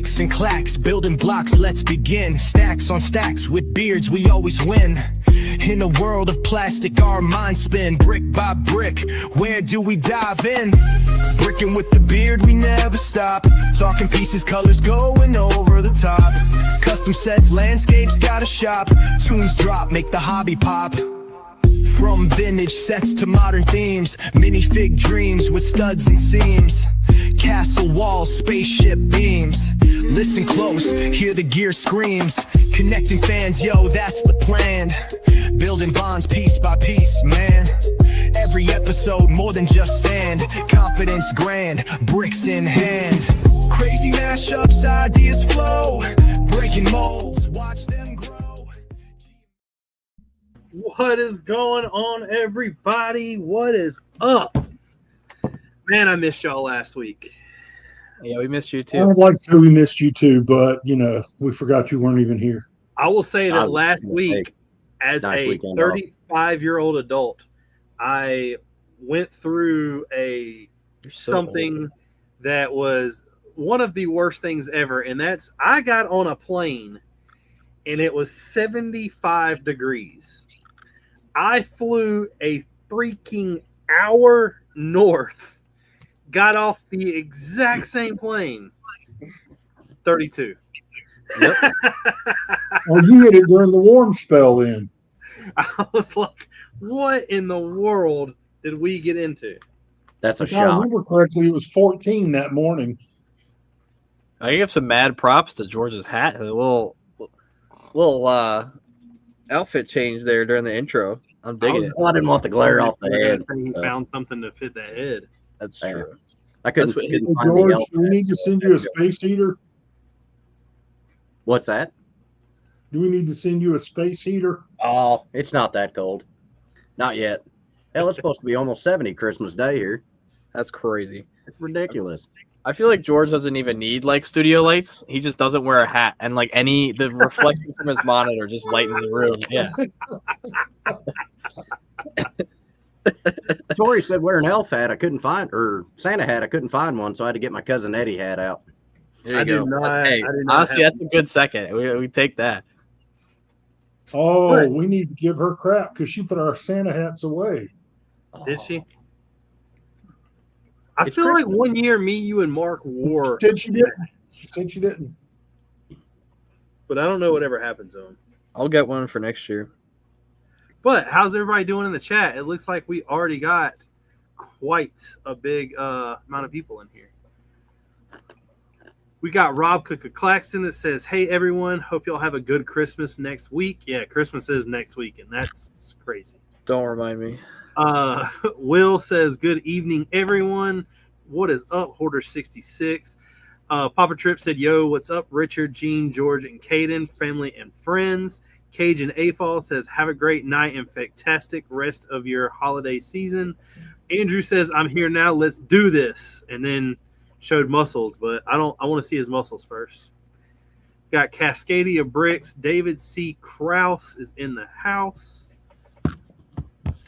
bricks and clacks, building blocks, let's begin. Stacks on stacks, with beards we always win. In a world of plastic, our minds spin. Brick by brick, where do we dive in? Brickin' with the beard, we never stop. Talking pieces, colors going over the top. Custom sets, landscapes, got a shop. Tunes drop, make the hobby pop. From vintage sets to modern themes, minifig dreams with studs and seams. Castle walls, spaceship beams. Listen close, hear the gear screams. Connecting fans, yo, that's the plan. Building bonds piece by piece, man. Every episode more than just sand. Confidence grand, bricks in hand. Crazy mashups, ideas flow. Breaking molds, watch them grow. What is going on, everybody? What is up? Man, I missed y'all last week. Yeah, we missed you too. I would like to say we missed you too, but we forgot you weren't even here. I will say that last week, as a 35-year-old adult, I went through something that was one of the worst things ever, and that's I got on a plane and it was 75 degrees. I flew a freaking hour north, got off the exact same plane, 32. Yep. Well, you hit it during the warm spell then. I was like, what in the world did we get into? That's a If I shock. remember correctly, it was 14 that morning. I give some mad props to George's hat. A little outfit change there during the intro. I'm digging it. Well, I didn't want the glare off the head. He found something to fit that head. That's Damn. true. I couldn't, That's what- couldn't Hey, find the George, yellow do we need to send you a space heater? What's that? Do we need to send you a space heater? Oh, it's not that cold. Not yet. Hell, it's supposed to be almost 70 Christmas Day here. That's crazy. It's ridiculous. I feel like George doesn't even need like studio lights. He just doesn't wear a hat, and like the reflection from his monitor just lightens the room. Yeah. Tori said wear an elf hat. I couldn't find, or Santa hat. I couldn't find one, so I had to get my cousin Eddie hat out. There you I go. did not- Hey, I did not honestly, have- that's a good second. We take that. Oh, What? we need to give her crap because she put our Santa hats away. Did she? I It's feel like Christmas. one year me, you, and Mark wore, Said she didn't. Said she didn't. but I don't know whatever happened to them. I'll get one for next year. But how's everybody doing in the chat? It looks like we already got quite a big amount of people in here. We got Rob Cook-a-Claxton that says, hey, everyone, hope y'all have a good Christmas next week. Yeah, Christmas is next week, and that's crazy. Don't remind me. Will says, good evening, everyone. What is up, Hoarder66? Papa Trip said, yo, what's up, Richard, Gene, George, and Caden, family and friends. Cajun AFall says, have a great night and fantastic rest of your holiday season. Andrew says, I'm here now. Let's do this. And then showed muscles, but I want to see his muscles first. Got Cascadia Bricks. David C. Kraus is in the house.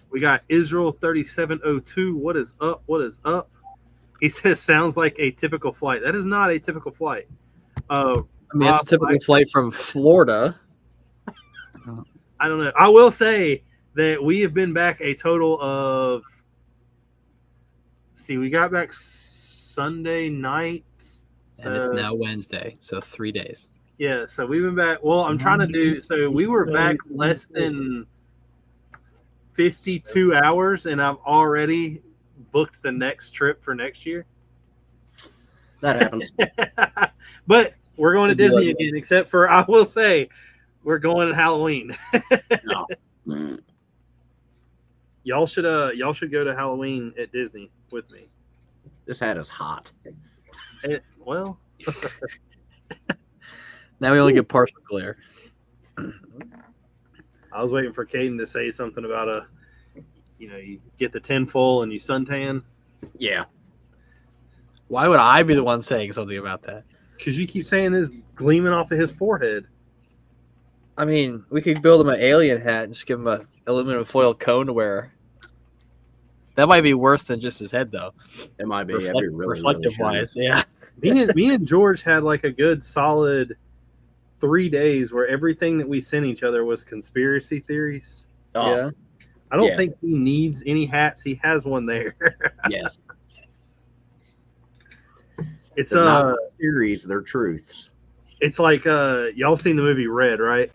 We got Israel 3702. What is up? What is up? He says, sounds like a typical flight. That is not a typical flight. I mean, it's a typical flight from Florida. I don't know. I will say that we have been back a total of, we got back Sunday night. And it's now Wednesday, so 3 days. Yeah, so we've been back. Well, I'm trying to do, so we were back less than 52 hours, and I've already booked the next trip for next year. That happens. But we're going to Disney again, except for, I will say, we're going at Halloween. No. Y'all should go to Halloween at Disney with me. This hat is hot. Well, Now we only get partial glare. I was waiting for Caden to say something about you get the 10 full and you suntan. Yeah. Why would I be the one saying something about that? Because you keep saying this gleaming off of his forehead. I mean, we could build him an alien hat and just give him a aluminum foil cone to wear. That might be worse than just his head, though. It might be. That'd be really, Reflective really wise, yeah. Me and George had like a good solid 3 days where everything that we sent each other was conspiracy theories. Oh, Yeah. I don't Yeah. think he needs any hats. He has one there. yes. It's They're not theories, they're truths. it's like y'all seen the movie Red, right?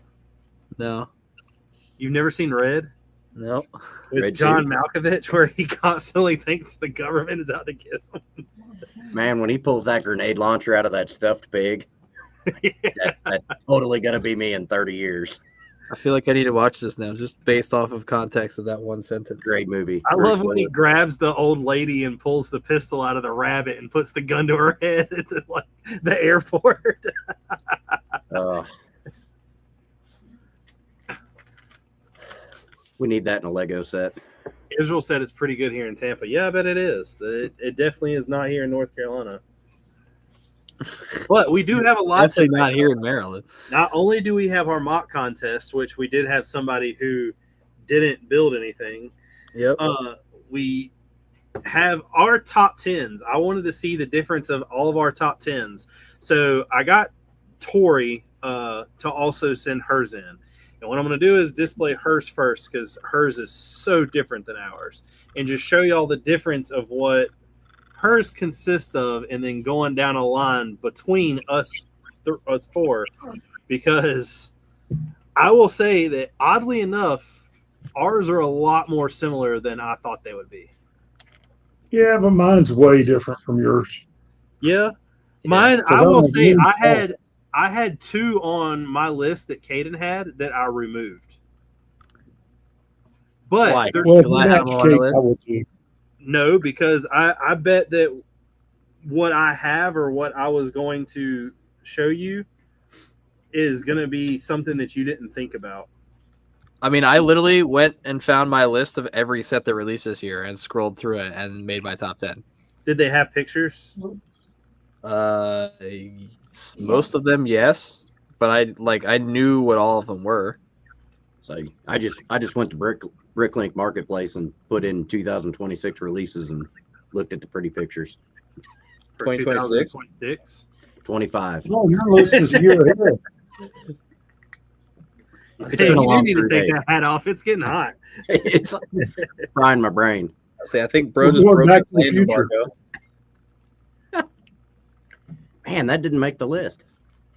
No. You've never seen Red? No. With Red John City. Malkovich, where he constantly thinks the government is out to get him. Man, when he pulls that grenade launcher out of that stuffed pig, that's totally gonna be me in 30 years. I feel like I need to watch this now, just based off of context of that one sentence. Great movie. I Bruce love when he Willis. grabs the old lady and pulls the pistol out of the rabbit and puts the gun to her head at the airport. We need that in a Lego set. Israel said it's pretty good here in Tampa. Yeah, I bet it is. It definitely is not here in North Carolina. But we do have a lot. Definitely not here in Maryland. Not only do we have our mock contest, which we did have somebody who didn't build anything. Yep. We have our top tens. I wanted to see the difference of all of our top tens. So I got Tori to also send hers in. And what I'm going to do is display hers first because hers is so different than ours. And just show you all the difference of what hers consists of and then going down a line between us four. Because I will say that oddly enough, ours are a lot more similar than I thought they would be. Yeah, but mine's way different from yours. Yeah. Mine, 'Cause I will I'm a say green I had two on my list that Caden had that I removed. But Why? they're- Well, if Well, I you have match them on the cake, list. I would too. no, because I bet that what I have or what I was going to show you is going to be something that you didn't think about. I mean, I literally went and found my list of every set that released this year and scrolled through it and made my top 10. Did they have pictures? Most of them, yes, but I knew what all of them were. So I just went to Bricklink Marketplace and put in 2026 releases and looked at the pretty pictures. For 2026? 2026? 25. No, your list is a year ahead. It's Hey, been a you long need to 3 take days. that hat off. It's getting hot. It's frying my brain. I think bro We're just going broke back his to the name future. embargo. Man, that didn't make the list.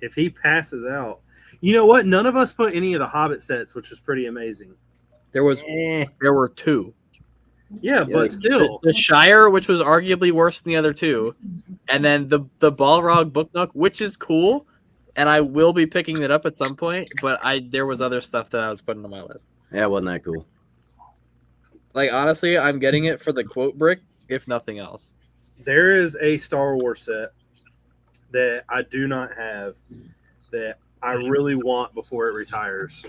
If he passes out. You know what? None of us put any of the Hobbit sets, which was pretty amazing. There were two. Yeah, but still. The Shire, which was arguably worse than the other two, and then the Balrog Book Nook, which is cool, and I will be picking it up at some point. But there was other stuff that I was putting on my list. Yeah, wasn't that cool? Like honestly, I'm getting it for the quote brick, if nothing else. There is a Star Wars set that I do not have that I really want before it retires.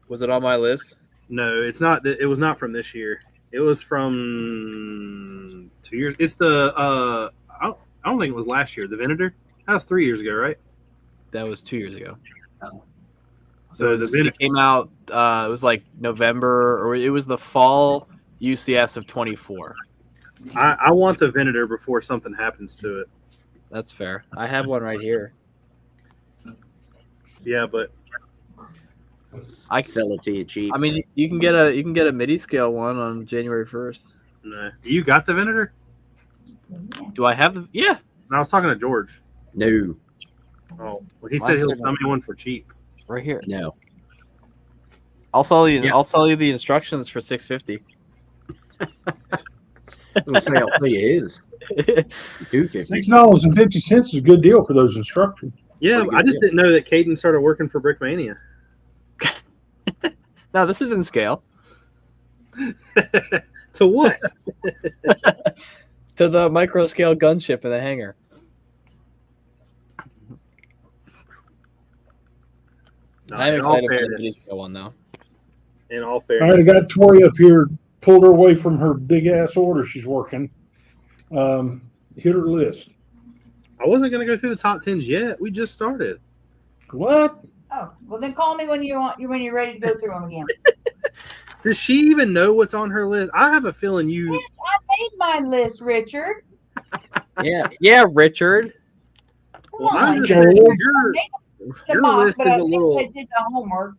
Was it on my list? No, it's not. It was not from this year. It was from 2 years. It's the I don't think it was last year. The Venator. That was 3 years ago, right? That was 2 years ago. So It came out. It was like November, or it was the fall UCS of 24. I want the Venator before something happens to it. That's fair. I have one right here. Yeah, but I sell it to you cheap. I mean, you can get a midi scale one on January 1st. no. You got the Venator? Do I have the? Yeah. No, I was talking to George. No, Oh, well, he Well, said I he'll said sell me one for cheap. Right here. no. I'll sell you. Yeah. I'll sell you the instructions for $650. I'm gonna say I'll tell you his. $250. $6.50 is a good deal for those instructions. Yeah, Pretty good I just deal. didn't know that Caden started working for Brickmania. No, this is in scale. To what? To the micro scale gunship in the hangar. No, I'm in all excited for the midi fairness, scale one though. in all All fairness, right, I got Tori up here, pulled her away from her big ass order she's working. Hit her list. I wasn't going to go through the top tens yet. We just started. What? Oh, well then call me when you're ready to go through them again. Does she even know what's on her list? I have a feeling you. Yes, I made my list, Richard. Yeah, Richard. Well, I on. understand Joel. The your box, list but is I a think little they did the homework.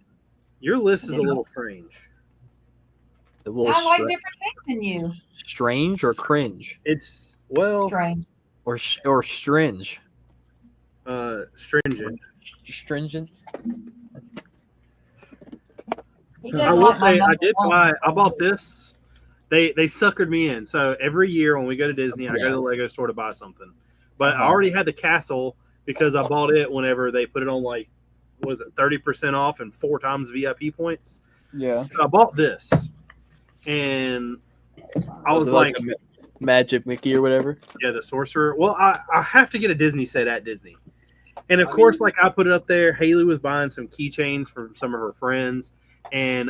your list is a little strange. A little I like different things than you. strange or cringe It's well Strange. or stringe. stringent. Stringent. He I doesn't will like my say I number did one. buy. I bought this. They suckered me in. So every year when we go to Disney, I go to the Lego store to buy something. But I already had the castle because I bought it whenever they put it on like was it 30% off and 4 times VIP points. Yeah. So I bought this, and I was like, a Magic Mickey or whatever. yeah, the sorcerer. Well, I have to get a Disney set at Disney. And of course, like I put it up there, Haley was buying some keychains from some of her friends. And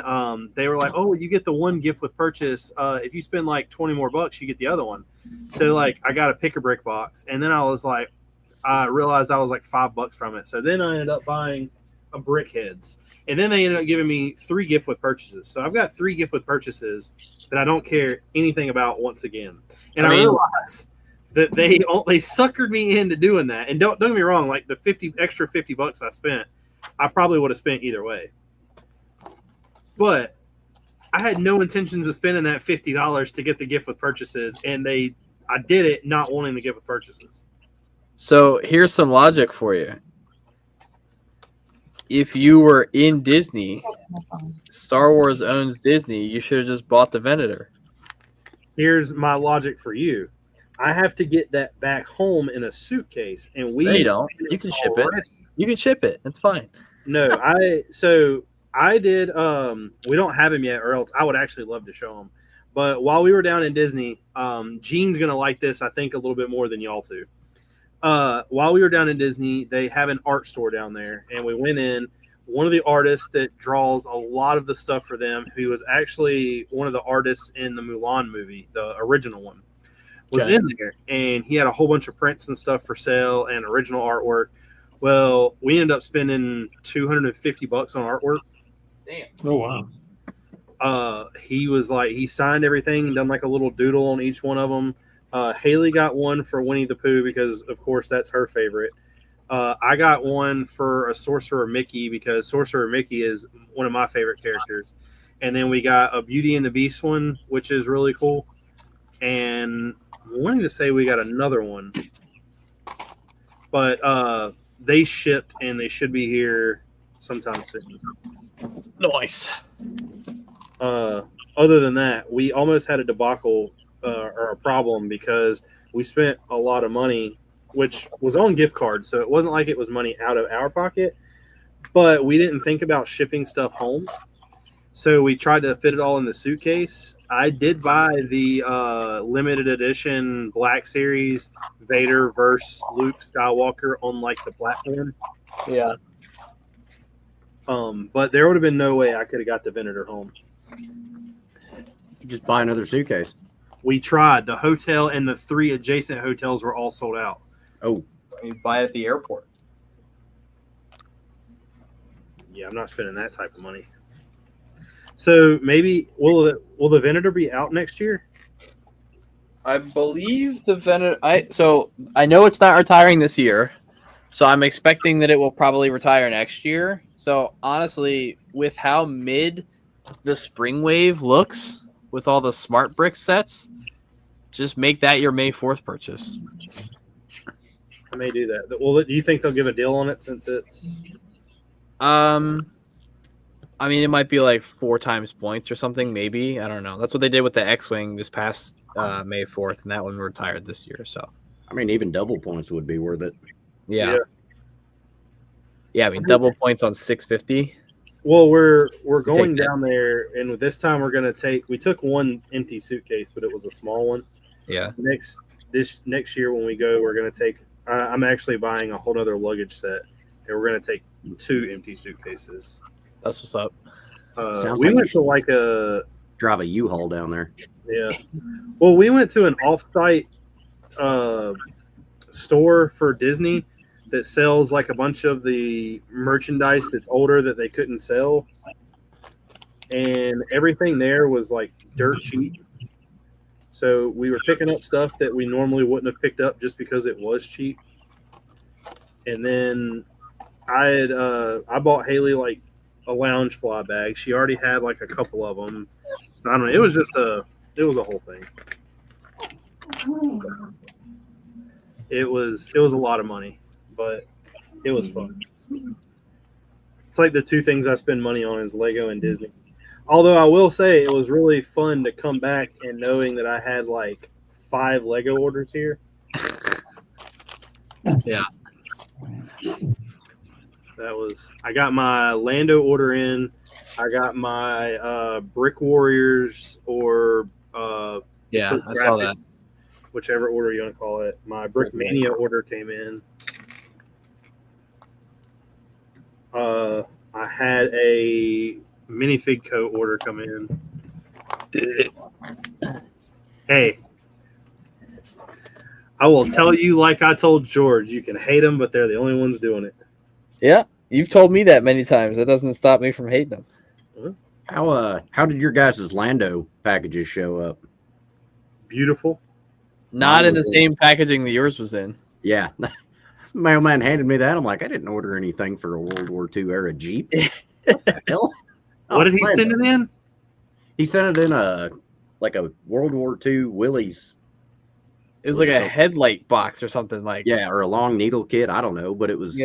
they were like, oh, you get the one gift with purchase. If you spend like 20 more bucks, you get the other one. So like I got a pick-a-brick box. And then I was like, I realized I was like $5 from it. So then I ended up buying a brick heads. And then they ended up giving me 3 gift with purchases. So I've got 3 gift with purchases that I don't care anything about once again. And I realized that they suckered me into doing that. And don't get me wrong, like the extra $50 I spent, I probably would have spent either way. But I had no intentions of spending that $50 to get the gift with purchases, and I did it not wanting the gift with purchases. So here's some logic for you. If you were in Disney, Star Wars owns Disney, you should have just bought the Venator. Here's my logic for you. I have to get that back home in a suitcase, and No, you don't. You can ship it. You can ship it. It's fine. No, I did. We don't have him yet, or else I would actually love to show him. But while we were down in Disney, Gene's gonna like this, I think, a little bit more than y'all do. While we were down in Disney, they have an art store down there, and we went in. One of the artists that draws a lot of the stuff for them, who was actually one of the artists in the Mulan movie, the original one, was in there, and he had a whole bunch of prints and stuff for sale and original artwork. Well, we ended up spending $250 on artwork. Damn. Oh wow. He was like, he signed everything, done like a little doodle on each one of them. Haley got one for Winnie the Pooh because, of course, that's her favorite. I got one for a Sorcerer Mickey because Sorcerer Mickey is one of my favorite characters. And then we got a Beauty and the Beast one, which is really cool. And I'm wanting to say we got another one. But they shipped and they should be here sometime soon. Nice. Other than that, we almost had a debacle or a problem because we spent a lot of money, which was on gift cards. So it wasn't like it was money out of our pocket, but we didn't think about shipping stuff home. So we tried to fit it all in the suitcase. I did buy the limited edition Black Series Vader versus Luke Skywalker on like the platform. Yeah. But there would have been no way I could have got the Venator home. You just buy another suitcase. We tried. The hotel and the 3 adjacent hotels were all sold out. Oh, You buy it at the airport. Yeah, I'm not spending that type of money. So maybe will the Venator be out next year? I believe the Venator. I know it's not retiring this year, so I'm expecting that it will probably retire next year. So honestly, with how mid the Spring Wave looks with all the smart brick sets, just make that your May 4th purchase. I may do that. Well, do you think they'll give a deal on it since it's? I mean, it might be like 4 times points or something, maybe. I don't know. That's what they did with the X-Wing this past May 4th, and that one retired this year. So, I mean, even double points would be worth it. yeah. I mean, double points on 650. Well, we're going down there, and this time we're gonna take. We took one empty suitcase, but it was a small one. Yeah. Next year when we go, we're gonna take. I'm actually buying a whole other luggage set, and we're gonna take 2 empty suitcases. That's what's up. Sounds We like went you to like a drive a U-Haul down there. yeah. Well, we went to an off-site store for Disney that sells like a bunch of the merchandise that's older that they couldn't sell, and everything there was like dirt cheap. So we were picking up stuff that we normally wouldn't have picked up just because it was cheap. And then I bought Haley like a lounge fly bag. She already had like a couple of them, so I don't know. It was a whole thing. It was a lot of money, but it was fun. It's like the two things I spend money on is Lego and Disney. Although I will say it was really fun to come back and knowing that I had like 5 Lego orders here. Yeah. I got my Lando order in. I got my Brick Warriors or Yeah, I saw that. whichever order you want to call it. My Brick Mania order came in. I had a minifig coat order come in. Hey, I will tell you like I told George, you can hate them, but they're the only ones doing it. Yeah, you've told me that many times. That doesn't stop me from hating them. How did your guys' Lando packages show up? Beautiful. Not in the same packaging that yours was in. Yeah. Mailman handed me that. I'm like, I didn't order anything for a World War II era Jeep. What the hell? What did he send it in? He sent it in a World War II Willys. It was like a headlight box or something like. Yeah, or a long needle kit. I don't know, but it was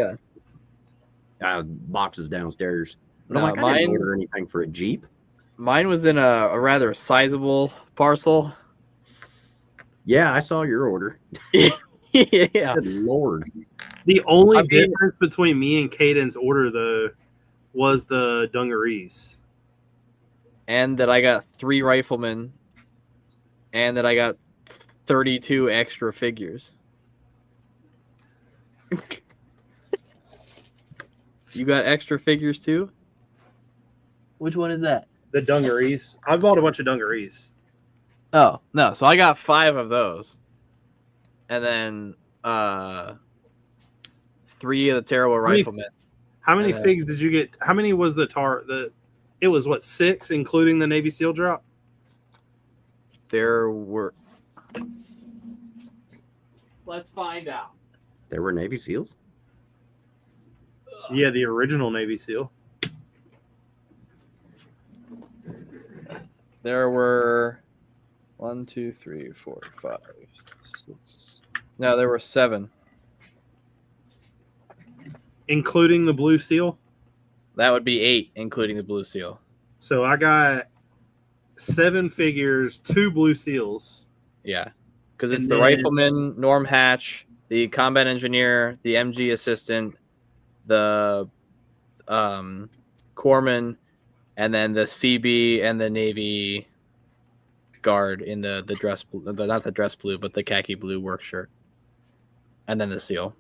boxes downstairs. But I'm like, I didn't order anything for a Jeep. Mine was in a rather sizable parcel. Yeah, I saw your order. Yeah. Good Lord. The only difference between me and Caden's order, though, was the dungarees. And that I got 3 riflemen. And that I got 32 extra figures. You got extra figures too? Which one is that? The dungarees. I bought a bunch of dungarees. Oh, no. So I got 5 of those. And then 3 of the terrible riflemen. How many figs did you get? How many was it was what, 6 including the Navy SEAL drop? There were. Let's find out. There were Navy SEALs? Yeah, the original Navy SEAL. There were 1, 2, 3, 4, 5, 6. No, there were 7. Including the Blue SEAL? That would be 8, including the Blue SEAL. So I got 7 figures, 2 Blue SEALs. Yeah. Because it's the rifleman, Norm Hatch, the combat engineer, the MG assistant, the corpsman, and then the CB and the Navy guard in the dress blue, not the dress blue, but the khaki blue work shirt, and then the SEAL.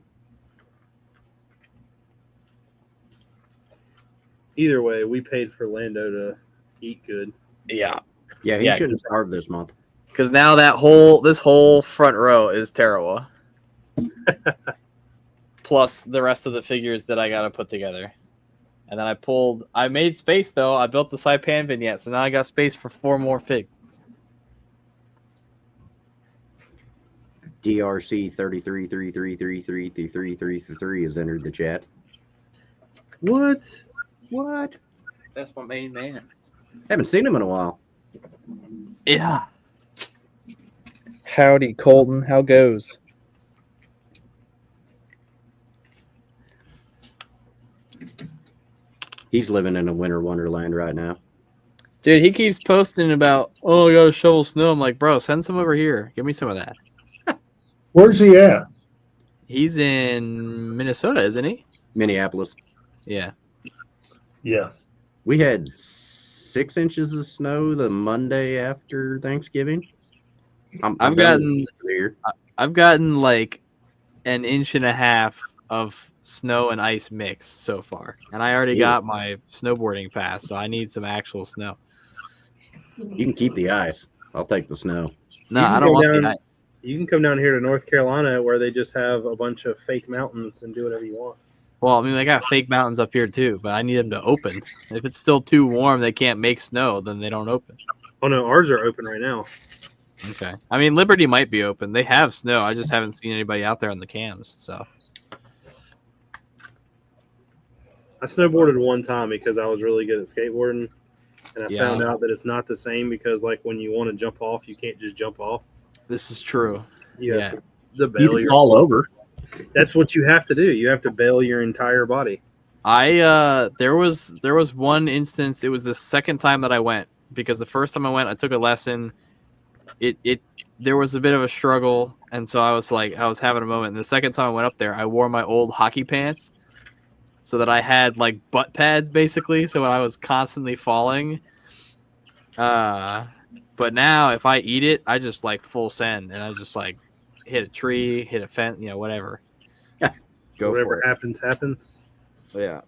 Either way, we paid for Lando to eat good. Yeah. Yeah, he shouldn't starve this month. Because now this whole front row is Tarawa. Plus the rest of the figures that I got to put together. And then I made space though. I built the Saipan vignette, so now I got space for 4 more figs. DRC 3333333333 has entered the chat. What? That's my main man. Haven't seen him in a while. Yeah. Howdy, Colton. How goes? He's living in a winter wonderland right now. Dude, he keeps posting about, oh, I gotta shovel snow. I'm like, bro, send some over here. Give me some of that. Where's he at? He's in Minnesota, isn't he? Minneapolis. Yeah. Yeah. We had 6 inches of snow the Monday after Thanksgiving. I've gotten like 1.5 inches of snow and ice mix so far, and I already got my snowboarding pass, so I need some actual snow. You can keep the ice. I'll take the snow. No, I don't want the ice. You can come down here to North Carolina where they just have a bunch of fake mountains and do whatever you want. Well, I mean, they got fake mountains up here too, but I need them to open. If it's still too warm, they can't make snow, then they don't open. Oh no, ours are open right now. Okay. I mean, Liberty might be open. They have snow. I just haven't seen anybody out there on the cams. So I snowboarded one time because I was really good at skateboarding, and I Yeah. found out that it's not the same because like when you want to jump off, you can't just jump off. This is true. You Yeah. have to You bail can your. fall over. That's what you have to do. You have to bail your entire body. There was one instance. It was the second time that I went, because the first time I went, I took a lesson. It there was a bit of a struggle, and so I was having a moment. And the second time I went up there, I wore my old hockey pants, so that I had like butt pads basically. So when I was constantly falling, but now if I eat it, I just like full send, and I just like hit a tree, hit a fence, whatever. Go Whatever for it. happens. Yeah.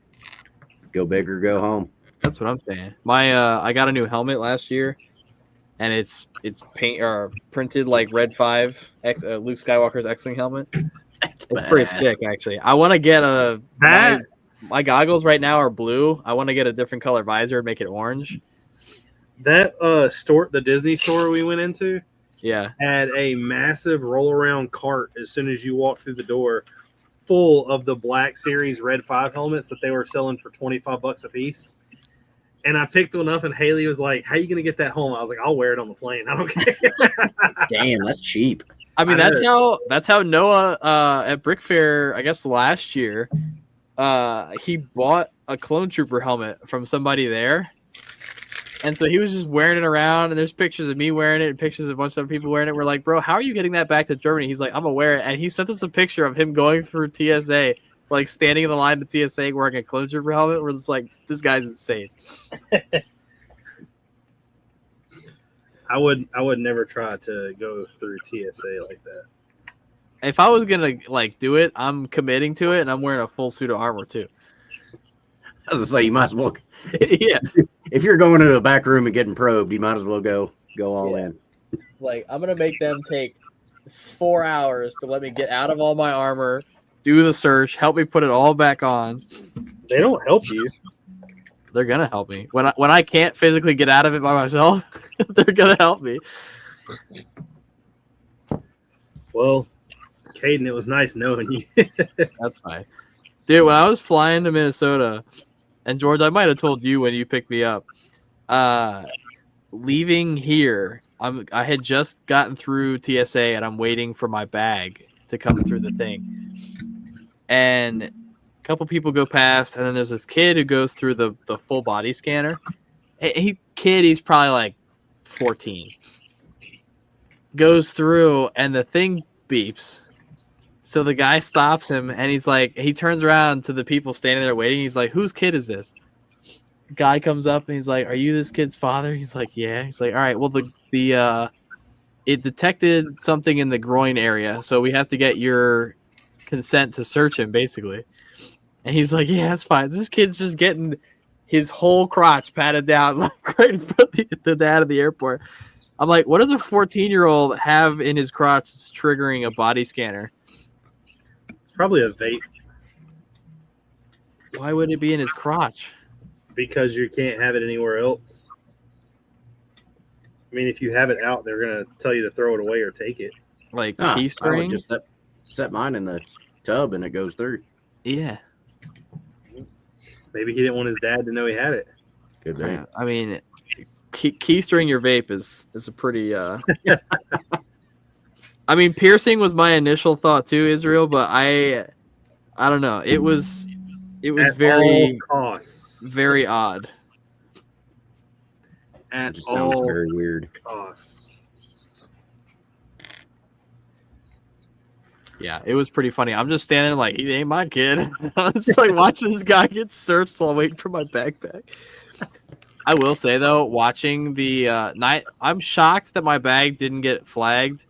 Go big or go home. That's what I'm saying. I got a new helmet last year, and it's printed like Red 5 Luke Skywalker's X-wing helmet. It's pretty sick, actually. I want to get my goggles right now are blue. I want to get a different color visor and make it orange. That store, the Disney store we went into, Yeah. had a massive roll around cart as soon as you walk through the door, full of the Black Series Red 5 helmets that they were selling for $25 a piece. And I picked one up, and Haley was like, "How are you going to get that home?" I was like, "I'll wear it on the plane. I don't care." Damn, that's cheap. I mean, I that's how Noah at Brick Fair, I guess last year, he bought a Clone Trooper helmet from somebody there. And so he was just wearing it around, and there's pictures of me wearing it and pictures of a bunch of other people wearing it. We're like, bro, how are you getting that back to Germany? He's like, I'm going to wear it. And he sent us a picture of him going through TSA, like standing in the line to TSA wearing a Clone Trooper helmet. We're just like, this guy's insane. I would never try to go through TSA like that. If I was going to like do it, I'm committing to it, and I'm wearing a full suit of armor too. I was gonna say you might as well. Yeah. If you're going into a back room and getting probed, you might as well go all in. Like, I'm going to make them take 4 hours to let me get out of all my armor, do the search, help me put it all back on. They don't help you. They're going to help me. When I can't physically get out of it by myself, they're going to help me. Well, Caden, it was nice knowing you. That's fine. Dude, when I was flying to Minnesota, and George, I might have told you when you picked me up, leaving here, I had just gotten through TSA, and I'm waiting for my bag to come through the thing. And a couple people go past, and then there's this kid who goes through the full body scanner. He's probably like 14. Goes through, and the thing beeps. So the guy stops him, and he's like, he turns around to the people standing there waiting. He's like, whose kid is this? Guy comes up, and he's like, are you this kid's father? He's like, yeah. He's like, all right, well, it detected something in the groin area, so we have to get your consent to search him, basically. And he's like, yeah, that's fine. This kid's just getting his whole crotch patted down like right in front of the dad of the airport. I'm like, what does a 14-year-old have in his crotch that's triggering a body scanner? It's probably a vape Why would it be in his crotch? because you can't have it anywhere else. I mean, if you have it out, they're going to tell you to throw it away or take it. Like I key would string? just set mine in the tub and it goes through. Yeah. Maybe he didn't want his dad to know he had it. Good day. I mean, key string your vape is a pretty. I mean, piercing was my initial thought too, Israel, but I don't know. It was At very all costs. very odd. It At just sounds all very weird. costs. Yeah, it was pretty funny. I'm just standing like, he ain't my kid. I'm just like watching this guy get searched while waiting for my backpack. I will say though, watching the night, I'm shocked that my bag didn't get flagged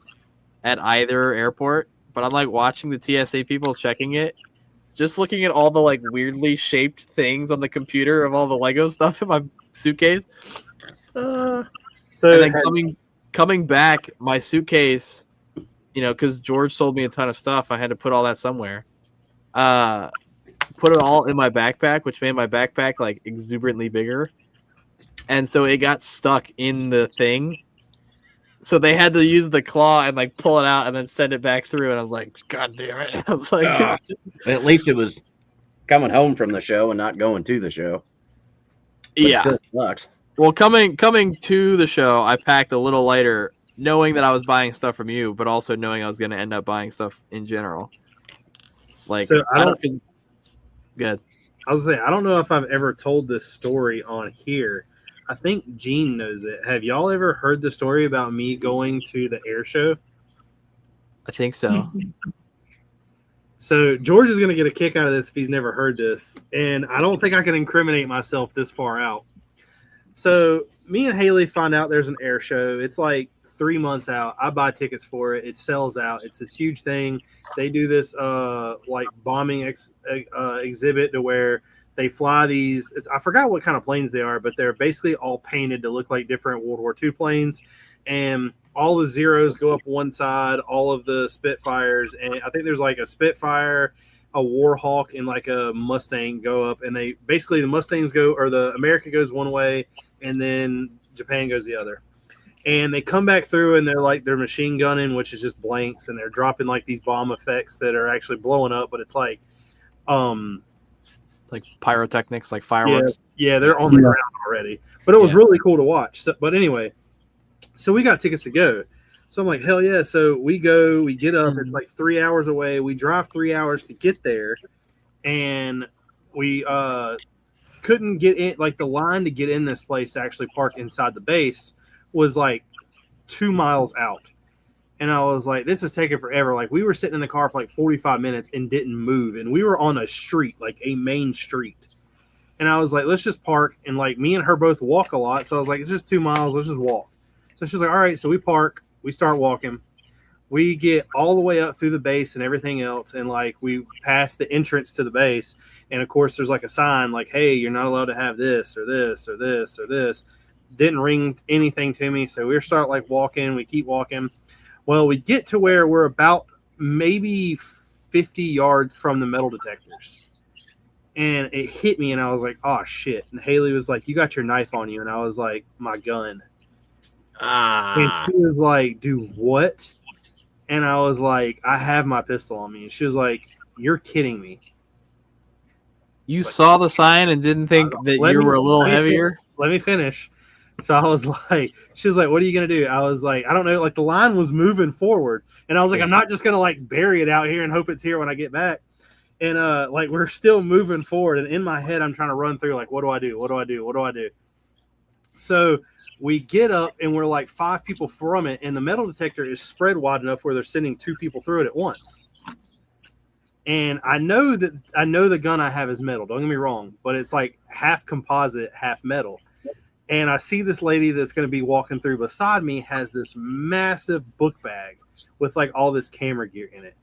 at either airport. But I'm like watching the TSA people checking it, just looking at all the like weirdly shaped things on the computer of all the Lego stuff in my suitcase. So And then coming back, my suitcase, because George sold me a ton of stuff, I had to put all that somewhere. Put it all in my backpack, which made my backpack like exuberantly bigger. And so it got stuck in the thing. So they had to use the claw and like pull it out and then send it back through. And I was like, God damn it. I was like, At least it was coming home from the show and not going to the show. But Yeah. it still sucks. Well, coming to the show, I packed a little lighter, knowing that I was buying stuff from you, but also knowing I was going to end up buying stuff in general. Like, So I don't. Good. I was saying, I don't know if I've ever told this story on here. I think Gene knows it. Have y'all ever heard the story about me going to the air show? I think so. So George is going to get a kick out of this if he's never heard this, and I don't think I can incriminate myself this far out. So me and Haley find out there's an air show. It's like 3 months out. I buy tickets for it. It sells out. It's this huge thing. They do this like bombing exhibit to where they fly these. I forgot what kind of planes they are, but they're basically all painted to look like different World War II planes, and all the Zeros go up one side, all of the Spitfires, and I think there's like a Spitfire, a Warhawk, and like a Mustang go up, and they basically the Mustangs go, or the America goes one way, and then Japan goes the other. And they come back through, and they're machine gunning, which is just blanks, and they're dropping like these bomb effects that are actually blowing up, but it's like pyrotechnics, like fireworks. Yeah, they're on the ground already. But it was really cool to watch. So, but anyway, so we got tickets to go. So I'm like, hell yeah. So we go, we get up. It's like 3 hours away. We drive 3 hours to get there. And we couldn't get in. Like the line to get in this place to actually park inside the base was like 2 miles out. And I was like, this is taking forever. Like we were sitting in the car for like 45 minutes and didn't move. And we were on a street, like a main street. And I was like, let's just park. And like me and her both walk a lot. So I was like, it's just 2 miles. Let's just walk. So she's like, all right. So we park. We start walking. We get all the way up through the base and everything else. And like we pass the entrance to the base. And of course, there's like a sign like, hey, you're not allowed to have this or this or this or this. Didn't ring anything to me. So we start like walking. We keep walking. Well, we get to where we're about maybe 50 yards from the metal detectors. And it hit me, and I was like, oh, shit. And Haley was like, you got your knife on you. And I was like, my gun. And she was like, do what? And I was like, I have my pistol on me. And she was like, you're kidding me. You saw the sign and didn't think that you were a little heavier? Let me finish. So I was like, she was like, what are you going to do? I was like, I don't know. Like the line was moving forward. And I was like, I'm not just going to like bury it out here and hope it's here when I get back. And like we're still moving forward. And in my head, I'm trying to run through like, what do I do? What do I do? What do I do? So we get up and we're like 5 people from it. And the metal detector is spread wide enough where they're sending 2 people through it at once. And I know the gun I have is metal. Don't get me wrong. But it's like half composite, half metal. And I see this lady that's going to be walking through beside me has this massive book bag with like all this camera gear in it.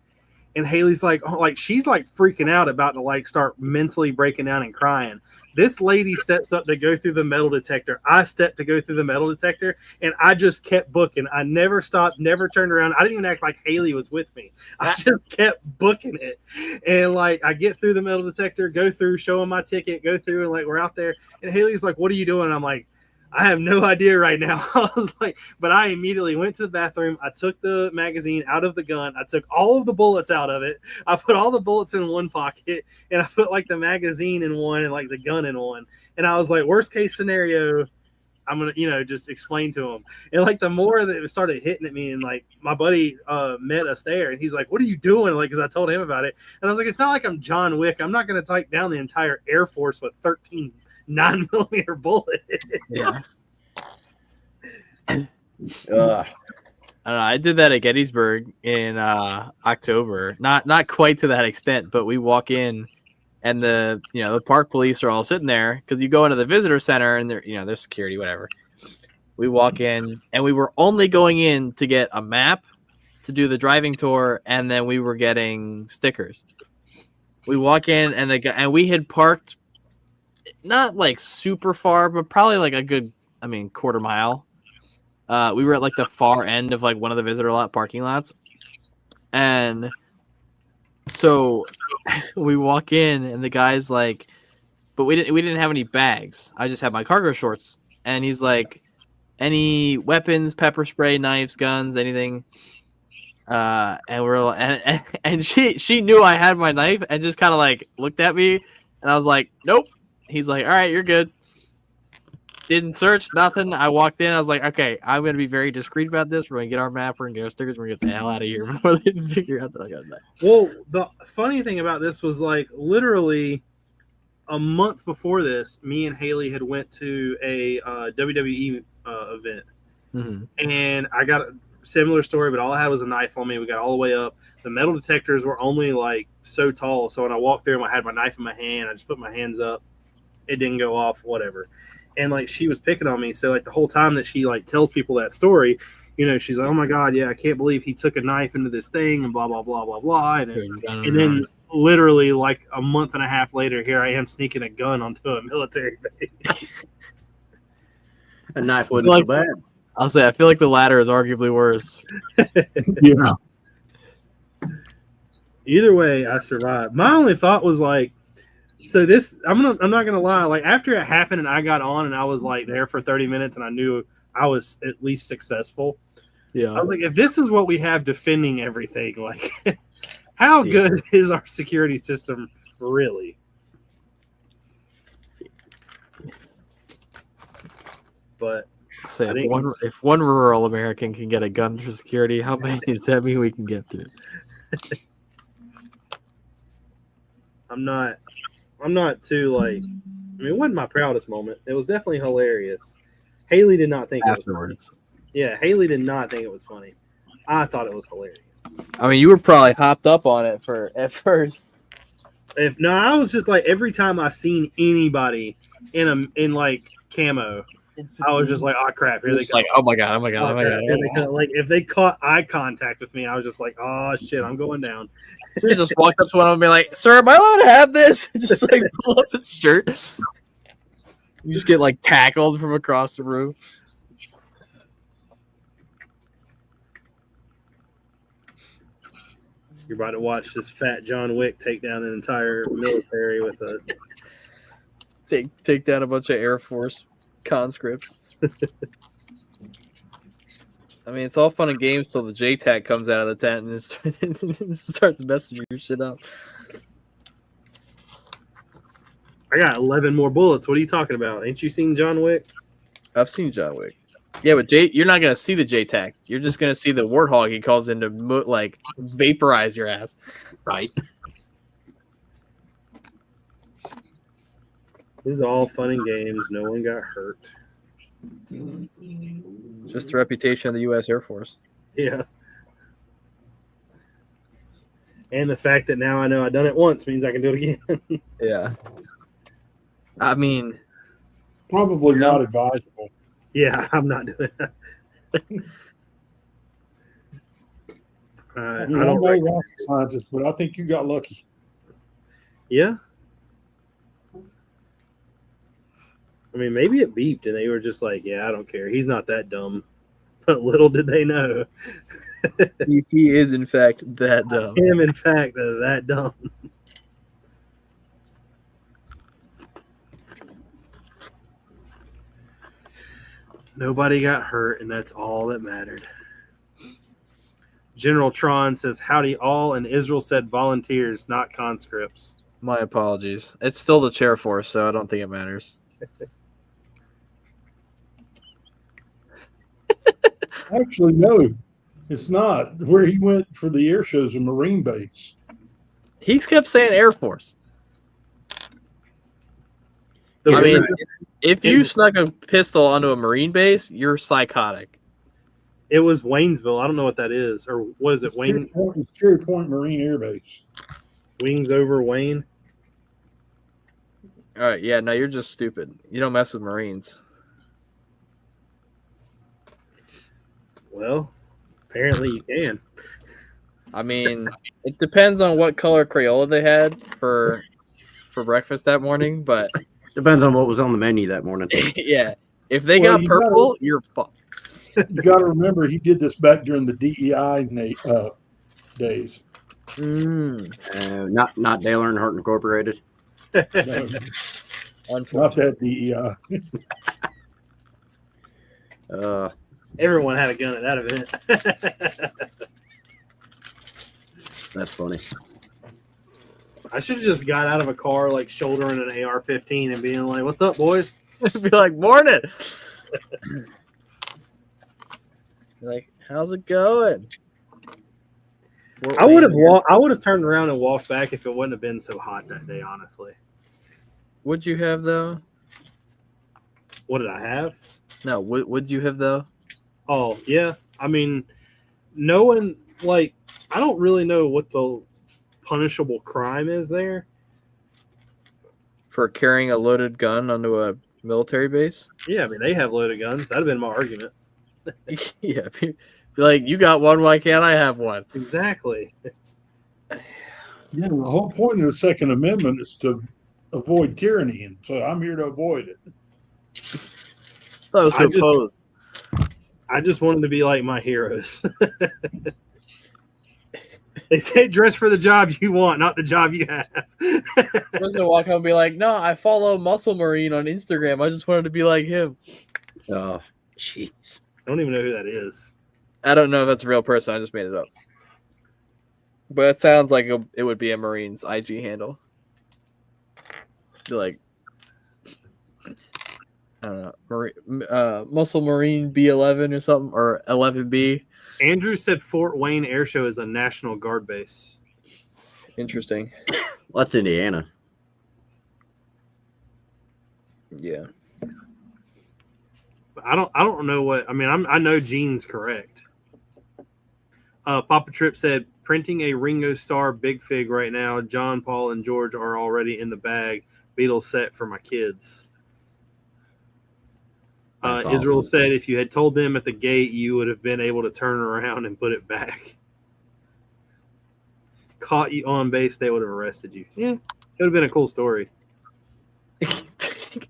And Haley's like, oh, like she's like freaking out about to like start mentally breaking down and crying. This lady steps up to go through the metal detector. I stepped to go through the metal detector, and I just kept booking. I never stopped, never turned around. I didn't even act like Haley was with me. I just kept booking it. And like I get through the metal detector, go through, show them my ticket, go through, and like we're out there. And Haley's like, what are you doing? And I'm like, I have no idea right now. I was like, but I immediately went to the bathroom. I took the magazine out of the gun. I took all of the bullets out of it. I put all the bullets in one pocket, and I put like the magazine in one and like the gun in one. And I was like, worst case scenario, I'm going to, just explain to him. And like the more that it started hitting at me, and like my buddy met us there, and he's like, what are you doing? Like, because I told him about it. And I was like, it's not like I'm John Wick. I'm not going to take down the entire Air Force with 13 9mm bullet. Yeah. I don't know. I did that at Gettysburg in October. Not quite to that extent, but we walk in, and the park police are all sitting there because you go into the visitor center and there's security, whatever. We walk in, and we were only going in to get a map to do the driving tour, and then we were getting stickers. We walk in, and we had parked. Not like super far, but probably like a good, quarter mile. We were at like the far end of like one of the visitor lot parking lots. And so we walk in, and the guy's like, but we didn't have any bags. I just had my cargo shorts. And he's like, any weapons, pepper spray, knives, guns, anything? And and she knew I had my knife and just kind of like looked at me, and I was like, nope. He's like, all right, you're good. Didn't search, nothing. I walked in. I was like, okay, I'm going to be very discreet about this. We're going to get our map. We're going to get our stickers. We're going to get the hell out of here before they figure out that I got that. Well, the funny thing about this was like literally a month before this, me and Haley had went to a WWE event. Mm-hmm. And I got a similar story, but all I had was a knife on me. We got all the way up. The metal detectors were only like so tall. So when I walked through them, I had my knife in my hand. I just put my hands up. It didn't go off, whatever. And like she was picking on me. So like the whole time that she like tells people that story, you know, she's like, oh my God, yeah, I can't believe he took a knife into this thing and blah, blah, blah, blah, blah. And then literally like a month and a half later, here I am sneaking a gun onto a military base. A knife wasn't so bad. I'll say I feel like the latter is arguably worse. Yeah. Either way, I survived. My only thought was like, so this, I'm not gonna lie. Like after it happened and I got on and I was like there for 30 minutes and I knew I was at least successful. Yeah. I was like, if this is what we have defending everything, like, how good is our security system really? But Say if one rural American can get a gun for security, how many does that mean we can get to? I'm not too like. I mean, it wasn't my proudest moment. It was definitely hilarious. Haley did not think Afterwards. it was funny. Yeah, Haley did not think it was funny. I thought it was hilarious. I mean, you were probably hopped up on it at first. I was just like every time I seen anybody in like camo, I was just like, oh crap, here they go. Like, oh my god. Here they go. Like if they caught eye contact with me, I was just like, oh shit, I'm going down. You just walked up to one of them and be like, sir, am I allowed to have this? Just like pull up his shirt. You just get like tackled from across the room. You're about to watch this fat John Wick take down an entire military with a take down a bunch of Air Force conscripts. I mean, it's all fun and games till the JTAC comes out of the tent and it starts messing your shit up. I got 11 more bullets. What are you talking about? Ain't you seen John Wick? I've seen John Wick. Yeah, but you're not gonna see the JTAC. You're just gonna see the warthog he calls in to like vaporize your ass. Right. This is all fun and games. No one got hurt. Just the reputation of the U.S. Air Force. Yeah. And the fact that now I know I've done it once means I can do it again. Yeah. I mean, Probably not advisable. Yeah, I'm not doing that. I I'm don't no like- rocket scientist, but I think you got lucky. Yeah. I mean, maybe it beeped and they were just like, yeah, I don't care. He's not that dumb. But little did they know. he is, in fact, that dumb. I am, in fact, that dumb. Nobody got hurt, and that's all that mattered. General Tron says, howdy all, and Israel said volunteers, not conscripts. My apologies. It's still the chair force, so I don't think it matters. Actually, no, it's not. Where he went for the air shows a Marine base. He kept saying Air Force. The I mean, Marine- if you snuck a pistol onto a Marine base, you're psychotic. it was Waynesville. I don't know what that is. Or what is it? Cherry Point Marine Air Base. Wings over Wayne? All right, yeah, no, you're just stupid. You don't mess with Marines. Well, apparently you can. I mean, it depends on what color Crayola they had for breakfast that morning, but Depends on what was on the menu that morning. yeah, if they Well, got you purple, you're fucked. You got to remember, he did this back during the DEI days. Not Dale Earnhardt Incorporated. No, not that DEI. Everyone had a gun at that event. That's funny. I should have just got out of a car like shouldering an AR-15 and being like, "What's up, boys?" Be like, morning. Like, how's it going? I would have turned around and walked back if it wouldn't have been so hot that day. Honestly, What'd you have though? what did I have? No, what'd you have though? Oh yeah, I mean, knowing like I don't really know what the punishable crime is there. For carrying a loaded gun onto a military base? Yeah, I mean they have loaded guns. That'd have been my argument. Yeah. Be like, you got one, why can't I have one? Exactly. Yeah, the whole point of the Second Amendment is to avoid tyranny, and so I'm here to avoid it. I just wanted to be like my heroes. They say dress for the job you want, not the job you have. I'm just gonna walk up and be like, no, I follow Muscle Marine on Instagram. I just wanted to be like him. Oh, jeez. I don't even know who that is. I don't know if that's a real person. I just made it up. But it sounds like it would be a Marine's IG handle. Be like, I don't know, Muscle Marine B11 or something, or 11B. Andrew said Fort Wayne Air Show is a National Guard base. Interesting. Well, that's Indiana. Yeah. But I don't know what I mean. I know Gene's correct. Papa Trip said printing a Ringo Starr Big Fig right now. John, Paul, and George are already in the bag. Beatles set for my kids. Israel said if you had told them at the gate, you would have been able to turn around and put it back. Caught you on base, they would have arrested you. Yeah, it would have been a cool story.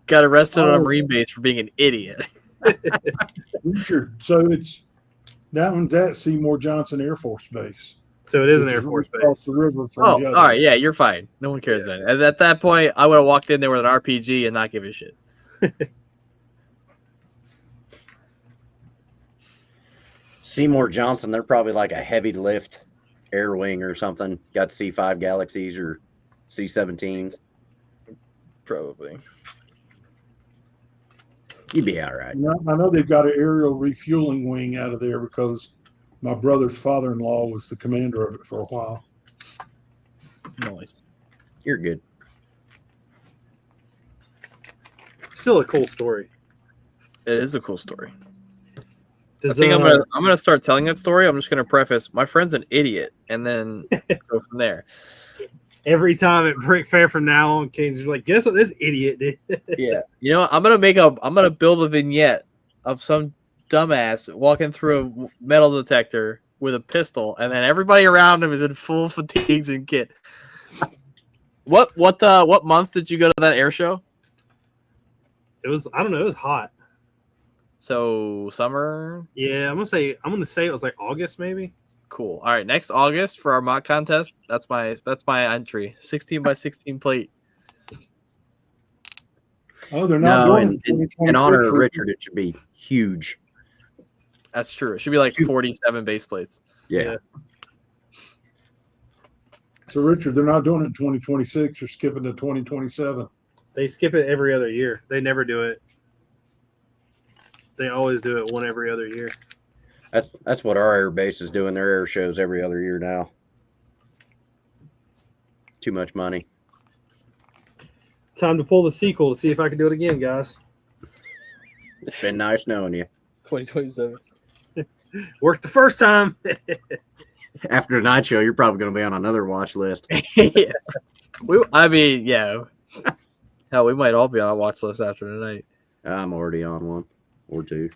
Got arrested on a Marine base for being an idiot. Richard, so that one's at Seymour Johnson Air Force Base. So it is an which Air Force across base. the river from Oh, the all other. right. Yeah, you're fine. No one cares then. And at that point, I would have walked in there with an RPG and not give a shit. Seymour Johnson, they're probably like a heavy lift air wing or something. Got C5 Galaxies or C-17s. Probably. You'd be all right. I know they've got an aerial refueling wing out of there because my brother's father-in-law was the commander of it for a while. Nice. You're good. Still a cool story. It is a cool story. Does, I think I'm gonna start telling that story. I'm just gonna preface, my friend's an idiot, and then go from there. Every time at Brick Fair from now on, Kane's like, guess what this idiot did? Yeah. You know what? I'm gonna build a vignette of some dumbass walking through a metal detector with a pistol, and then everybody around him is in full fatigues and kit. What month did you go to that air show? It was, I don't know, it was hot. So summer. Yeah, I'm gonna say it was like August maybe. Cool. All right, next August for our mock contest. That's my entry. 16 by 16 plate. Oh, they're not No, doing it in honor of 2026. Richard, it should be huge. That's true. It should be like 47 base plates. Yeah. So, Richard, they're not doing it in 2026. They're skipping to 2027. They skip it every other year. They never do it. They always do it one every other year. That's what our air base is doing. Their air shows every other year now. Too much money. Time to pull the sequel to see if I can do it again, guys. It's been nice knowing you. 2027. Worked the first time. After tonight's show, you're probably going to be on another watch list. Yeah. Yeah. Hell, we might all be on a watch list after tonight. I'm already on one or two.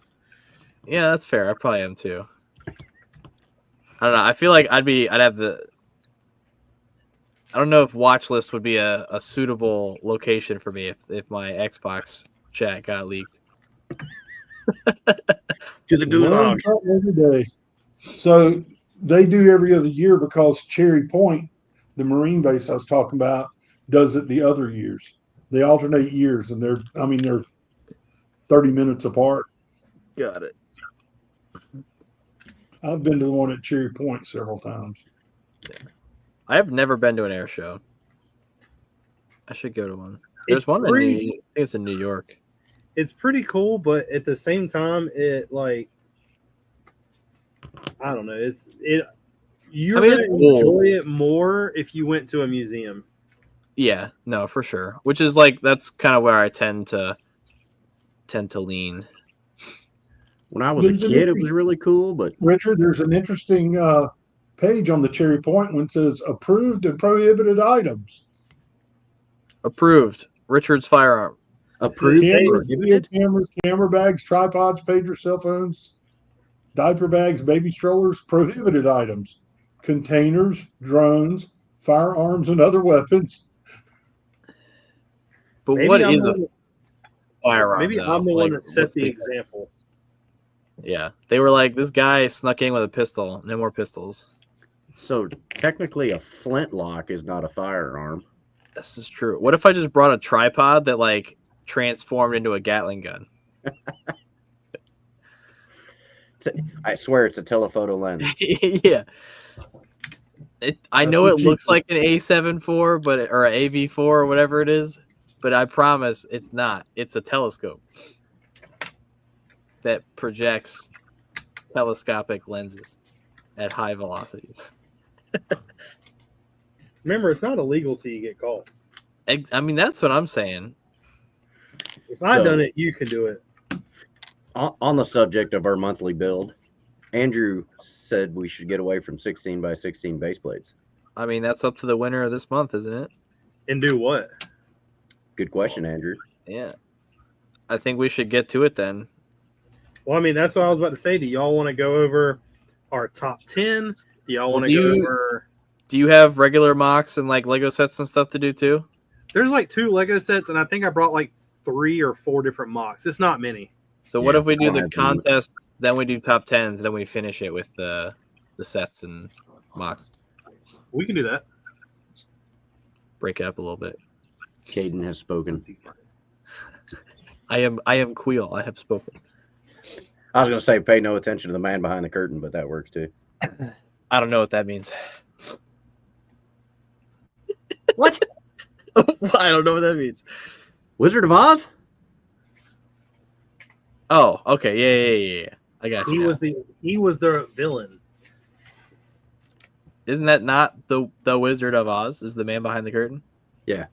Yeah, that's fair. I probably am too. I don't know. I feel like I don't know if watch list would be a suitable location for me if my Xbox chat got leaked. To the gulag. Every day. So they do every other year because Cherry Point, the Marine base I was talking about, does it the other years. They alternate years, and they're 30 minutes apart. Got it. I've been to the one at Cherry Point several times. I have never been to an air show. I should go to one. There's It's one pretty- I think it's in New York. It's pretty cool, but at the same time, it like I don't know. You're I mean, gonna it's cool. enjoy it more if you went to a museum. Yeah, no, for sure. Which is like that's kind of where I tend to lean. When I was a There's an kid, it was really cool, but Richard, there's an interesting page on the Cherry Point one that says approved and prohibited items. Approved. Richard's firearm. approved Say- or prohibited. Cameras, camera bags, tripods, pagers, cell phones, diaper bags, baby strollers, prohibited items, containers, drones, firearms, and other weapons. But Maybe what I'm is a the- firearm? Maybe though? I'm the one Like, that set what's the example. Yeah, they were like, this guy snuck in with a pistol. No more pistols. So technically, a flintlock is not a firearm. This is true. What if I just brought a tripod that like transformed into a Gatling gun? I swear it's a telephoto lens. Yeah. I That's know what it you- looks like an A74, but or an AV4 or whatever it is, but I promise it's not. It's a telescope that projects telescopic lenses at high velocities. Remember, it's not illegal till you get caught. I mean, that's what I'm saying. If I've So- done it, you can do it. On the subject of our monthly build, Andrew said we should get away from 16 by 16 base plates. I mean, that's up to the winner of this month, isn't it? And do what? Good question, Andrew. Yeah. I think we should get to it then. Well, I mean, that's what I was about to say. Do y'all want to go over our top 10? Do y'all want to do go you- over? Do you have regular mocks and like Lego sets and stuff to do too? There's like 2 Lego sets, and I think I brought like 3 or 4 different mocks. It's not many. So what Yeah, if we do I'll the have them. contest, then we do top 10s, then we finish it with the sets and mocks. We can do that. Break it up a little bit. Caden has spoken. I am Queel. I have spoken. I was going to say pay no attention to the man behind the curtain, but that works too. I don't know what that means. What? I don't know what that means. Wizard of Oz? Oh, okay. Yeah. I got you. He was the villain. Isn't that not the Wizard of Oz? Is the man behind the curtain? Yeah.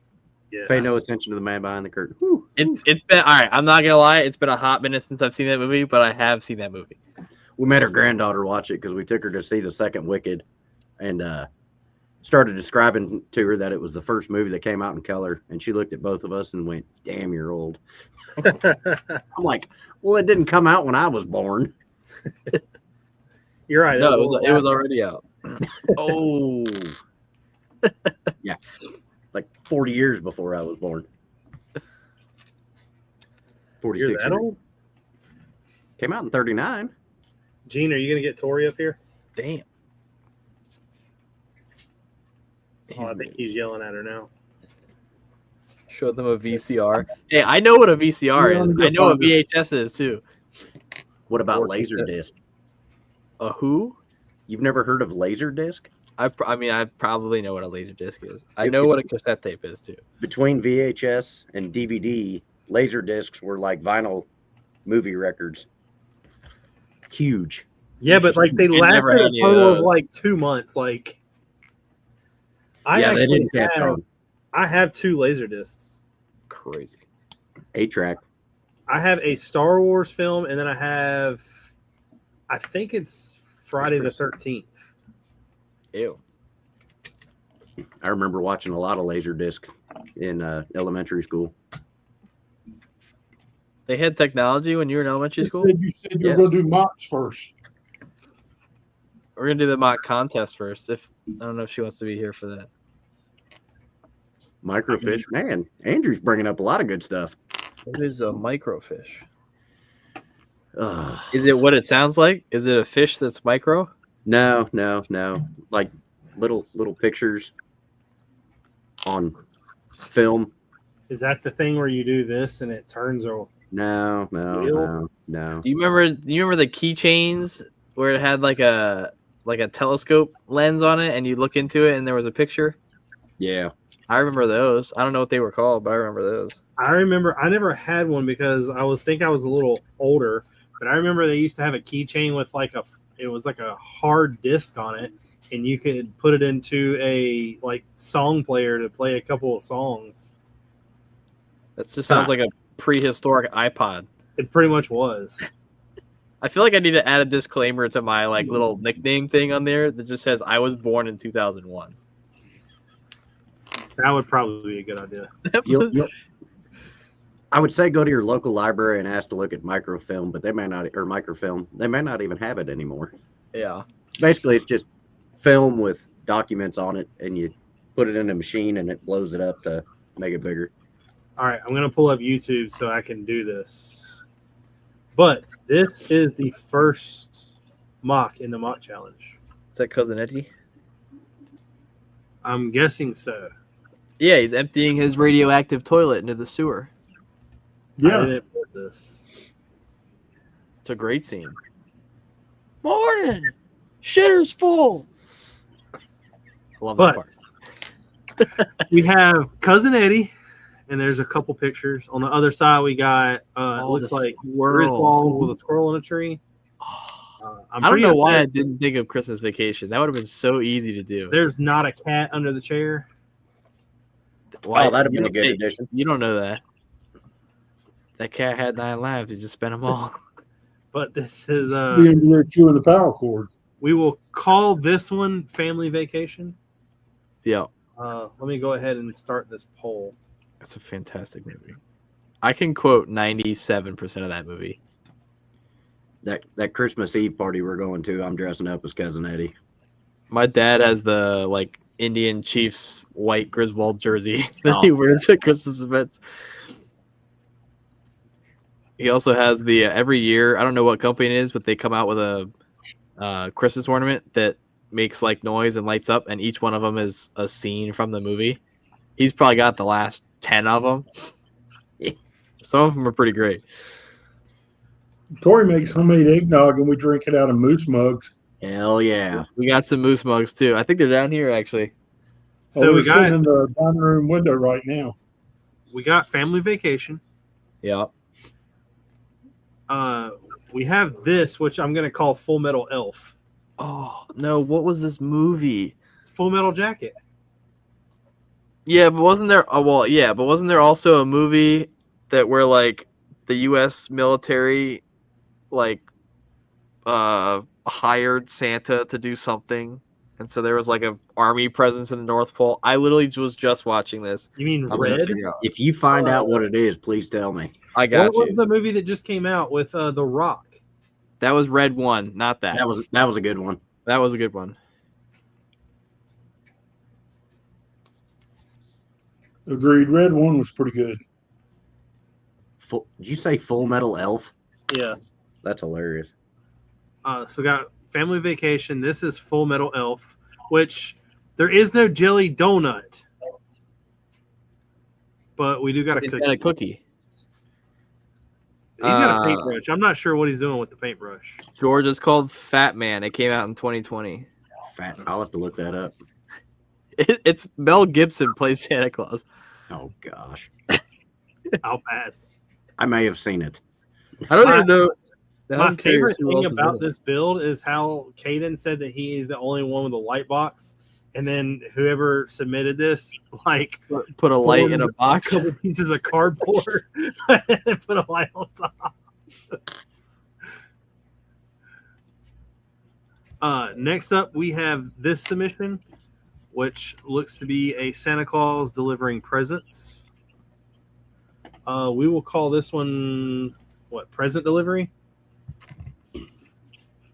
Pay no attention to the man behind the curtain. Whew. It's been all right. I'm not gonna lie. It's been a hot minute since I've seen that movie, but I have seen that movie. We made our granddaughter watch it because we took her to see the second Wicked, and started describing to her that it was the first movie that came out in color, and she looked at both of us and went, "Damn, you're old." I'm like, "Well, it didn't come out when I was born." You're right. No, a it was little already out. Oh, yeah, like 40 years before I was born. 46 You're that years. old? Came out in 39. Gene, are you gonna get Tori up here? Damn. Oh, I think he's yelling at her now. Show them a VCR. Hey, I know what a VCR Yeah, is. I'm I know what gonna find VHS is too. What about Or Laserdisc? A who? You've never heard of Laserdisc? I mean, I probably know what a laser disc is. I It- know it's- what a cassette tape is too. Between VHS and DVD, Laserdiscs were like vinyl movie records. Huge. Yeah, but like they I lasted never had a any of total of those. like 2 months. Like, I Yeah, they actually didn't catch have, on. I have 2 laser discs. Crazy. 8-track. I have a Star Wars film, and then I think it's Friday the 13th. Ew. I remember watching a lot of Laserdiscs in elementary school. They had technology when you were in elementary school. You said you were Yes. going to do mocks first. We're gonna do the mock contest first. If I don't know if she wants to be here for that. Microfish. Man, Andrew's bringing up a lot of good stuff. What is a microfish? Ugh. Is it what it sounds like? Is it a fish that's micro? No. Like little pictures on film. Is that the thing where you do this and it turns? Or No. Do you remember the keychains where it had like a like a telescope lens on it, and you look into it, and there was a picture. Yeah. I remember those. I don't know what they were called, but I remember those. I remember I never had one because I was a little older, but I remember they used to have a keychain with it was like a hard disc on it, and you could put it into a like song player to play a couple of songs. That just sounds like a prehistoric iPod. It pretty much was. I feel like I need to add a disclaimer to my like little nickname thing on there that just says I was born in 2001. That would probably be a good idea. I would say go to your local library and ask to look at microfilm, but they may not, or microfilm. They may not even have it anymore. Yeah. Basically, it's just film with documents on it, and you put it in a machine, and it blows it up to make it bigger. All right, I'm gonna pull up YouTube so I can do this. But this is the first mock in the mock challenge. Is that Cousin Eddie? I'm guessing so. Yeah, he's emptying his radioactive toilet into the sewer. I Yeah. didn't put this. It's a great scene. Morning! Shitter's full! I love that But part. we have Cousin Eddie, and there's a couple pictures. On the other side, we got it looks the like squirrel. Griswold with a squirrel in a tree. I don't know why I didn't think of Christmas Vacation. That would have been so easy to do. There's not a cat under the chair. Why? Oh, that'd have You been a don't- good hey, addition. You don't know that. That cat had 9 lives. You just spent them all. But this is Be under there chewing the power cord. we will call this one Family Vacation. Yeah. Let me go ahead and start this poll. That's a fantastic movie. I can quote 97% of that movie. That Christmas Eve party we're going to, I'm dressing up as Cousin Eddie. My dad has the like Indian Chiefs white Griswold jersey that he wears at Christmas events. He also has the every year. I don't know what company it is, but they come out with a Christmas ornament that makes like noise and lights up, and each one of them is a scene from the movie. He's probably got the last 10 of them. Some of them are pretty great. Corey makes homemade eggnog and we drink it out of moose mugs. Hell yeah. We got some moose mugs too. I think they're down here actually. So we're we got sitting in the dining room window right now. Family Vacation. Yeah. We have this, which I'm gonna call Full Metal Elf. Oh no! What was this movie? It's Full Metal Jacket. Yeah, but wasn't there? Oh well, yeah, but wasn't there also a movie that where like the U.S. military like hired Santa to do something, and so there was like a army presence in the North Pole. I literally was just watching this. You mean I'm gonna Red? figure out. If you find out what it is, please tell me. I got What was you. the movie that just came out with The Rock? That was Red One, not that. That was a good one. That was a good one. Agreed. Red one was pretty good. Did you say Full Metal Elf? Yeah. That's hilarious. So we got Family Vacation. This is Full Metal Elf, which there is no jelly donut, but we do got a He's cookie. got a cookie. He's got a paintbrush. I'm not sure what he's doing with the paintbrush. George is called Fat Man. It came out in 2020. Fat. I'll have to look that up. It's Mel Gibson plays Santa Claus. Oh gosh, I'll pass. I may have seen it. I don't even know. My I'm curious favorite who thing else is about in it. this build is how Caden said that he is the only one with a light box, and then whoever submitted this, like, Put a light in a formed box. couple pieces of cardboard and put a light on top. Next up, we have this submission, which looks to be a Santa Claus delivering presents. We will call this one, present delivery?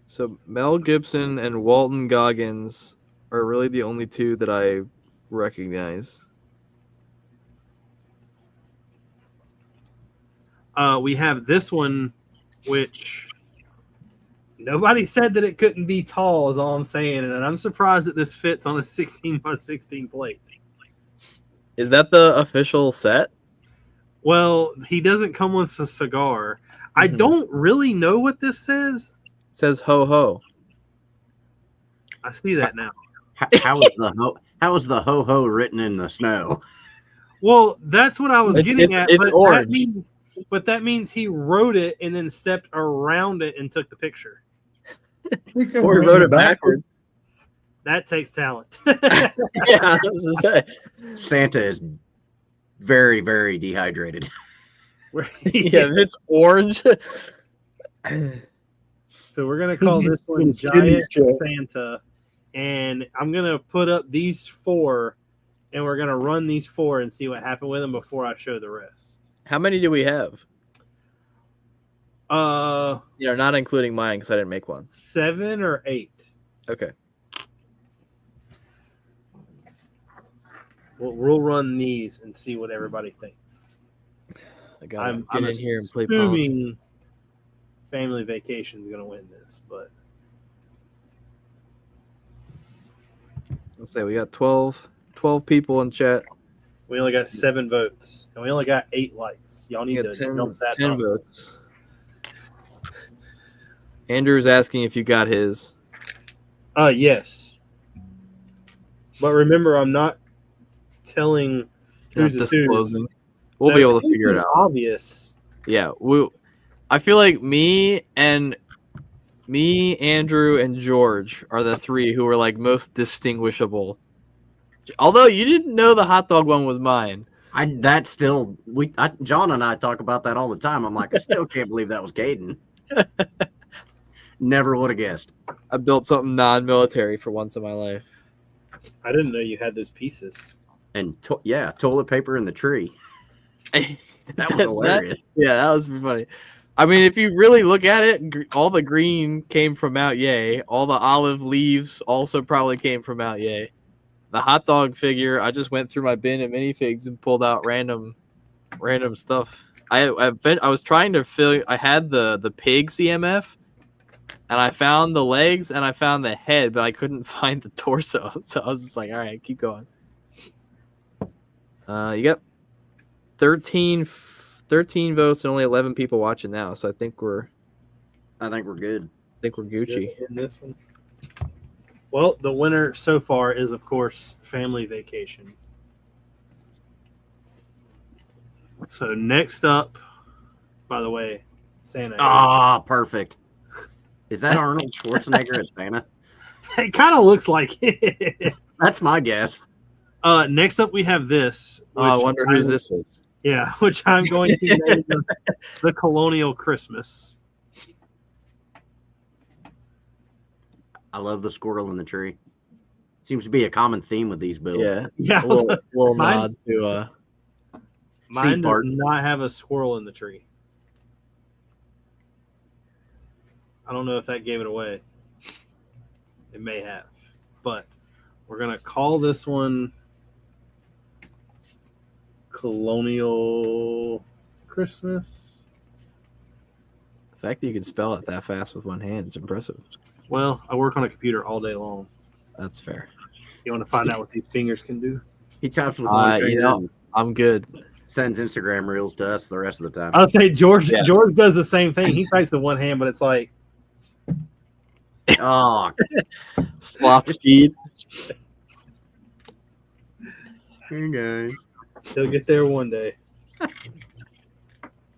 So Mel Gibson and Walton Goggins are really the only two that I recognize. We have this one, which nobody said that it couldn't be tall, is all I'm saying. And I'm surprised that this fits on a 16 by 16 plate. Is that the official set? Well, he doesn't come with a cigar. I Mhm. don't really know what this says. It says ho ho. I see that now. How is the ho ho written in the snow? Well, that's what I was getting at. It's but orange. That means he wrote it and then stepped around it and took the picture. We could Or read wrote it it backwards. That takes talent. Yeah, I was gonna say. Santa is very, very dehydrated. Yeah, if it's orange. So we're gonna call this one Giant Santa, and I'm gonna put up these 4, and we're gonna run these 4 and see what happened with them before I show the rest. How many do we have? Uh, Not including mine because I didn't make one. 7 or 8. Okay. We'll run these and see what everybody thinks. I gotta I'm get in here and play politics. assuming Family Vacation is gonna win this, but Let's say we got 12 people in chat. we only got 7 votes, and we only got 8 likes. Y'all We need got to 10, jump that 10 up. votes. Andrew's asking if you got his. Yes. But remember, I'm not telling who's Not the disclosing. We'll be able to figure it out. Obvious. Yeah, I feel like me, Andrew, and George are the 3 who were like most distinguishable. Although you didn't know the hot dog one was mine. John and I talk about that all the time. I'm like, I still can't believe that was Caden. Never would have guessed. I built something non-military for once in my life. I didn't know you had those pieces. And toilet paper in the tree. That was hilarious. Yeah, that was funny. I mean, if you really look at it, all the green came from Mount Yay. All the olive leaves also probably came from Mount Yay. The hot dog figure, I just went through my bin of minifigs and pulled out random stuff. I was trying to fill. I had the pig CMF, and I found the legs and I found the head, but I couldn't find the torso. So I was just like, all right, keep going. You got 13 votes and only 11 people watching now, so I think we're good. I think we're Gucci. In this one. Well, the winner so far is, of course, Family Vacation. So next up, by the way, Santa. Ah, perfect. Is that Arnold Schwarzenegger as Santa? It kind of looks like it. That's my guess. Next up, we have this. I wonder whose this is. Yeah, which I'm going to name the Colonial Christmas. I love the squirrel in the tree. Seems to be a common theme with these builds. Yeah. A little nod to Mine does not have a squirrel in the tree. I don't know if that gave it away. It may have. But we're going to call this one Colonial Christmas. the fact that you can spell it that fast with one hand is impressive. Well, I work on a computer all day long. That's fair. You want to find out what these fingers can do? He types with one finger and I'm good. sends Instagram reels to us the rest of the time. I'll say George. Yeah. George does the same thing. He types with one hand, but it's like Oh, Slop speed. hey guys. he'll get there one day.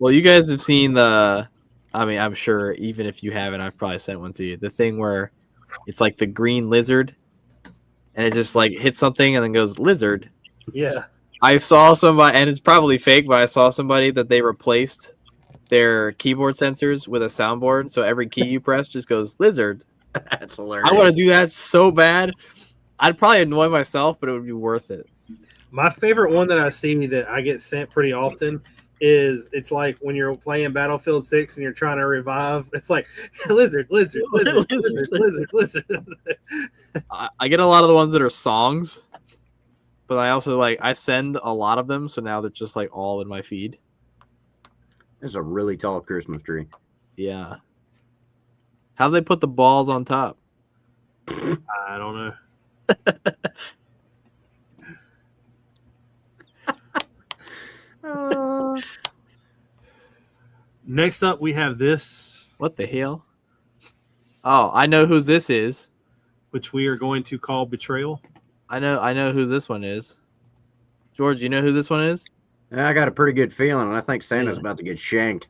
Well, you guys have seen I'm sure even if you haven't, I've probably sent one to you. The thing where it's like the green lizard and it just like hits something and then goes lizard. Yeah. I saw somebody, and it's probably fake, but I saw somebody that they replaced their keyboard sensors with a soundboard. So every key you press just goes lizard. That's hilarious. I want to do that so bad. I'd probably annoy myself, but it would be worth it. My favorite one that I see that I get sent pretty often is it's like when you're playing Battlefield 6 and you're trying to revive. It's like lizard. I get a lot of the ones that are songs, but I also I send a lot of them, so now they're just like all in my feed. It's a really tall Christmas tree. Yeah. How'd they put the balls on top? I don't know. Next up, we have this. What the hell? Oh, I know whose this is. which we are going to call Betrayal. I know who this one is. George, you know who this one is? I got a pretty good feeling, and I think Santa's about to get shanked.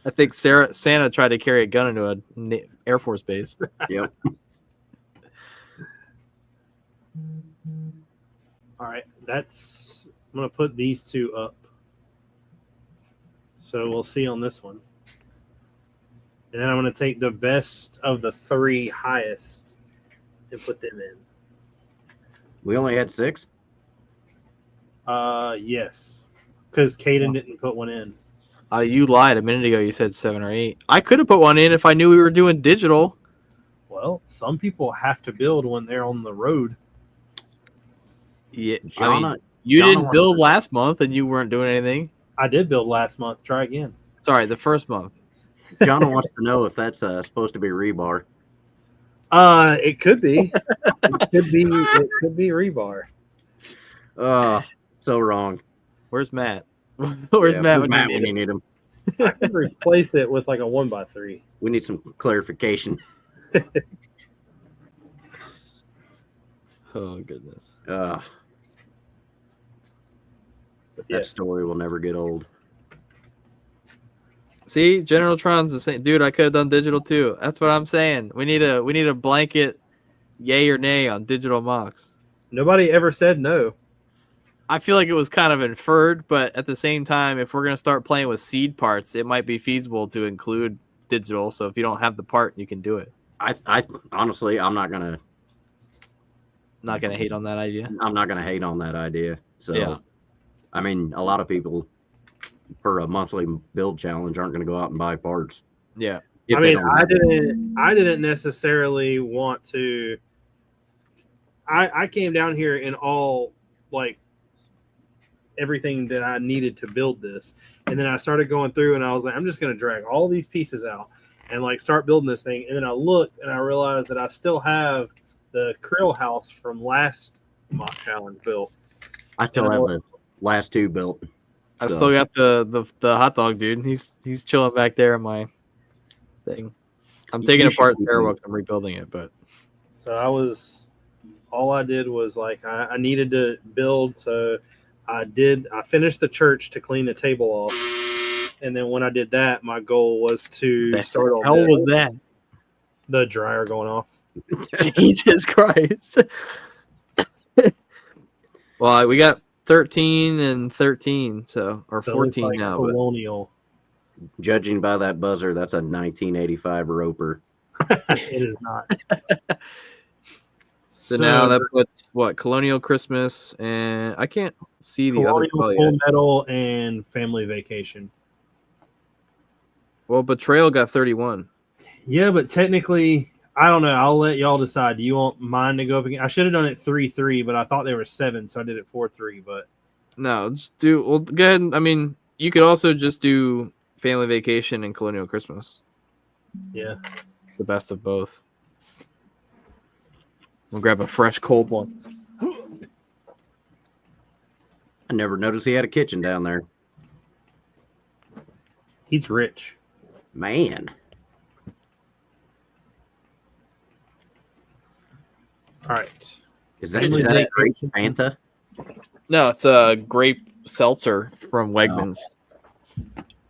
I think Santa tried to carry a gun into an Air Force base. Yep. All right, I'm going to put these two up. So we'll see on this one. And then I'm going to take the best of the 3 highest and put them in. We only had 6? Yes. Because Caden didn't put one in. You lied a minute ago. You said 7 or 8. I could have put one in if I knew we were doing digital. Well, some people have to build when they're on the road. Yeah, Jonna, you Jonna didn't build last month and you weren't doing anything. I did build last month. Try again. Sorry, the first month. Jonna wants to know if that's supposed to be rebar. It could be. It could be rebar. So wrong. Where's Matt? Where's Matt when Matt you when you need him? need him? I could replace it with like a 1x3. We need some clarification. Oh goodness. That Yes. story will never get old. See, General Tron's the same dude. I could have done digital too. That's what I'm saying. We need a blanket, yay or nay on digital mocks. Nobody ever said no. I feel like it was kind of inferred, but at the same time, if we're gonna start playing with seed parts, it might be feasible to include digital. So if you don't have the part, you can do it. I honestly, I'm not gonna hate on that idea. I'm not gonna hate on that idea. So, Yeah. I mean, a lot of people for a monthly build challenge aren't gonna go out and buy parts. Yeah. if I they mean, don't I didn't necessarily want to. I came down here in all like everything that I needed to build this, and then I started going through, and I was like, I'm just gonna drag all these pieces out and like start building this thing. And then I looked, and I realized that I still have the krill house from last mock challenge built. I still have the last 2 built. I So, still got the hot dog dude. He's chilling back there in my thing. I'm taking You apart should the Airwalk. I'm rebuilding it, but So all I did was like I needed to build, so I finished the church to clean the table off, and then when I did that, my goal was to start on how was that? the dryer going off. Jesus Christ. Well, we got 13 and 13, so or So it looks 14 like now. But colonial. judging by that buzzer, that's a 1985 roper. It is not. so now that puts what Colonial Christmas and I can't see the other colonial, color full yet. metal, and family vacation. Well, Betrayal got 31. Yeah, but technically, I don't know. I'll let y'all decide. Do you want mine to go up again? I should have done it 3-3, but I thought they were 7, so I did it 4-3. But No, just do. Well, go ahead. I mean, you could also just do Family Vacation and Colonial Christmas. yeah, The best of both. We'll grab a fresh, cold one. I never noticed he had a kitchen down there. he's rich. Man. All right. Is that Family a great vacation. Fanta? No, it's a grape seltzer from Wegmans.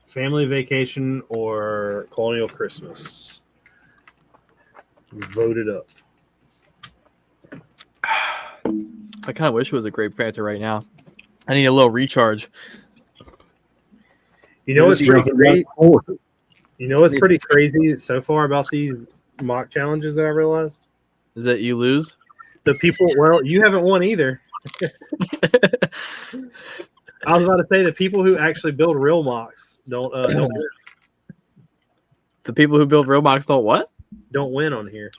Family vacation or colonial Christmas? Vote it up. I kind of wish it was a grape Fanta right now. I need a little recharge. You know what's pretty great? Or You know what's pretty crazy so far about these mock challenges that I realized? Is that you lose? The people, well, you haven't won either. I was about to say the people who actually build real mocks don't The people who build real mocks don't what? win on here.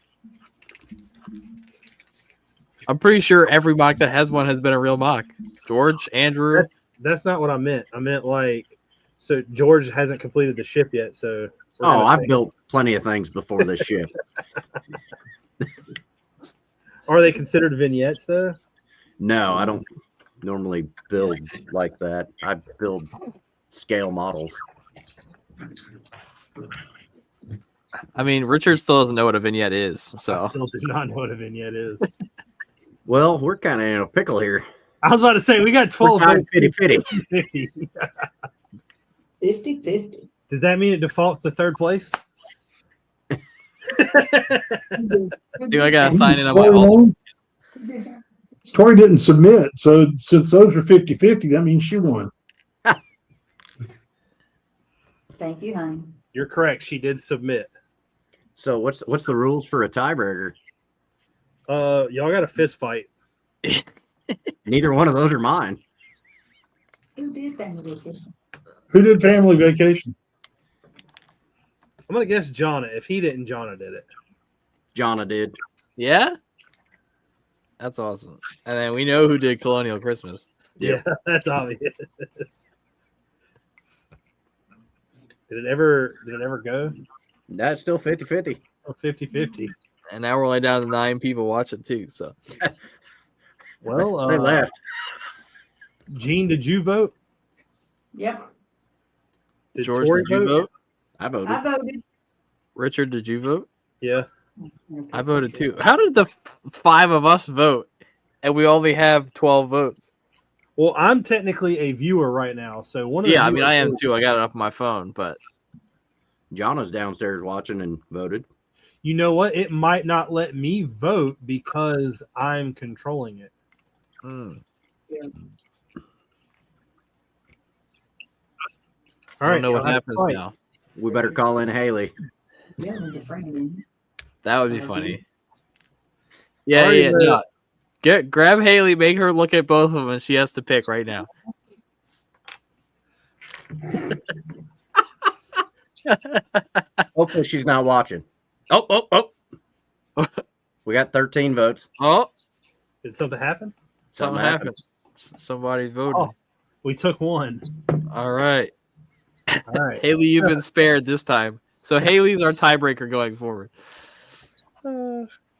I'm pretty sure every mock that has one has been a real mock. George, Andrew. That's not what I meant. I meant like, so George hasn't completed the ship yet. So Oh, I've built plenty of things before this ship. Are they considered vignettes though? No, I don't normally build like that. I build scale models. I mean, Richard still doesn't know what a vignette is, I so still do not know what a vignette is. Well, we're kind of in a pickle here. I was about to say we got 12 We're tied votes. 50-50. 50. 50-50. Does that mean it defaults to third place? dude, I gotta sign in on my alt. Tori didn't submit, so since those are 50-50, that means she won. Thank you, honey. You're correct. She did submit. So what's the rules for a tiebreaker? Y'all got a fist fight. Neither one of those are mine. Who did family vacation? Who did family vacation? I'm gonna guess Jonna. If he didn't, Jonna did it. Jonna did. Yeah, that's awesome. And then we know who did Colonial Christmas. Yeah, that's obvious. Did it ever go? That's still 50-50. Oh, 50-50. And now we're only down to 9 people watching too. So, Well, They left. Gene, did you vote? Yep. Did George, Tori did you vote? I voted. I voted. Richard, did you vote? Yeah. I voted too. How did the 5 of us vote, and we only have 12 votes? Well, I'm technically a viewer right now, so one of the Yeah, I mean, I am viewers- too. I got it up on my phone, but Jonna's downstairs watching and voted. You know what? It might not let me vote because I'm controlling it. All I right. don't know what y'all have happens to fight. now. We better call in Haley. Yeah, with the friend. That would be funny. Yeah, Already yeah. voted. No. Grab Haley, make her look at both of them, and she has to pick right now. Hopefully she's not watching. Oh. We got 13 votes. Oh, Did something happen? something happened. Somebody voted. Oh. We took one. All right. All right. Haley, you've been spared this time. So Haley's our tiebreaker going forward.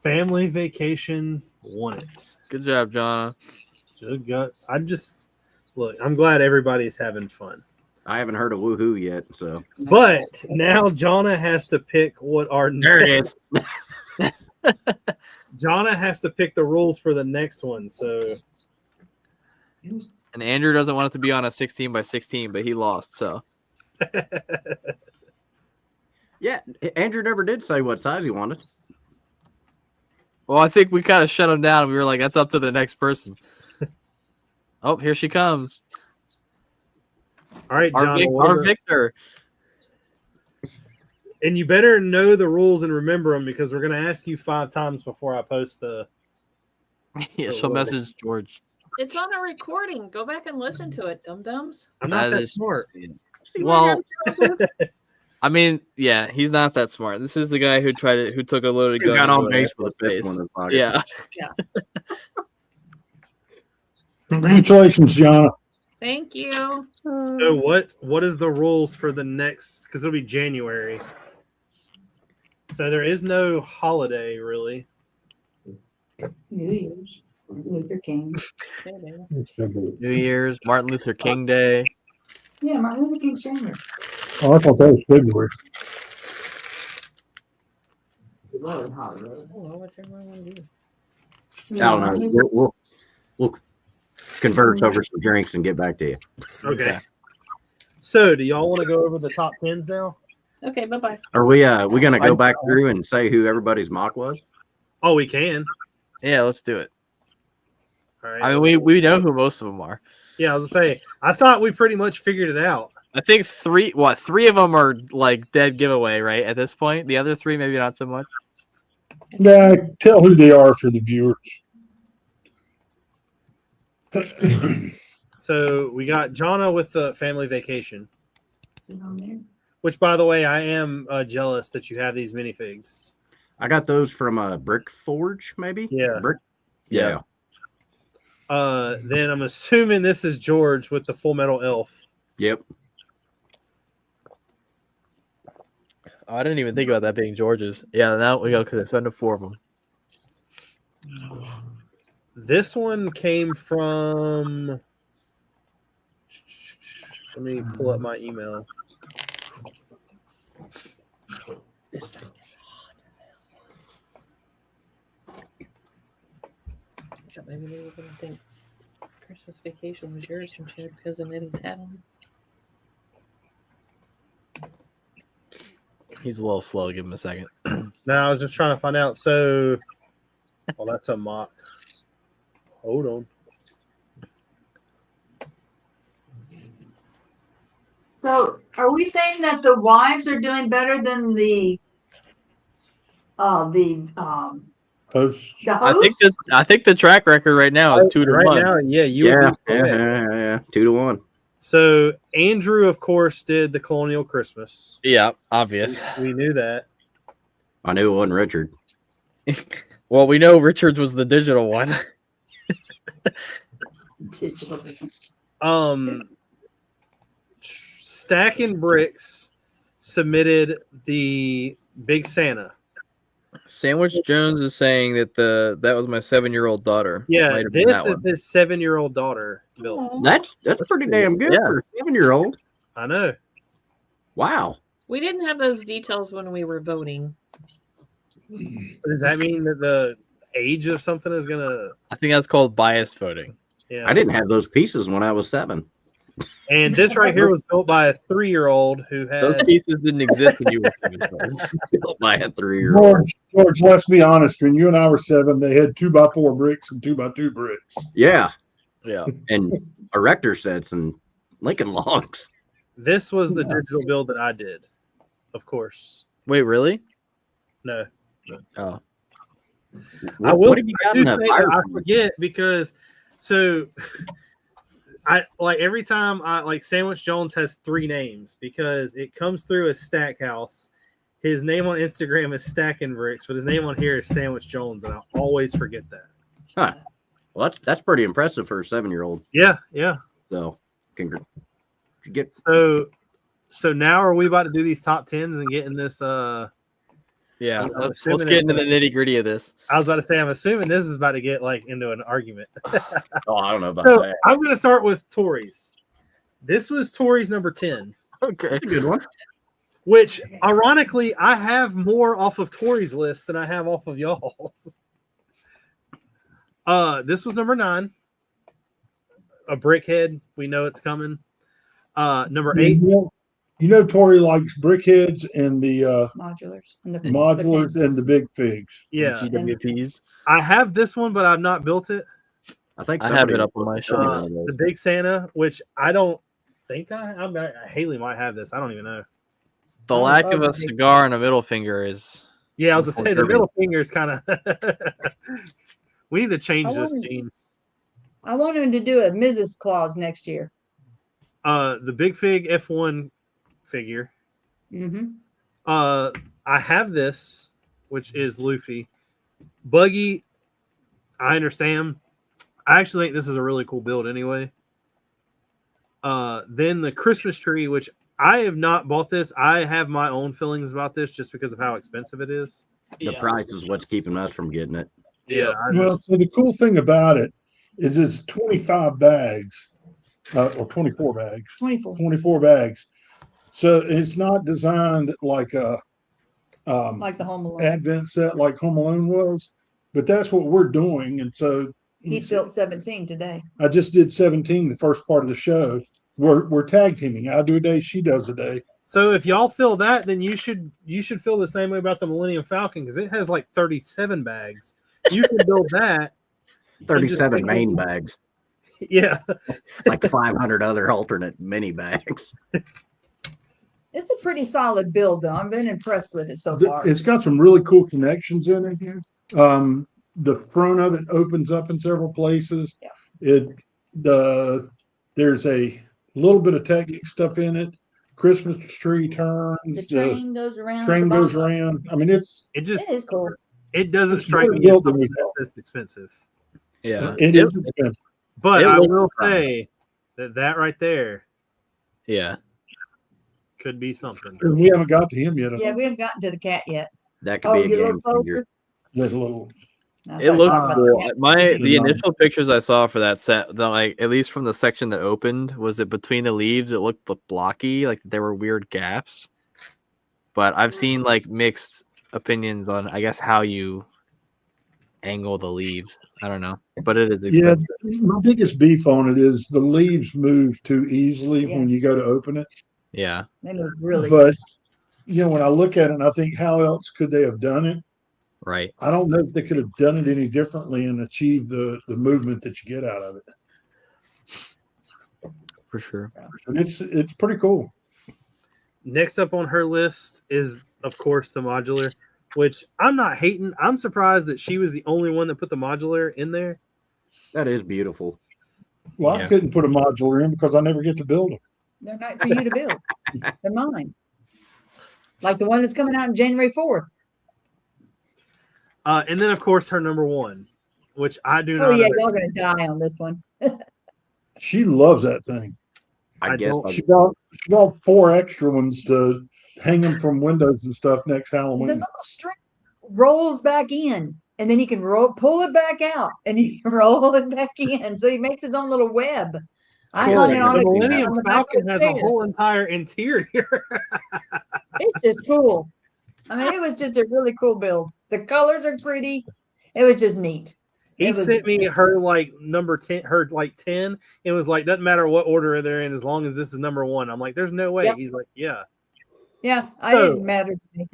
Family vacation won it. Good job, John. I'm glad everybody's having fun. I haven't heard a woohoo yet, so But now Jonna has to pick what our there it is. Jonna has to pick the rules for the next one. So And Andrew doesn't want it to be on a 16 by 16, but he lost. So Yeah, Andrew never did say what size he wanted. well, I think we kind of shut him down. We were like, that's up to the next person. Oh, here she comes. all right, Our, Jonna, our victor. and you better know the rules and remember them because we're gonna ask you 5 times before I post the. Yeah, she'll message George. It's on a recording. Go back and listen to it, dum-dums. I'm not That that is- smart. Well, I mean, yeah, he's not that smart. This is the guy who took a loaded He gun. got and on put it base in with his a pistol face. in his pocket. Yeah. Congratulations, Gianna. Thank you. So what is the rules for the next? Because it'll be January. So there is no holiday really. New Year's. Luther King. New Year's, Martin Luther King Day. Yeah, Martin Luther King's January. Oh, I thought that was February. Lord, holiday. What's everyone want to do? Yeah, I don't Martin know. Luther- We'll converse over some drinks and get back to you. Okay. So do y'all want to go over the top 10s now? Okay, bye-bye. Are we gonna go back through and say who everybody's mock was? Oh, we can. Yeah, let's do it. All right. I mean, we know who most of them are. Yeah, I was gonna say. I thought we pretty much figured it out. I think three of them are like dead giveaway, right? At this point, the other 3 maybe not so much. Yeah, tell who they are for the viewers. So we got Jonna with the family vacation. Is it on there? Which, by the way, I am jealous that you have these minifigs. I got those from Brick Forge, maybe. Yeah. Brick. Yeah. Then I'm assuming this is George with the Full Metal Elf. Yep. Oh, I didn't even think about that being George's. Yeah, now we go because it's down to 4 of them. This one came from. Let me pull up my email. Maybe they were gonna think Christmas Vacation was yours and she had cousin Eddie's hat on. He's a little slow. Give him a second. Now I was just trying to find out. So, well, that's a mock. Hold on. So are we saying that the wives are doing better than the Hosts. hosts? I think the track record right now is 2 to Right 1. now, yeah, you would Yeah, be yeah, correct. yeah, 2-1. So Andrew, of course, did the Colonial Christmas. Yeah, obvious. We knew that. I knew it wasn't Richard. Well, we know Richards was the digital one. Stack and Bricks submitted the Big Santa. Sandwich Jones is saying that that was my 7-year-old daughter. Yeah, Might have been this that is one. his 7-year-old daughter built. That's pretty damn good Yeah. for a 7-year-old. I know. Wow. We didn't have those details when we were voting. Does that mean that the age of something is gonna? I think that's called biased voting. Yeah. I didn't have those pieces when I was 7. And this right here was built by a 3-year-old who had. Those pieces didn't exist when you were 7. Built by a 3-year-old. George, let's be honest. When you and I were 7, they had 2x4 bricks and 2x2 bricks. Yeah, Yeah. and erector sets and Lincoln logs. This was the digital build that I did, of course. Wait, really? No, Oh. I will. What have you got I in do that say fire? that I forget because so I like every time I like Sandwich Jones has 3 names because it comes through as Stackhouse. His name on Instagram is Stacking Bricks, but his name on here is Sandwich Jones, and I always forget that. Huh. Well, that's pretty impressive for a 7-year-old. Yeah, yeah. So, congrats. Get So now are we about to do these top 10s and get in this? Yeah. I'm Let's assuming get into it's- the nitty gritty of this. I was about to say I'm assuming this is about to get like into an argument. Oh, I don't know about So that. I'm going to start with Tories. This was Tories number 10. Okay. That's a good one. Which, ironically, I have more off of Tori's list than I have off of y'all's. This was number 9. A brickhead. We know it's coming. Number 8. You know, Tori likes brickheads and the Modulars. And the modulars and the big figs. Yeah. GWPs. I have this one, but I've not built it. I think I have somebody it up on my shelf. The Big Santa, which I don't think Haley might have this. I don't even know. The Oh, lack of a okay. cigar and a middle finger is. Yeah, I was going to say the Kirby. middle finger is kind of. We need to change I this, wanted- Gene. I want him to do a Mrs. Claus next year. The Big Fig F1 figure. Mm-hmm. I have this, which is Luffy. Buggy, I understand. I actually think this is a really cool build anyway. Then the Christmas tree, which I have not bought this. I have my own feelings about this just because of how expensive it is. the price is what's keeping us from getting it. Yeah. Well, so the cool thing about it is it's 25 bags or 24 bags. 24. 24 bags. So it's not designed like a Like the Home Alone. Advent set like Home Alone was, but that's what we're doing. And so He built 17 today. I just did 17 the first part of the show. We're tag teaming. I do a day, she does a day. So if y'all feel that, then you should feel the same way about the Millennium Falcon because it has like 37 bags. You can build that. 37 main bags, Yeah. like 500 other alternate mini bags. It's a pretty solid build, though. I've been impressed with it so far. It's got some really cool connections in it. The front of it opens up in several places. Yeah. There's a little bit of technic stuff in it. Christmas tree turns. The train goes around. Train the goes bottom. around. I mean, it's It just It is cool. it doesn't It's strike better me as built than something we that's thought. this expensive. Yeah. it is expensive. But It I looks will fun. say that right there Yeah. could be something. We haven't got to him yet. Yeah, we haven't gotten to the cat yet. That could Oh, be a you game look changer. over? There's a little. I thought It you looked talked about cool. the cat. The Yeah. initial pictures I saw for that set, like at least from the section that opened, was that between the leaves it looked blocky, like there were weird gaps. But I've seen like mixed opinions on, I guess, how you angle the leaves. I don't know, but it is Yeah, expensive. my biggest beef on it is the leaves move too easily when Yes. you go to open it. Yeah, They look really But when I look at it, and I think how else could they have done it? right. I don't know if they could have done it any differently and achieved the movement that you get out of it. For sure. But it's pretty cool. Next up on her list is, of course, the modular, which I'm not hating. I'm surprised that she was the only one that put the modular in there. That is beautiful. Well, I Yeah. couldn't put a modular in because I never get to build them. They're not for you to build. They're mine. Like the one that's coming out on January 4th. And then, of course, her number one, which I do Oh not. yeah, y'all gonna die on this one. She loves that thing. I guess don't- She bought 4 extra ones to hang them from windows and stuff next The Halloween. little string rolls back in, and then you can pull it back out, and you can roll it back in. So he makes his own little web. I Cool. hung it on the a Millennium on the back of Falcon the has a chair. whole entire interior. It's just cool. I mean, it was just a really cool build. The colors are pretty. It was just neat. He It was- sent me her like number 10, her like 10. It was like, doesn't matter what order they're in as long as this is number one. I'm like, there's no way. Yep. He's like, yeah. Yeah, I So- didn't matter to me.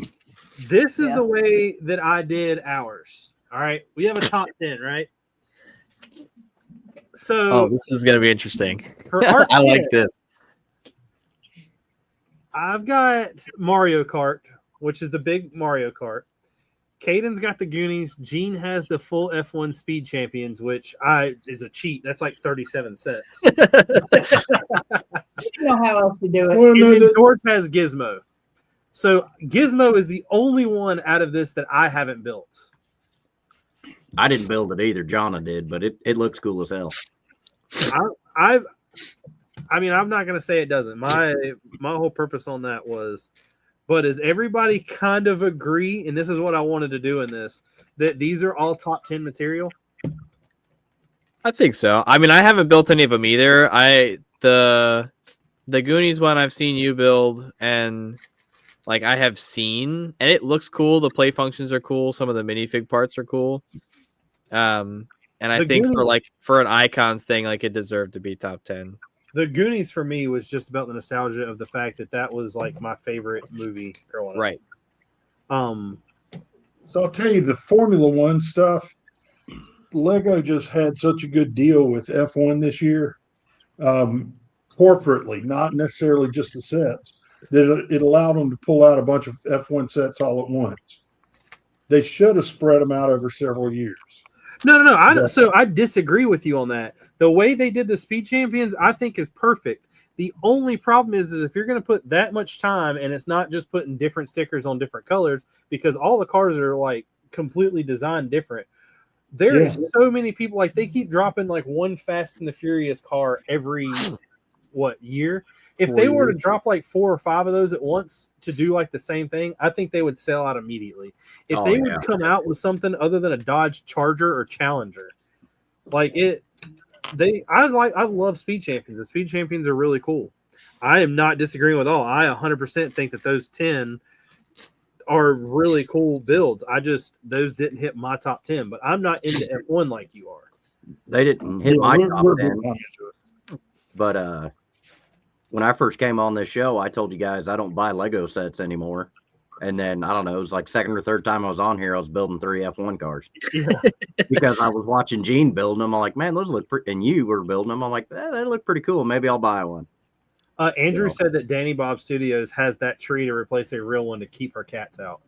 This is Yeah. the way that I did ours. All right. We have a top 10, right? So Oh, this is gonna be interesting. for our I like kid, this. I've got Mario Kart, which is the big Mario Kart. Caden's got the Goonies. Gene has the full F1 Speed Champions, which is a cheat. That's like 37 sets. You know how else to do it. Well, And no, then George has Gizmo. So Gizmo is the only one out of this that I haven't built. I didn't build it either. Jonna did, but it looks cool as hell. I mean, I'm not gonna say it doesn't. My whole purpose on that was, but does everybody kind of agree? And this is what I wanted to do in this, that these are all top 10 material. I think so. I mean, I haven't built any of them either. The Goonies one I've seen you build, and like I have seen, and it looks cool. The play functions are cool. Some of the minifig parts are cool. And I The think Goonies- for an icons thing, like it deserved to be top 10. The Goonies for me was just about the nostalgia of the fact that that was like my favorite movie growing up. Right. So I'll tell you, the Formula One stuff, Lego just had such a good deal with F1 this year, corporately, not necessarily just the sets, that it allowed them to pull out a bunch of F1 sets all at once. They should have spread them out over several years. No. So I disagree with you on that. The way they did the Speed Champions, I think, is perfect. The only problem is if you're going to put that much time, and it's not just putting different stickers on different colors, because all the cars are like completely designed different. There is so many people, like they keep dropping like one Fast and the Furious car every year. If 4 they were to years. drop like 4 or 5 of those at once to do like the same thing, I think they would sell out immediately. If Oh, they yeah. would come out with something other than a Dodge Charger or Challenger, like it, I love Speed Champions. The Speed Champions are really cool. I am not disagreeing with all. I 100% think that those 10 are really cool builds. Those didn't hit my top 10, but I'm not into F1 like you are. They didn't hit my we're top big 10, on it. but when I first came on this show, I told you guys I don't buy Lego sets anymore. And then I don't know, it was like second or third time I was on here, I was building 3 F1 cars Yeah. because I was watching Gene building them. I'm like, man, those look pretty. And you were building them. I'm like, they look pretty cool. Maybe I'll buy one. Andrew So- said that Danny Bob Studios has that tree to replace a real one to keep her cats out.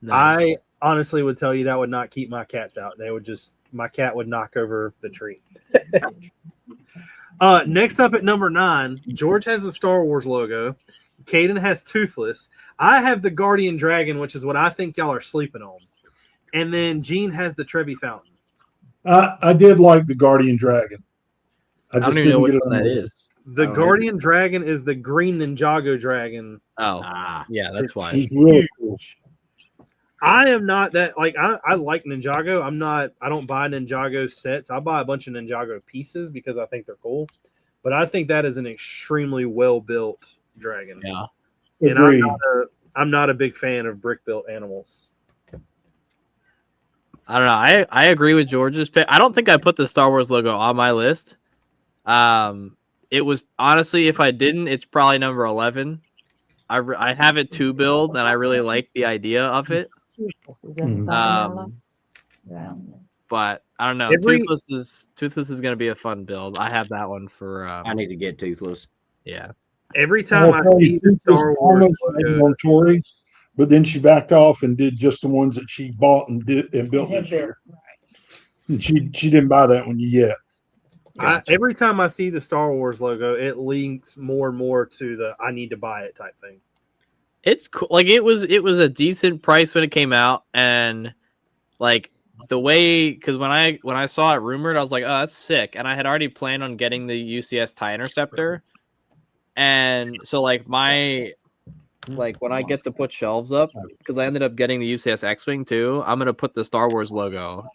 Nice. I honestly would tell you that would not keep my cats out. My cat would knock over the tree. Next up at number 9, George has the Star Wars logo. Caden has Toothless. I have the Guardian Dragon, which is what I think y'all are sleeping on. And then Gene has the Trevi Fountain. I did like the Guardian Dragon. I don't just even know didn't which get it one on that the is. list. The Oh, Guardian Dragon is the green Ninjago dragon. Oh, Ah, yeah, that's It's why. He's really cool. I am not that like I like Ninjago. I don't buy Ninjago sets. I buy a bunch of Ninjago pieces because I think they're cool. But I think that is an extremely well built dragon. Yeah. And Agreed. I'm not a big fan of brick built animals. I don't know. I agree with George's pick. I don't think I put the Star Wars logo on my list. It was honestly, if I didn't, it's probably number 11. I have it to build, and I really like the idea of it. Is that the bottom yellow? But I don't know. Toothless is going to be a fun build. I have that one for. I need to get Toothless. Yeah. Every time I see the Star Wars logo, on Tories, but then she backed off and did just the ones that she bought and built this year. And she didn't buy that one yet. every time I see the Star Wars logo, it links more and more to the I need to buy it type thing. It's cool. Like it was a decent price when it came out, and like the way, because when I saw it rumored, I was like, oh, that's sick, and I had already planned on getting the UCS TIE Interceptor, and so like when I get to put shelves up, because I ended up getting the UCS X-Wing too, I'm gonna put the Star Wars logo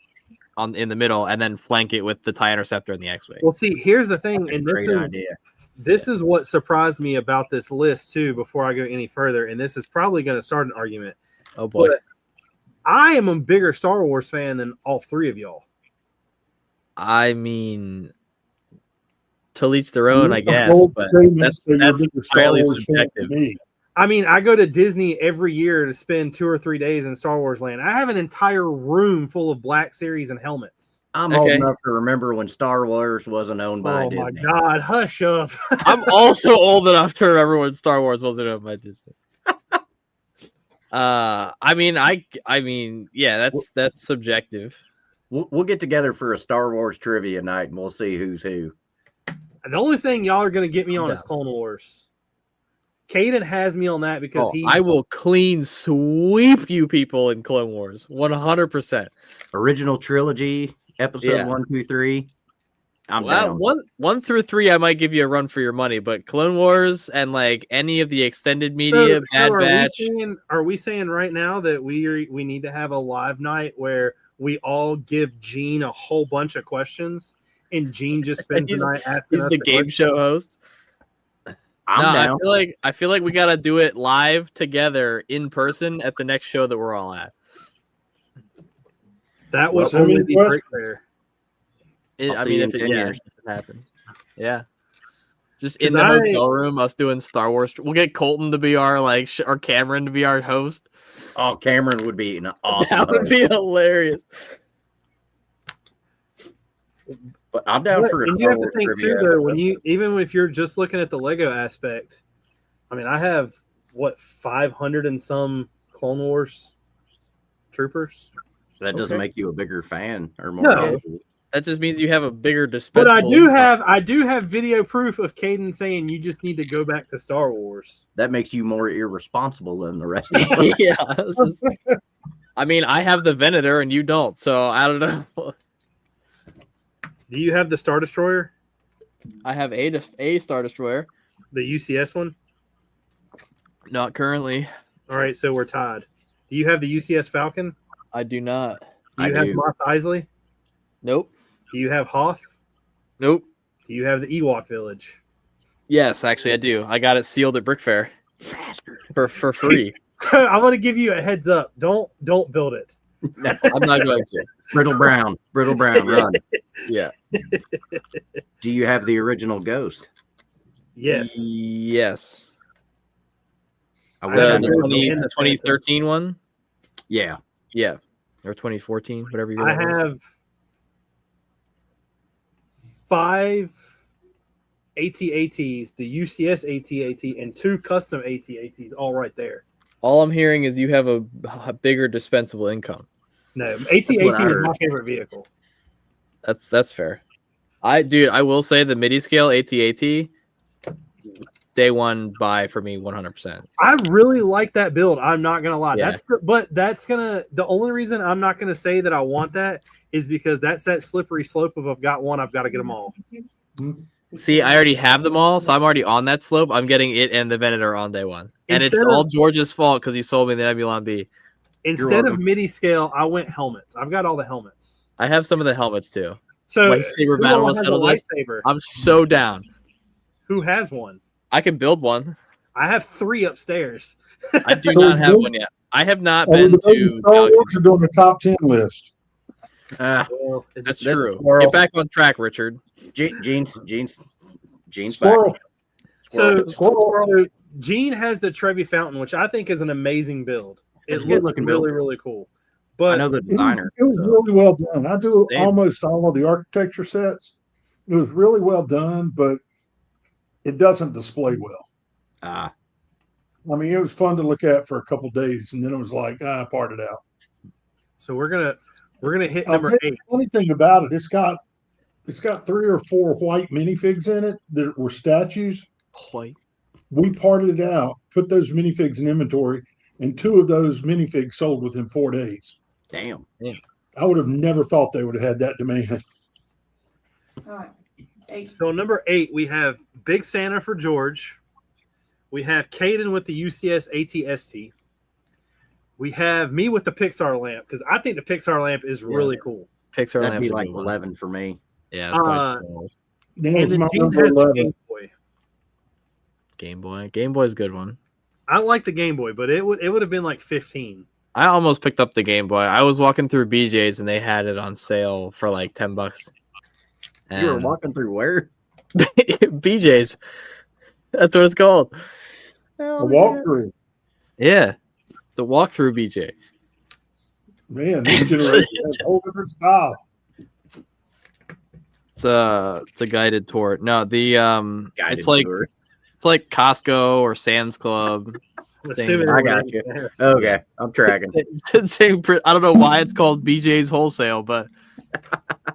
in the middle and then flank it with the TIE Interceptor and the X-Wing. Well, see, here's the thing, and Great idea. This is what surprised me about this list too. Before I go any further, and this is probably going to start an argument. Oh boy, but I am a bigger Star Wars fan than all three of y'all. I mean, to each their own, I guess, but that's highly subjective. I mean, I go to Disney every year to spend 2 or 3 days in Star Wars land. I have an entire room full of Black Series and helmets. I'm old enough to remember when Star Wars wasn't owned by Disney. Oh my God, hush up. I'm also old enough to remember when Star Wars wasn't owned by Disney. I mean, yeah, that's subjective. We'll get together for a Star Wars trivia night, and we'll see who's who. And the only thing y'all are going to get me on is Clone Wars. Caden has me on that because I will clean sweep you people in Clone Wars 100%. Original trilogy, episode 1, 2, 3. I'm down. 1 through 3, I might give you a run for your money, but Clone Wars and like any of the extended media, Bad Batch. Are we saying right now that we need to have a live night where we all give Gene a whole bunch of questions and Gene just spends the night asking us the game show host? Down. I feel like we gotta do it live together in person at the next show that we're all at. That would only be great there. I mean, if it happens, yeah. Just in the hotel room, us doing Star Wars. We'll get Colton to be our or Cameron to be our host. Oh, Cameron would be an awesome. That would be hilarious. But I'm down for a and you have to think too, though, even if you're just looking at the Lego aspect. I mean, I have 500 and some Clone Wars troopers. That doesn't make you a bigger fan or more. No. That just means you have a bigger dispensable. But I do have video proof of Caden saying you just need to go back to Star Wars. That makes you more irresponsible than the rest of us. Yeah. I mean, I have the Venator and you don't, so I don't know. Do you have the Star Destroyer? I have a Star Destroyer. The UCS one? Not currently. All right, so we're tied. Do you have the UCS Falcon? I do not. Do you have Mos Eisley? Nope. Do you have Hoth? Nope. Do you have the Ewok Village? Yes, actually, I do. I got it sealed at Brick Fair for free. So I'm going to give you a heads up. Don't build it. No, I'm not going to. Brittle Brown, run. Yeah. Do you have the original Ghost? Yes. Yes. The 2013 one? Yeah. Yeah. Or 2014, whatever you I have 5 AT-ATs, the UCS AT-AT, and 2 custom AT-ATs all right there. All I'm hearing is you have a bigger dispensable income. No, AT-AT is my favorite vehicle. That's fair. I will say the midi scale AT-AT day one buy for me 100%. I really like that build. I'm not gonna lie. Yeah. The only reason I'm not gonna say that I want that is because that's that slippery slope of I've got one, I've got to get them all. See, I already have them all, so I'm already on that slope. I'm getting it and the Venator on day one. And it's all George's fault because he sold me the Nebulon B. Instead of midi scale, I went helmets. I've got all the helmets. I have some of the helmets too. So lightsaber battle will settle this. I'm so down. Who has one? I can build one. I have 3 upstairs. I do not have one yet. I have not been to Star Wars are doing the top 10 list. Well, That's This true. squirrel. Get back on track, Richard. Jeans back. Squirrel. So, Squirrel. Gene has the Trevi Fountain, which I think is an amazing build. It It's a good looks looking really, build. really cool. I But know the designer. It was so. really well done. I do Same. almost all of the architecture sets. It was really well done, but it doesn't display well. Ah, I mean, it was fun to look at for a couple days, and then it was like, part it out. so we're gonna hit I'll number tell you 8. the funny thing about it, it's got 3 or 4 white minifigs in it that were statues. White. We parted it out, put those minifigs in inventory, and 2 of those minifigs sold within 4 days. damn. I would have never thought they would have had that demand. All right. 8. So number 8, we have Big Santa for George. We have Caden with the UCS ATST. We have me with the Pixar lamp because I think the Pixar lamp is really cool. Pixar That'd be lamp's a like good one. 11 for me. Yeah, it's probably 12. That And was then my Gene number has the 11. Game Boy. Game Boy. Game Boy's a good one. I like the Game Boy, but it would have been like 15. I almost picked up the Game Boy. I was walking through BJ's and they had it on sale for like $10. You were And walking through where? BJ's. That's what it's called. A walkthrough. Yeah. The walkthrough BJ. Man, this generation has a whole different style. It's a guided tour. No, the Guided it's like tour. it's like Costco or Sam's Club. Assuming I it got was- you. yes. Okay, I'm tracking. It's the same. I don't know why it's called BJ's Wholesale, but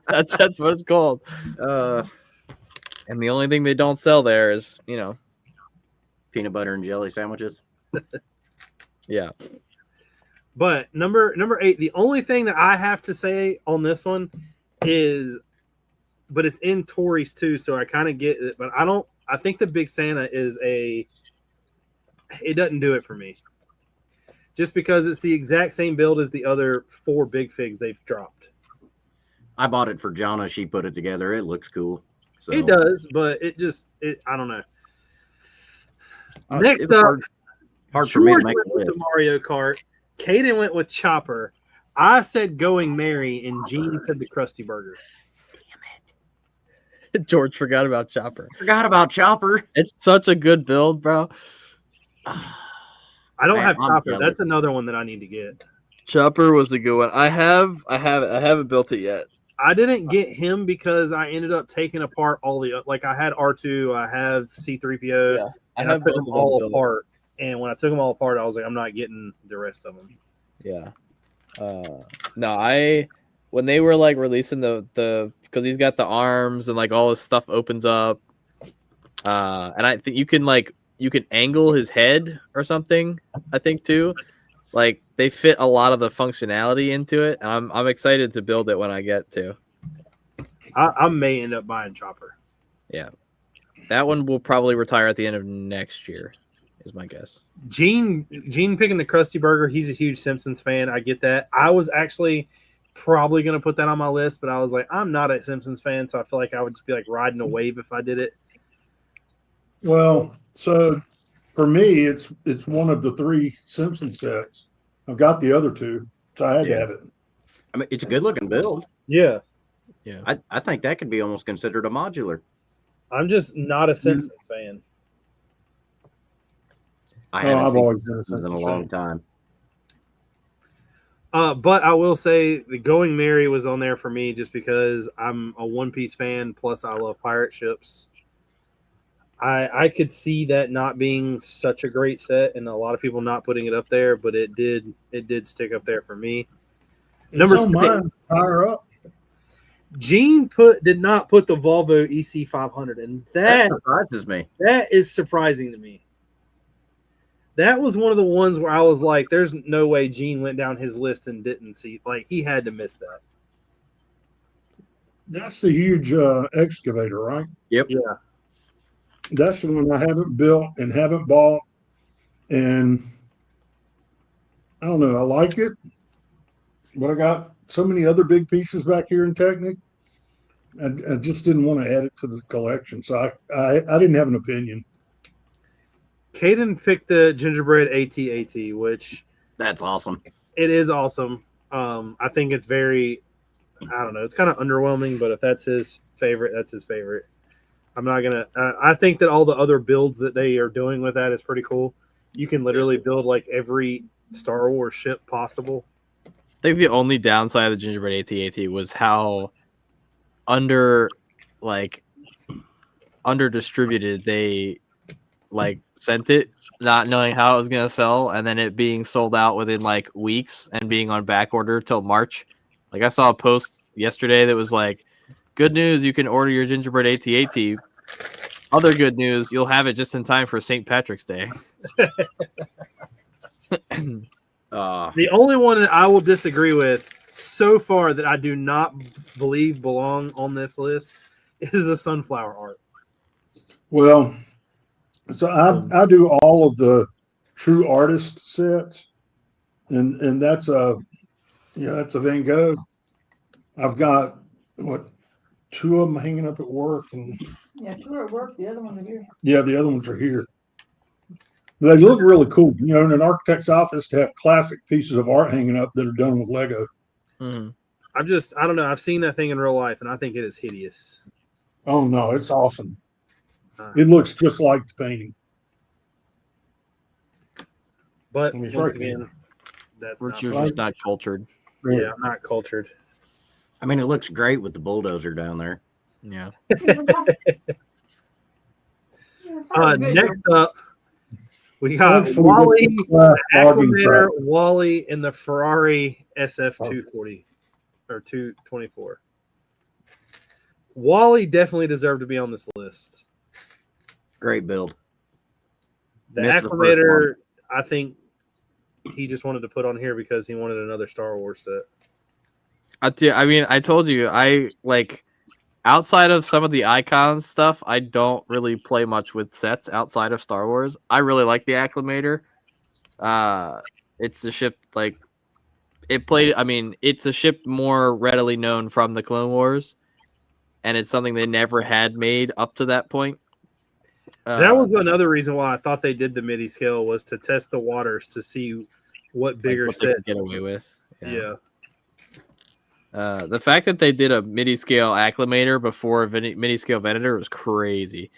that's what it's called. And the only thing they don't sell there is, Peanut butter and jelly sandwiches. yeah. But number 8, the only thing that I have to say on this one is, but it's in Tori's too, so I kind of get it. But I think the Big Santa it doesn't do it for me. Just because it's the exact same build as the other 4 big figs they've dropped. I bought it for Jonna. She put it together. It looks cool. So It does, but I don't know. Next it's up, hard for me to George make went a with list. the Mario Kart. Caden went with Chopper. I said Going Merry, and Gene said the Krusty Burger. George forgot about Chopper. Forgot about Chopper. It's such a good build, bro. I don't Man, have I'm Chopper. jealous. That's another one that I need to get. Chopper was a good one. I haven't built it yet. I didn't get him because I ended up taking apart all the I had R2, I have C3PO, Yeah, and I have took both them of all built. apart. And when I took them all apart, I was like, I'm not getting the rest of them. Yeah. No, when they were like releasing the because he's got the arms and like all his stuff opens up. And I think you can angle his head or something, I think too. Like they fit a lot of the functionality into it, and I'm excited to build it when I get to. I may end up buying Chopper. Yeah. That one will probably retire at the end of next year, is my guess. Gene picking the Krusty Burger. He's a huge Simpsons fan. I get that. I was actually probably going to put that on my list, but I was like, I'm not a Simpsons fan, so I feel like I would just be like riding a wave if I did it. Well, so for me, it's one of the 3 Simpson sets. I've got the other 2, so I had to have it. I mean, it's a good looking build. Yeah. Yeah. I think that could be almost considered a modular. I'm just not a Simpsons fan. I haven't I've seen always been a Simpsons in a Simpsons long fan. time. But I will say the Going Merry was on there for me just because I'm a One Piece fan. Plus, I love pirate ships. I could see that not being such a great set, and a lot of people not putting it up there, but it did stick up there for me. Number It's on mine, 6, higher up. Gene did not put the Volvo EC500, and That surprises me. that is surprising to me. That was one of the ones where I was like, "There's no way Gene went down his list and didn't see. Like he had to miss that." That's the huge excavator, right? Yeah. That's the one I haven't built and haven't bought. And I don't know, I like it, but I got so many other big pieces back here in Technic. I just didn't want to add it to the collection. So I didn't have an opinion. Caden picked the gingerbread AT-AT, which That's awesome. it is awesome. I think it's very I don't know. It's kind of underwhelming, but if that's his favorite, that's his favorite. I'm not gonna. I think that all the other builds that they are doing with that is pretty cool. You can literally build like every Star Wars ship possible. I think the only downside of the gingerbread AT-AT was how under distributed they sent it, not knowing how it was gonna sell, and then it being sold out within like weeks and being on back order till March. Like I saw a post yesterday that was like, "Good news, you can order your gingerbread AT-AT." Other good news, you'll have it just in time for St. Patrick's Day. The only one that I will disagree with so far that I do not believe belong on this list is the sunflower art. Well, so I do all of the true artist sets, and that's a Van Gogh. I've got two of them hanging up at work, and Yeah, two are at work. The other ones are here. yeah, the other ones are here. They look really cool. You know, in an architect's office to have classic pieces of art hanging up that are done with Lego. Mm-hmm. I don't know. I've seen that thing in real life, and I think it is hideous. Oh no, it's awesome. It looks just like the painting. But I mean, it's once right again, that's You're not, just not cultured. yeah, I'm not cultured. I mean, it looks great with the bulldozer down there. Yeah. Next up, we got Hopefully Wally, this is class logging Acclimator, truck. Wally, and the Ferrari SF 240 or 224. Wally definitely deserved to be on this list. Great build. The Missed the first Acclimator, I think he just wanted to put on here because he wanted another Star Wars set. I mean, I told you, outside of some of the icons stuff, I don't really play much with sets outside of Star Wars. I really like the Acclimator. It's the ship it's a ship more readily known from the Clone Wars, and it's something they never had made up to that point. That was another reason why I thought they did the MIDI scale, was to test the waters to see what bigger what they set could get away with. Yeah. The fact that they did a MIDI scale Acclimator before MIDI scale Venator was crazy.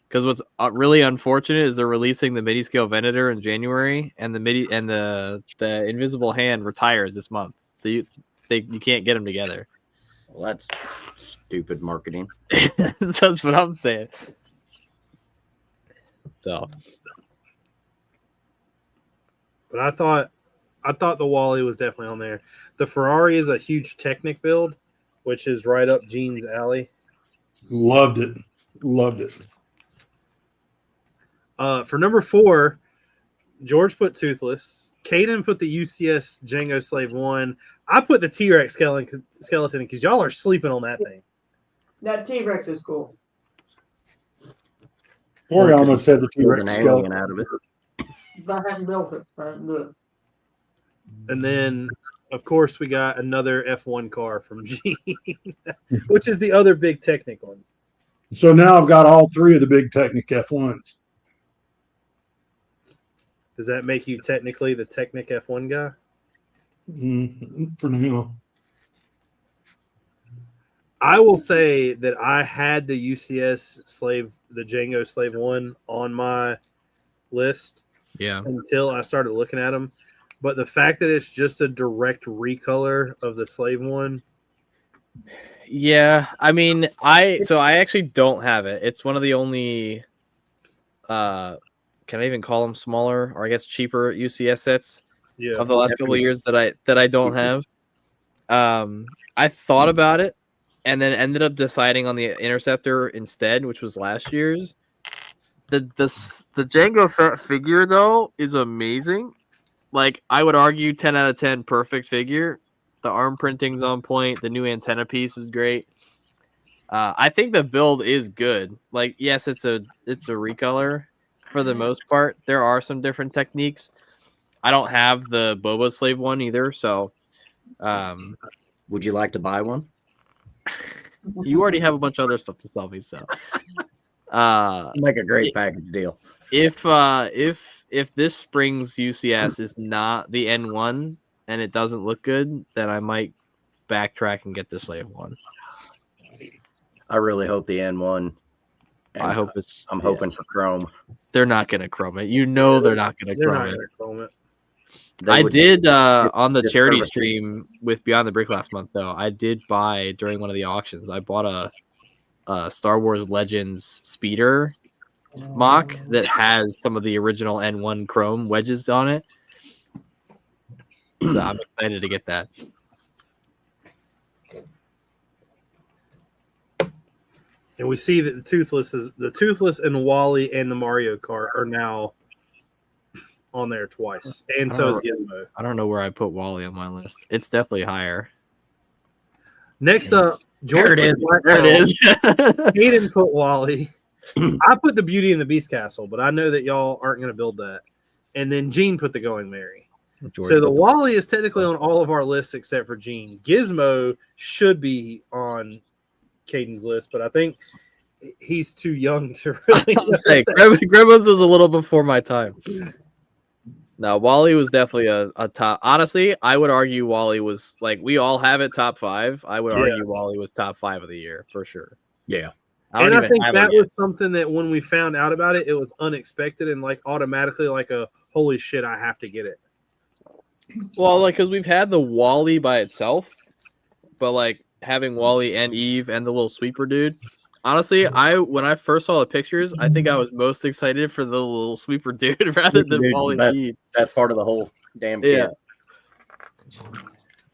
Because what's really unfortunate is they're releasing the MIDI scale Venator in January, and the Invisible Hand retires this month. So you can't get them together. Well, that's stupid marketing. That's what I'm saying. So, but I thought the Wally was definitely on there. The Ferrari is a huge Technic build, which is right up Gene's alley. Loved it. For number 4, George put Toothless. Caden put the UCS Django Slave 1. I put the T-Rex skeleton because y'all are sleeping on that thing. That T-Rex is cool. Or almost had the Build an T-Rex alien skeleton. out of it. But I haven't built it. Look. And then, of course, we got another F1 car from Gene, which is the other big Technic one. So now I've got all three of the big Technic F1s. Does that make you technically the Technic F1 guy? For now. I will say that I had the UCS the Django Slave 1 on my list until I started looking at them. But the fact that it's just a direct recolor of the Slave 1. yeah, I mean, I actually don't have it. It's one of the only, can I even call them smaller or I guess cheaper UCS sets of the last couple of years that I don't have. I thought about it and then ended up deciding on the Interceptor instead, which was last year's. The Django Fett figure though is amazing. Like, I would argue 10 out of 10 perfect figure. The arm printing's on point. The new antenna piece is great. I think the build is good. Like, yes, it's a recolor for the most part. There are some different techniques. I don't have the Boba Slave one either, so Would you like to buy one? you already have a bunch of other stuff to sell me, so Make a great package deal. If this spring's UCS is not the N1 and it doesn't look good, then I might backtrack and get the slave one. I really hope the N1. and I hope it's. I'm hoping for Chrome. They're not gonna chrome it. You know they're not gonna They're not chrome it. gonna chrome it. They I would- did on the charity disservice. stream with Beyond the Brick last month, though. I did buy during one of the auctions. I bought a Star Wars Legends speeder mock that has some of the original N1 chrome wedges on it. So I'm excited to get that. And we see that the Toothless and Wally and the Mario Kart are now on there twice, and so is Gizmo. I don't know where I put Wally on my list. It's definitely higher. Next up, George There it is. put There it is. Hayden put Wally. I put the Beauty and the Beast castle, but I know that y'all aren't going to build that. And then Gene put the Going Merry. George So the put Wally is technically on all of our lists except for Gene. Gizmo should be on Caden's list, but I think he's too young to really. I was saying, Gremlins was a little before my time. No, Wally was definitely a top. Honestly, I would argue Wally was like we all have it top 5. I would argue Wally was top 5 of the year for sure. Yeah. And I think have that it yet. was something that when we found out about it, it was unexpected and like automatically like a holy shit, I have to get it. Well, like because we've had the Wally by itself, but like having Wally and Eve and the little sweeper dude. Honestly, when I first saw the pictures, I think I was most excited for the little sweeper dude rather than Dude's Wally the and best. Eve. That's part of the whole damn kit.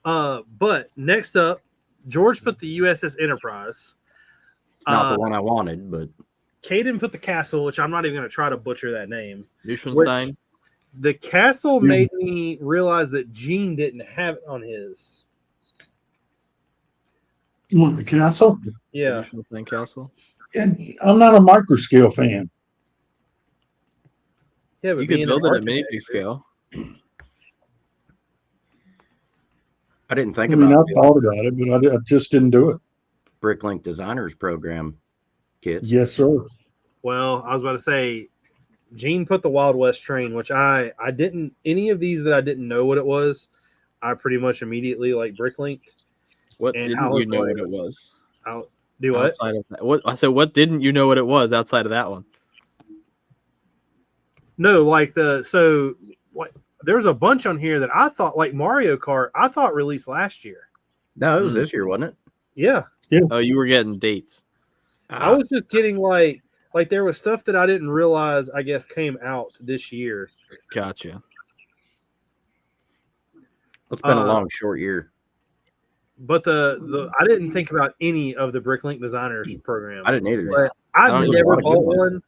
Yeah. But next up, George put the USS Enterprise. It's not the one I wanted, but Caden put the castle, which I'm not even going to try to butcher that name. Neuschwanstein. The castle made me realize that Gene didn't have it on his. You want the castle? Yeah. Neuschwanstein Castle. And I'm not a microscale fan. Yeah, but You could being build an it at architect, minifig scale. I didn't think I mean, about I thought about it, but I just didn't do it. Bricklink Designers Program kits. Yes, sir. Well, I was about to say, Gene put the Wild West train, which I didn't, any of these that I didn't know what it was, I pretty much immediately like bricklinked. What And didn't how you it's know like- what it was? I'll do what? Outside of that. What I said, what didn't you know what it was outside of that one? No, like there's a bunch on here that I thought like Mario Kart, I thought released last year. No, it was this year, wasn't it? Yeah. Oh, you were getting dates. I was just getting like there was stuff that I didn't realize I guess came out this year. Gotcha. It's been a long, short year. But the I didn't think about any of the Bricklink Designers program. I didn't either. But I I've don't never know. bought one.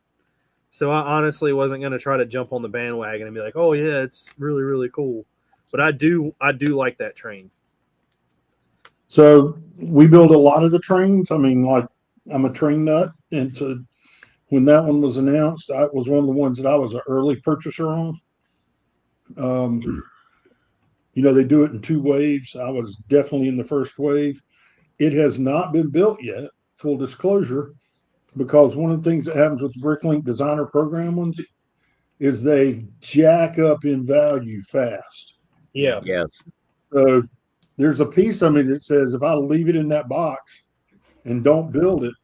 So I honestly wasn't going to try to jump on the bandwagon and be like, "Oh yeah, it's really really cool." But I do like that train. So we build a lot of the trains. I mean, like I'm a train nut, and so when that one was announced, I was one of the ones that I was an early purchaser on. You know, they do it in 2 waves. I was definitely in the first wave. It has not been built yet, full disclosure, because one of the things that happens with the Bricklink Designer Program ones is they jack up in value fast. Yeah. Yes. So there's a piece of me that says if I leave it in that box and don't build it,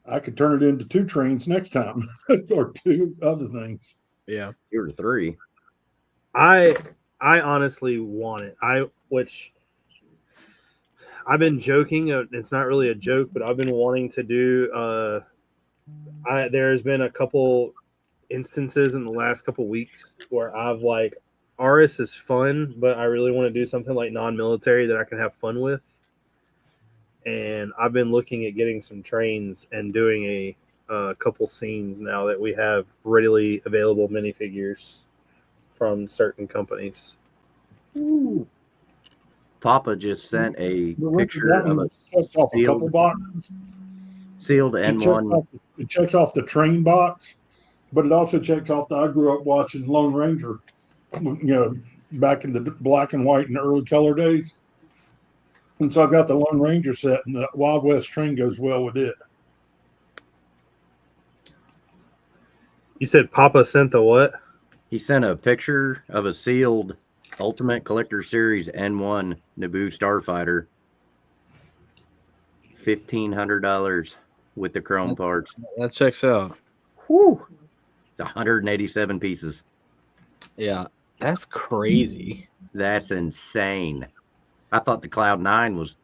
I could turn it into 2 trains next time or 2 other things. Yeah. 2 or 3. I honestly want it. Which I've been joking. It's not really a joke, but I've been wanting to do. There's been a couple instances in the last couple weeks where I've like, Aris is fun, but I really want to do something like non-military that I can have fun with. And I've been looking at getting some trains and doing a couple scenes now that we have readily available minifigures from certain companies. Ooh. Papa just sent a picture That of one a checks off a couple boxes. sealed N1. It checks off the train box, but it also checks off I grew up watching Lone Ranger, you know, back in the black and white and early color days. And so I got the Lone Ranger set, and the Wild West train goes well with it. You said Papa sent the what? He sent a picture of a sealed Ultimate Collector Series N1 Naboo Starfighter $1,500 with the chrome parts. That checks out. Whew. It's 187 pieces. Yeah, that's crazy. That's insane. I thought the Cloud 9 was,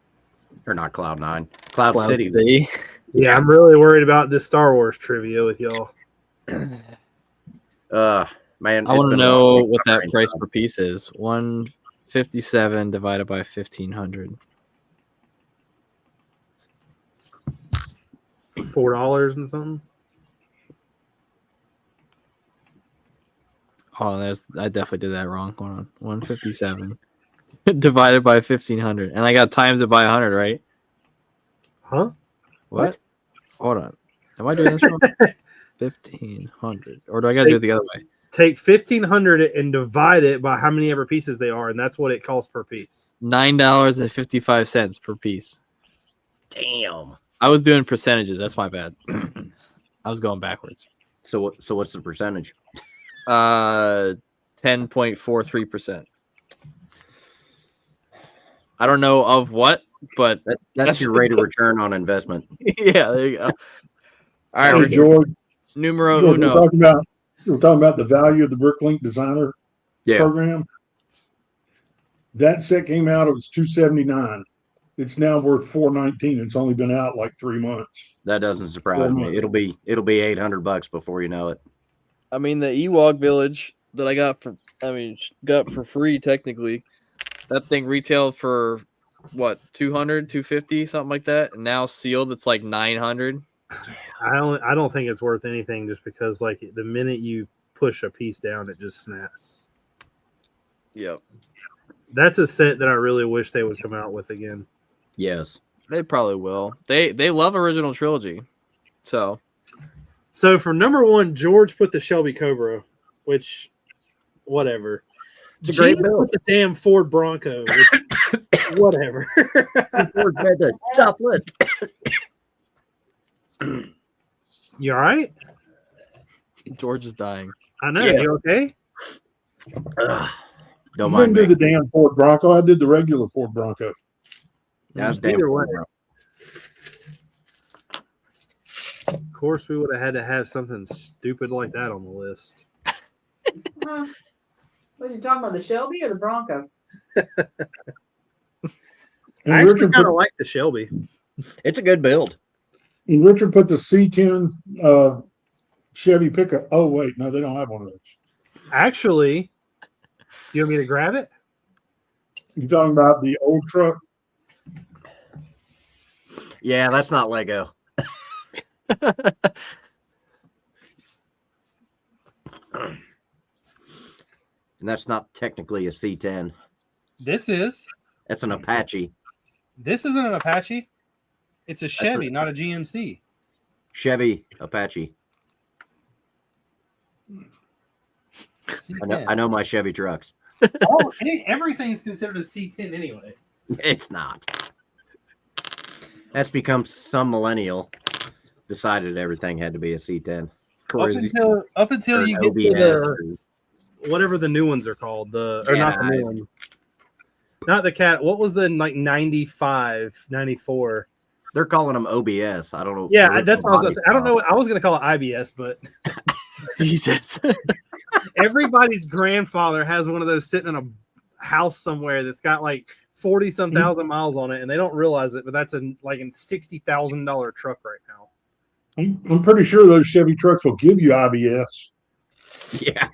or not Cloud 9, Cloud City. Yeah, I'm really worried about this Star Wars trivia with y'all. Man, I want to know what that price per piece is. 157 divided by 1,500. $4 and something. Oh, I definitely did that wrong. Hold on. 157 divided by 1,500. And I got times it by 100, right? Huh? What? Hold on. Am I doing this wrong? 1,500. Or do I got to do it the other way? Take 1,500 and divide it by how many ever pieces they are, and that's what it costs per piece. $9.55 per piece. Damn. I was doing percentages. That's my bad. I was going backwards. So what's the percentage? 10.43%. I don't know of what, but that's your rate of return on investment. Yeah, there you go. All right, Hey, Richard. George. Numero George, uno. we're talking about the value of the Bricklink Designer program. That set came out. It was $279. It's now worth $419. It's only been out like 3 months. That doesn't surprise me. It'll be $800 before you know it. I mean, the Ewok Village that I got for free technically. That thing retailed for what, 200, 250, something like that. And now sealed, it's like 900. I don't think it's worth anything just because like the minute you push a piece down, it just snaps. Yep. That's a set that I really wish they would come out with again. Yes. They probably will. They love original trilogy. So for number one, George put the Shelby Cobra, which whatever. It's a great Gene build. put the damn Ford Bronco, which, whatever. Stop list. You all right? George is dying. I know. Yeah. You okay? Don't I mind didn't me. do the damn Ford Bronco. I did the regular Ford Bronco. That's Either damn way. cool, bro. Of course, we would have had to have something stupid like that on the list. Huh. What you talking about, the Shelby or the Bronco? And I actually Richard kind put, of like the Shelby. It's a good build. and Richard put the C10 Chevy pickup. Oh wait, no, they don't have one of those. Actually, you want me to grab it? You talking about the old truck? Yeah, that's not Lego. And that's not technically a C10. This is. That's an Apache. This isn't an Apache. It's a Chevy, not a GMC. Chevy Apache. I know my Chevy trucks. Everything's considered a C10 anyway. It's not. That's become some millennial decided everything had to be a C10. Crazy. Up until Or you an get to OBS. the whatever the new ones are called, not the Cat new one, not the cat. What was the like 95, 94? They're calling them OBS. I don't know. Yeah, that's what I was gonna say. I don't know. I was gonna call it IBS, but Jesus. everybody's grandfather has one of those sitting in a house somewhere that's got like 40-some thousand miles on it, and they don't realize it. But that's a $60,000 truck right now. I'm pretty sure those Chevy trucks will give you IBS. Yeah.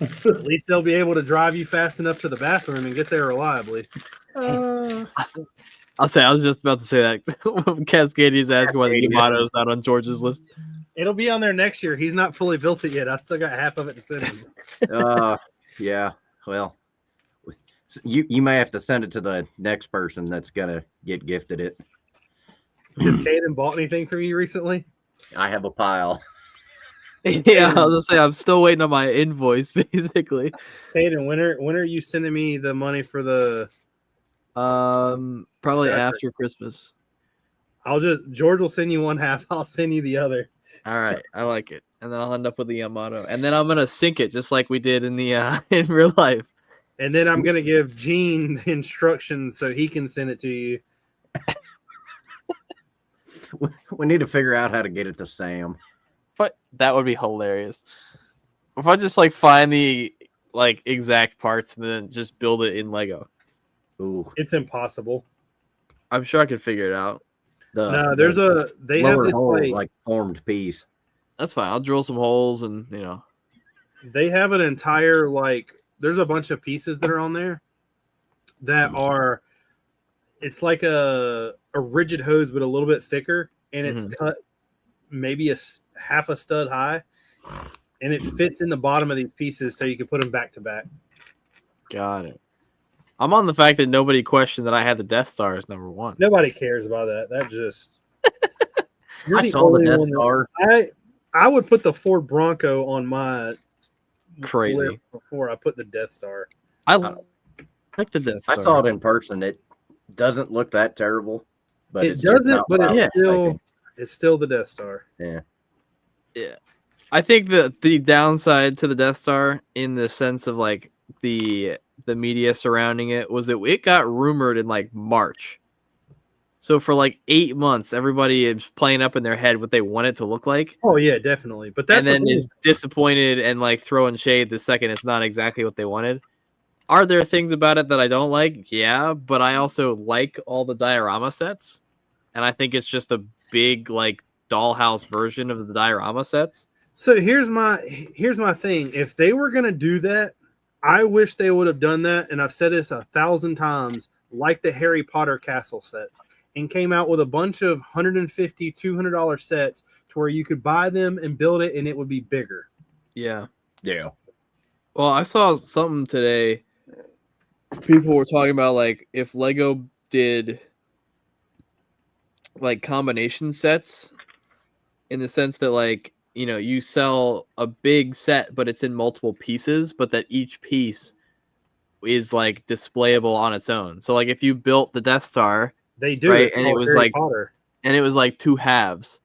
At least they'll be able to drive you fast enough to the bathroom and get there reliably. I'll say, I was just about to say that. Cascadier's asking why the Yamato's not on George's list. It'll be on there next year. He's not fully built it yet. I still got half of it to send him. Yeah. Well, you may have to send it to the next person that's gonna get gifted it. Has Caden bought anything for you recently? I have a pile. Yeah, I was gonna say I'm still waiting on my invoice, basically. Caden, when are you sending me the money for the? Probably Stacker. after Christmas. George will send you one half. I'll send you the other. All right, I like it, and then I'll end up with the Yamato, and then I'm gonna sync it just like we did in the in real life. And then I'm gonna give Gene the instructions so he can send it to you. We need to figure out how to get it to Sam. But that would be hilarious. If I just like find the like exact parts and then just build it in Lego. Ooh, It's impossible. I'm sure I could figure it out. No, there's they have lower this hole like like formed piece. That's fine. I'll drill some holes and they have an entire like there's a bunch of pieces that are on there that are it's like a rigid hose but a little bit thicker and it's cut maybe half a stud high and it fits in the bottom of these pieces so you can put them back to back. Got it. I'm on the fact that nobody questioned that I had the Death Star as number 1. Nobody cares about that. That just I saw the Death Star. I would put the Ford Bronco on my Crazy. list before I put the Death Star. I like the Death Star. I saw it in person. It doesn't look that terrible, but It it's just doesn't, not but loud. it's still the Death Star. Yeah. Yeah. I think that the downside to the Death Star in the sense of like the media surrounding it was that it got rumored in like March. So for like 8 months, everybody is playing up in their head what they want it to look like. Oh yeah, definitely. But that's and then is disappointed and like throwing shade the second it's not exactly what they wanted. Are there things about it that I don't like? Yeah, but I also like all the diorama sets. And I think it's just a big like dollhouse version of the diorama sets. So here's my thing. If they were gonna do that, I wish they would have done that. And I've said this 1,000 times, like the Harry Potter castle sets, and came out with a bunch of $150, $200 sets to where you could buy them and build it, and it would be bigger. Yeah. Yeah. Well, I saw something today. People were talking about like if Lego did like combination sets in the sense that like, you know, you sell a big set, but it's in multiple pieces, but that each piece is like displayable on its own. So like if you built the Death Star, they do, right, and it was Harry like Potter. And it was like 2 halves.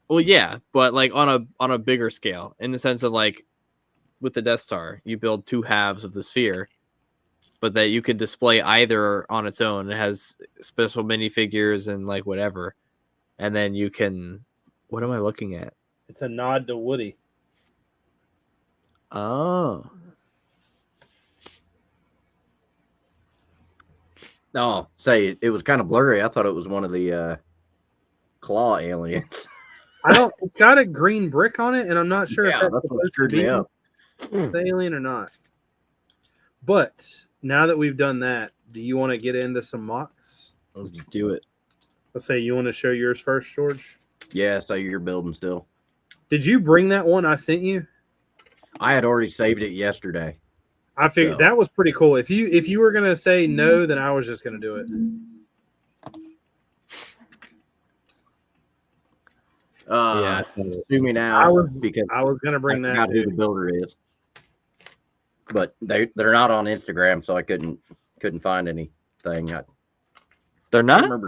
Well, yeah, but like on a bigger scale, in the sense of like with the Death Star, you build 2 halves of the sphere, but that you could display either on its own. It has special minifigures and like whatever, and then you can. What am I looking at? It's a nod to Woody. Oh. No, say it was kind of blurry. I thought it was one of the claw aliens. It's got a green brick on it, and I'm not sure if Yeah, that's that's what supposed to screwed be me up. the alien or not. But now that we've done that, do you want to get into some mocks? Let's do it. Let's say you want to show yours first, George. Yeah, so you're building still. Did you bring that one I sent you? I had already saved it yesterday. I figured that was pretty cool. If you were gonna say no, then I was just gonna do it. Yeah, sue me now because I was gonna bring I that. forgot who the builder is, but they're not on Instagram, so I couldn't find anything. They're not.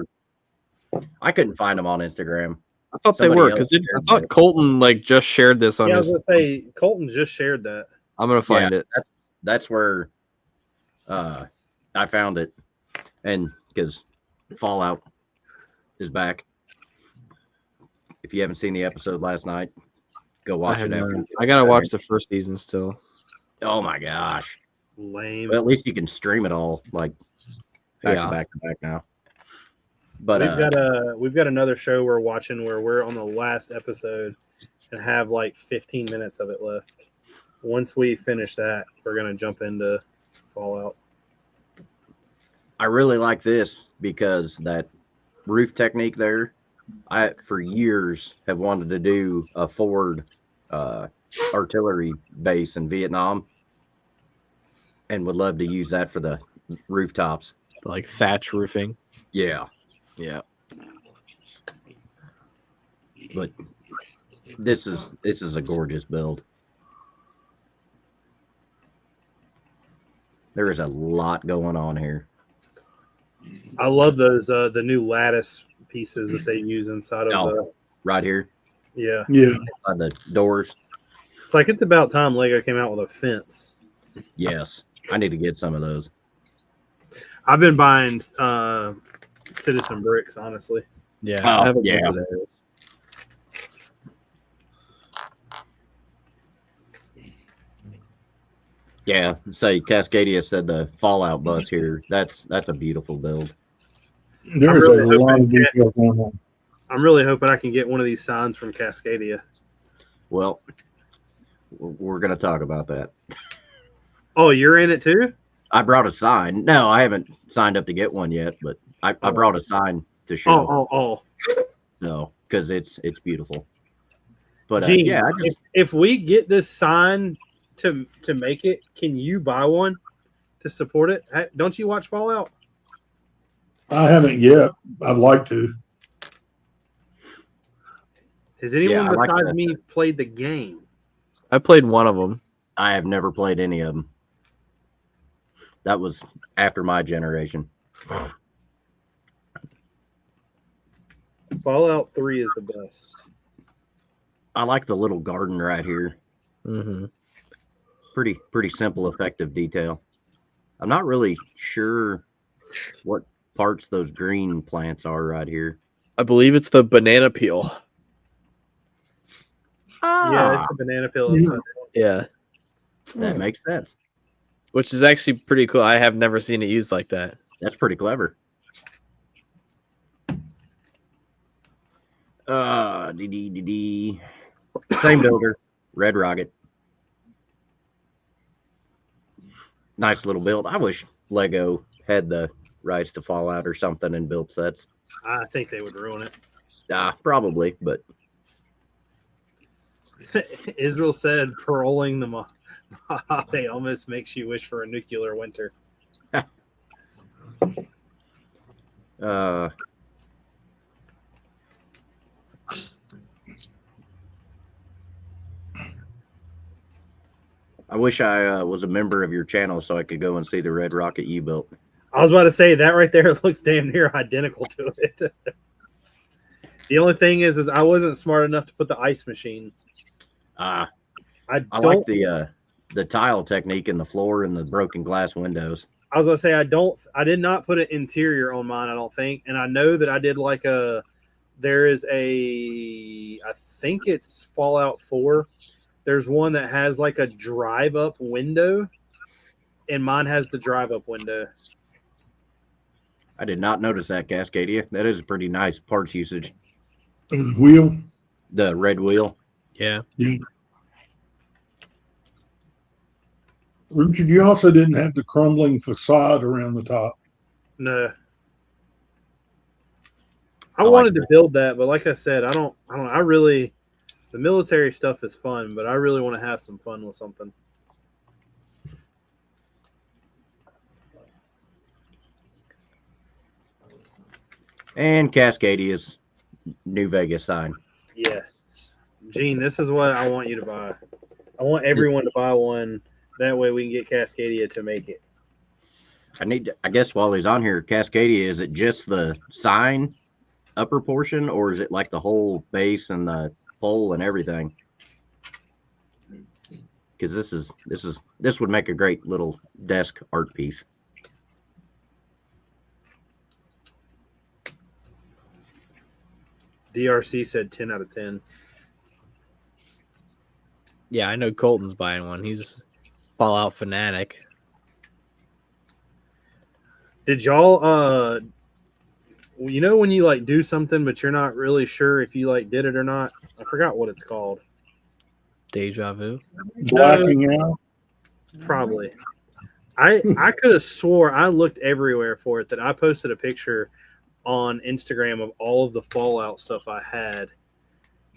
I couldn't find them on Instagram. I thought Somebody they were else because shared I thought it. Colton like just shared this on Yeah, I his. was gonna say Colton just shared that. I'm gonna find it. That's where I found it, and because Fallout is back. If you haven't seen the episode last night, go watch it. I gotta watch the first season still. Oh my gosh! Lame. Well, at least you can stream it all like back to back now. But we've got another show we're watching where we're on the last episode and have like 15 minutes of it left. Once we finish that, we're gonna jump into Fallout. I really like this because that roof technique there. I for years have wanted to do a Ford artillery base in Vietnam, and would love to use that for the rooftops, like thatch roofing. Yeah. But this is a gorgeous build. There is a lot going on here. I love those the new lattice pieces that they use inside of right here. Yeah. Inside the doors. It's like it's about time Lego came out with a fence. Yes. I need to get some of those. I've been buying Citizen Bricks, honestly. Yeah, Oh, I have a bunch yeah. of those. Yeah, say Cascadia said the Fallout bus here. That's a beautiful build. There's really a lot hoping of detail going on. I'm really hoping I can get one of these signs from Cascadia. Well, we're going to talk about that. Oh, you're in it too? I brought a sign. No, I haven't signed up to get one yet, but I brought a sign to show. Oh. So, because it's beautiful. But Gene, yeah, I just if we get this sign to make it, can you buy one to support it? Don't you watch Fallout? I haven't yet. I'd like to. Has anyone I like besides that. me played the game? I played one of them. I have never played any of them. That was after my generation. Fallout 3 is the best. I like the little garden right here. Mm-hmm. Pretty simple, effective detail. I'm not really sure what parts those green plants are right here. I believe it's the banana peel. Yeah, it's a banana peel upside down. Yeah, That makes sense. which is actually pretty cool. I have never seen it used like that. That's pretty clever. Same builder, Red Rocket. Nice little build. I wish Lego had the rights to Fallout or something and built sets. I think they would ruin it. Probably, but Israel said paroling the Mojave almost makes you wish for a nuclear winter. I wish I was a member of your channel so I could go and see the Red Rocket you built. I was about to say that right there looks damn near identical to it. The only thing is I wasn't smart enough to put the ice machine. I I like the tile technique in the floor and the broken glass windows. I was gonna say I did not put an interior on mine, I don't think. And I know that I did there is I think it's Fallout 4. There's one that has like a drive up window, and mine has the drive up window. I did not notice that, Cascadia. That is a pretty nice parts usage. Wheel. The red wheel. Yeah. Yeah. Richard, you also didn't have the crumbling facade around the top. No. I I like wanted to that. build that, but like I said, I really the military stuff is fun, but I really want to have some fun with something. And Cascadia's New Vegas sign. Yes. Gene, this is what I want you to buy. I want everyone to buy one. That way we can get Cascadia to make it. I guess while he's on here, Cascadia, is it just the sign upper portion, or is it like the whole base and the pole and everything? Because this would make a great little desk art piece. DRC said 10 out of 10. Yeah, I know Colton's buying one. He's Fallout fanatic. Did y'all you know when you like do something but you're not really sure if you like did it or not? I forgot what it's called. Deja vu. Blacking out. Probably. I could have swore I looked everywhere for it, that I posted a picture on Instagram of all of the Fallout stuff I had.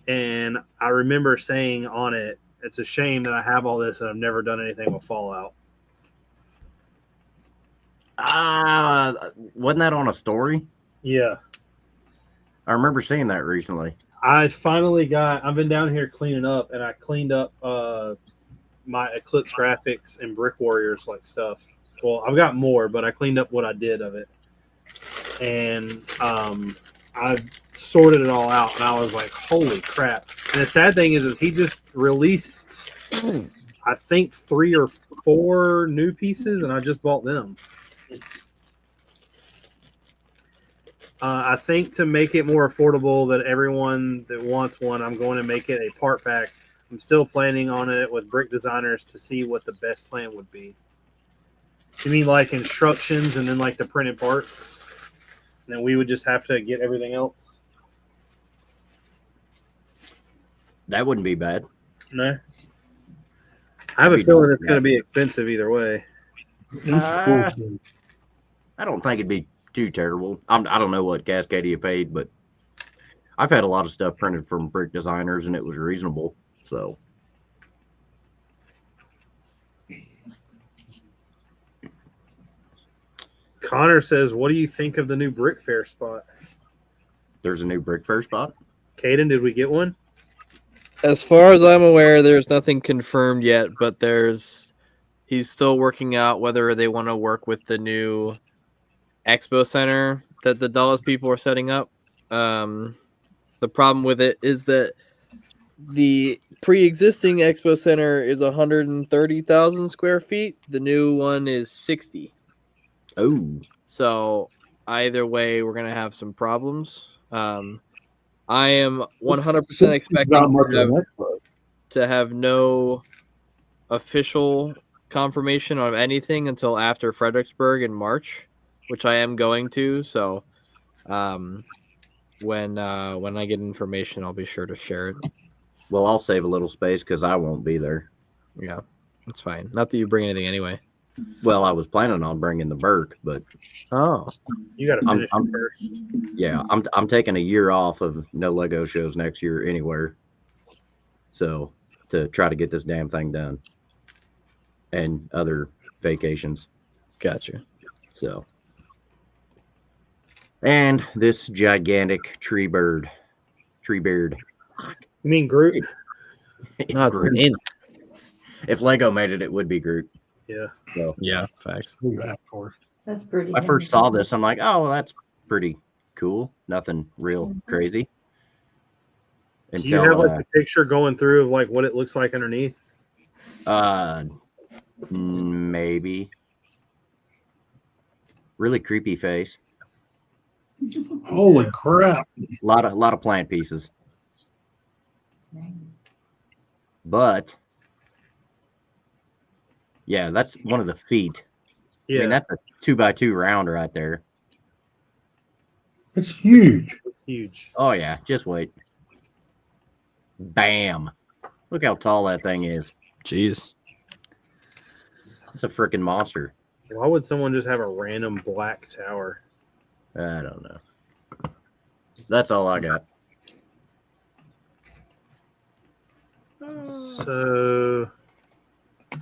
And I remember saying on it, it's a shame that I have all this and I've never done anything with Fallout. Wasn't that on a story? Yeah. I remember seeing that recently. I've been down here cleaning up, and I cleaned up my Eclipse graphics and Brick Warriors like stuff. Well, I've got more, but I cleaned up what I did of it. And I sorted it all out, and I was like, holy crap. And the sad thing is he just released, I think, 3 or 4 new pieces, and I just bought them. I think to make it more affordable that everyone that wants one, I'm going to make it a part pack. I'm still planning on it with brick designers to see what the best plan would be. You mean like instructions and then like the printed parts? And then we would just have to get everything else? That wouldn't be bad. No. I have a feeling it's going to be expensive either way. I don't think it'd be too terrible. I don't know what Cascadia paid, but I've had a lot of stuff printed from brick designers, and it was reasonable. So, Connor says, "What do you think of the new Brick Fair spot?" there's a new brick fair spot. Caden, did we get one? As far as I'm aware, there's nothing confirmed yet, but he's still working out whether they want to work with the new expo center that the Dulles people are setting up. The problem with it is that the pre-existing expo center is 130,000 square feet. The new one is 60. Oh, So either way, we're gonna have some problems. I am 100% expecting to have no official confirmation on anything until after Fredericksburg in March, which I am going to. So, when I get information, I'll be sure to share it. well, I'll save a little space because I won't be there. Yeah, that's fine. Not that you bring anything anyway. Well, I was planning on bringing the Burke, but Oh, You got to finish it first. yeah, I'm taking a year off of no Lego shows next year anywhere. So to try to get this damn thing done and other vacations. gotcha. So, and this gigantic tree beard. You mean Groot? No, it's Groot. in. If Lego made it, it would be Groot. Yeah. So Yeah, facts. That's pretty. when I first saw this, I'm like, oh, well, that's pretty cool. Nothing real crazy. Do you have like a picture going through of like what it looks like underneath? Maybe. Really creepy face. Holy crap! A lot of plant pieces. But yeah, that's one of the feet. Yeah. I mean, that's a 2x2 round right there. It's huge. Huge. Oh yeah, just wait. Bam! Look how tall that thing is. Jeez. It's a freaking monster. Why would someone just have a random black tower? I don't know. That's all I got. So let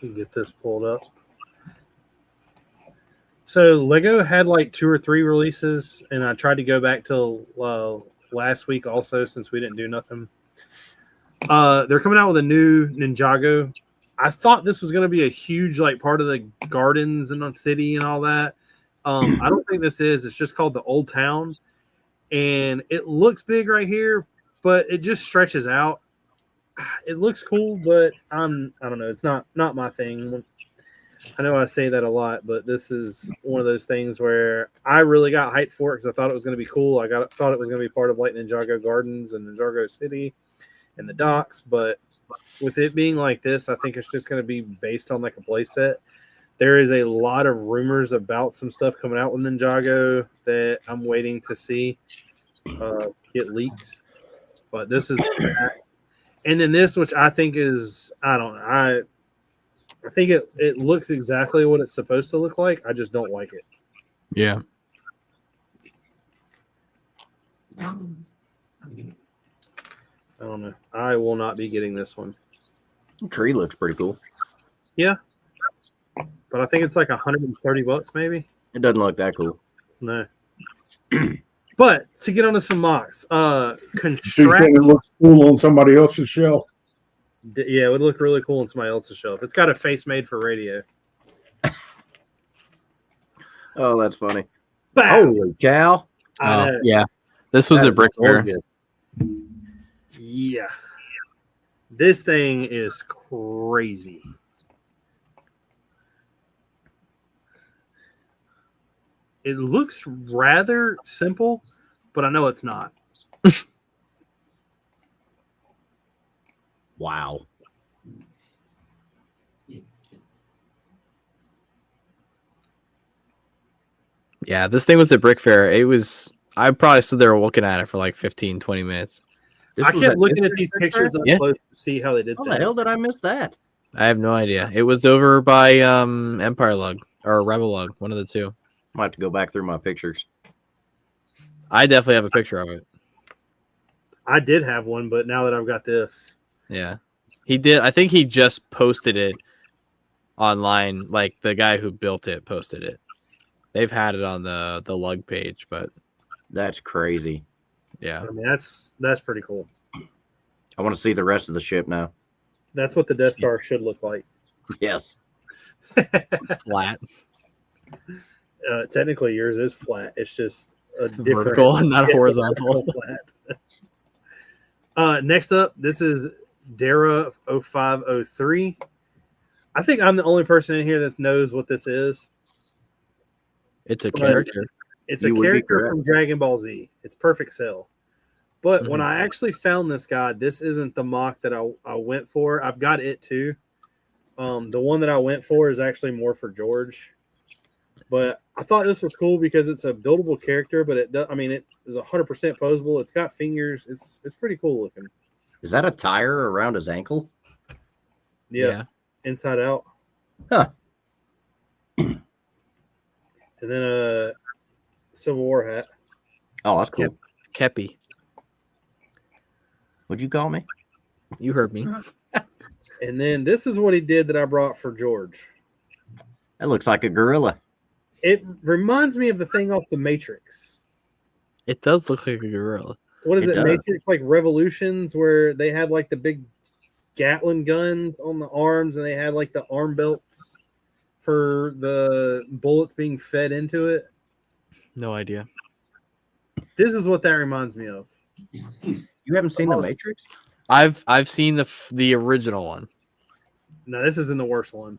me get this pulled up. So Lego had like 2 or 3 releases, and I tried to go back till last week also since we didn't do nothing. They're coming out with a new Ninjago. I thought this was going to be a huge like part of the gardens and the city and all that. I don't think this is. It's just called the Old Town, and it looks big right here, but it just stretches out. It looks cool, but I don't know. It's not my thing. I know I say that a lot, but this is one of those things where I really got hyped for it because I thought it was going to be cool. Thought it was going to be part of like Ninjago Gardens and Ninjago City and the docks, but with it being like this, I think it's just going to be based on like a play set. There is a lot of rumors about some stuff coming out with Ninjago that I'm waiting to see get leaked. But this is that. And then this, which I think is, I don't know. I think it looks exactly what it's supposed to look like. I just don't like it. Yeah. I don't know. I will not be getting this one. The tree looks pretty cool. Yeah. But I think it's like $130 maybe. It doesn't look that cool. No. But to get onto some mocks, Do you construct. think it looks cool on somebody else's shelf? Yeah, it would look really cool on somebody else's shelf. It's got a face made for radio. Oh, that's funny. Bam! Holy cow. I know. Yeah. This was That a brick is fair. gorgeous. Yeah. This thing is crazy. It looks rather simple, but I know it's not. Wow. Yeah, this thing was at Brick Fair. I probably stood there looking at it for like 15, 20 minutes. I was kept looking at these Brick Fair? pictures up Yeah. close to see how they did How that. the hell did I miss that? I have no idea. It was over by Empire Lug or Rebel Lug, one of the two. I might have to go back through my pictures. I definitely have a picture of it. I did have one, but now that I've got this, Yeah. He did. I think he just posted it online. Like the guy who built it posted it. They've had it on the Lug page, but That's crazy. yeah. I mean that's pretty cool. I want to see the rest of the ship now. That's what the Death Star should look like. Yes. Flat. Technically, yours is flat. It's just a different Vertical and not horizontal. Flat. Next up, this is Dara 0503. I think I'm the only person in here that knows what this is. It's a But character. It's You a would be character correct. from Dragon Ball Z. It's Perfect Cell. But when Mhm. I actually found this guy, this isn't the mock that I went for. I've got it too. The one that I went for is actually more for George. But I thought this was cool because it's a buildable character, but it does. I mean, it is 100% posable. It's got fingers. It's pretty cool looking. Is that a tire around his ankle? Yeah, inside out. Huh. And then a Civil War hat. Oh, that's cool. Yep. Kepi. What'd you call me? You heard me. And then this is what he did that I brought for George. That looks like a gorilla. It reminds me of the thing off the Matrix. It does look like a gorilla. What is It it? does. Matrix like Revolutions, where they had like the big Gatling guns on the arms, and they had like the arm belts for the bullets being fed into it. No idea. This is what that reminds me of. You haven't seen The Matrix? I've seen the original one. No, this isn't the worst one.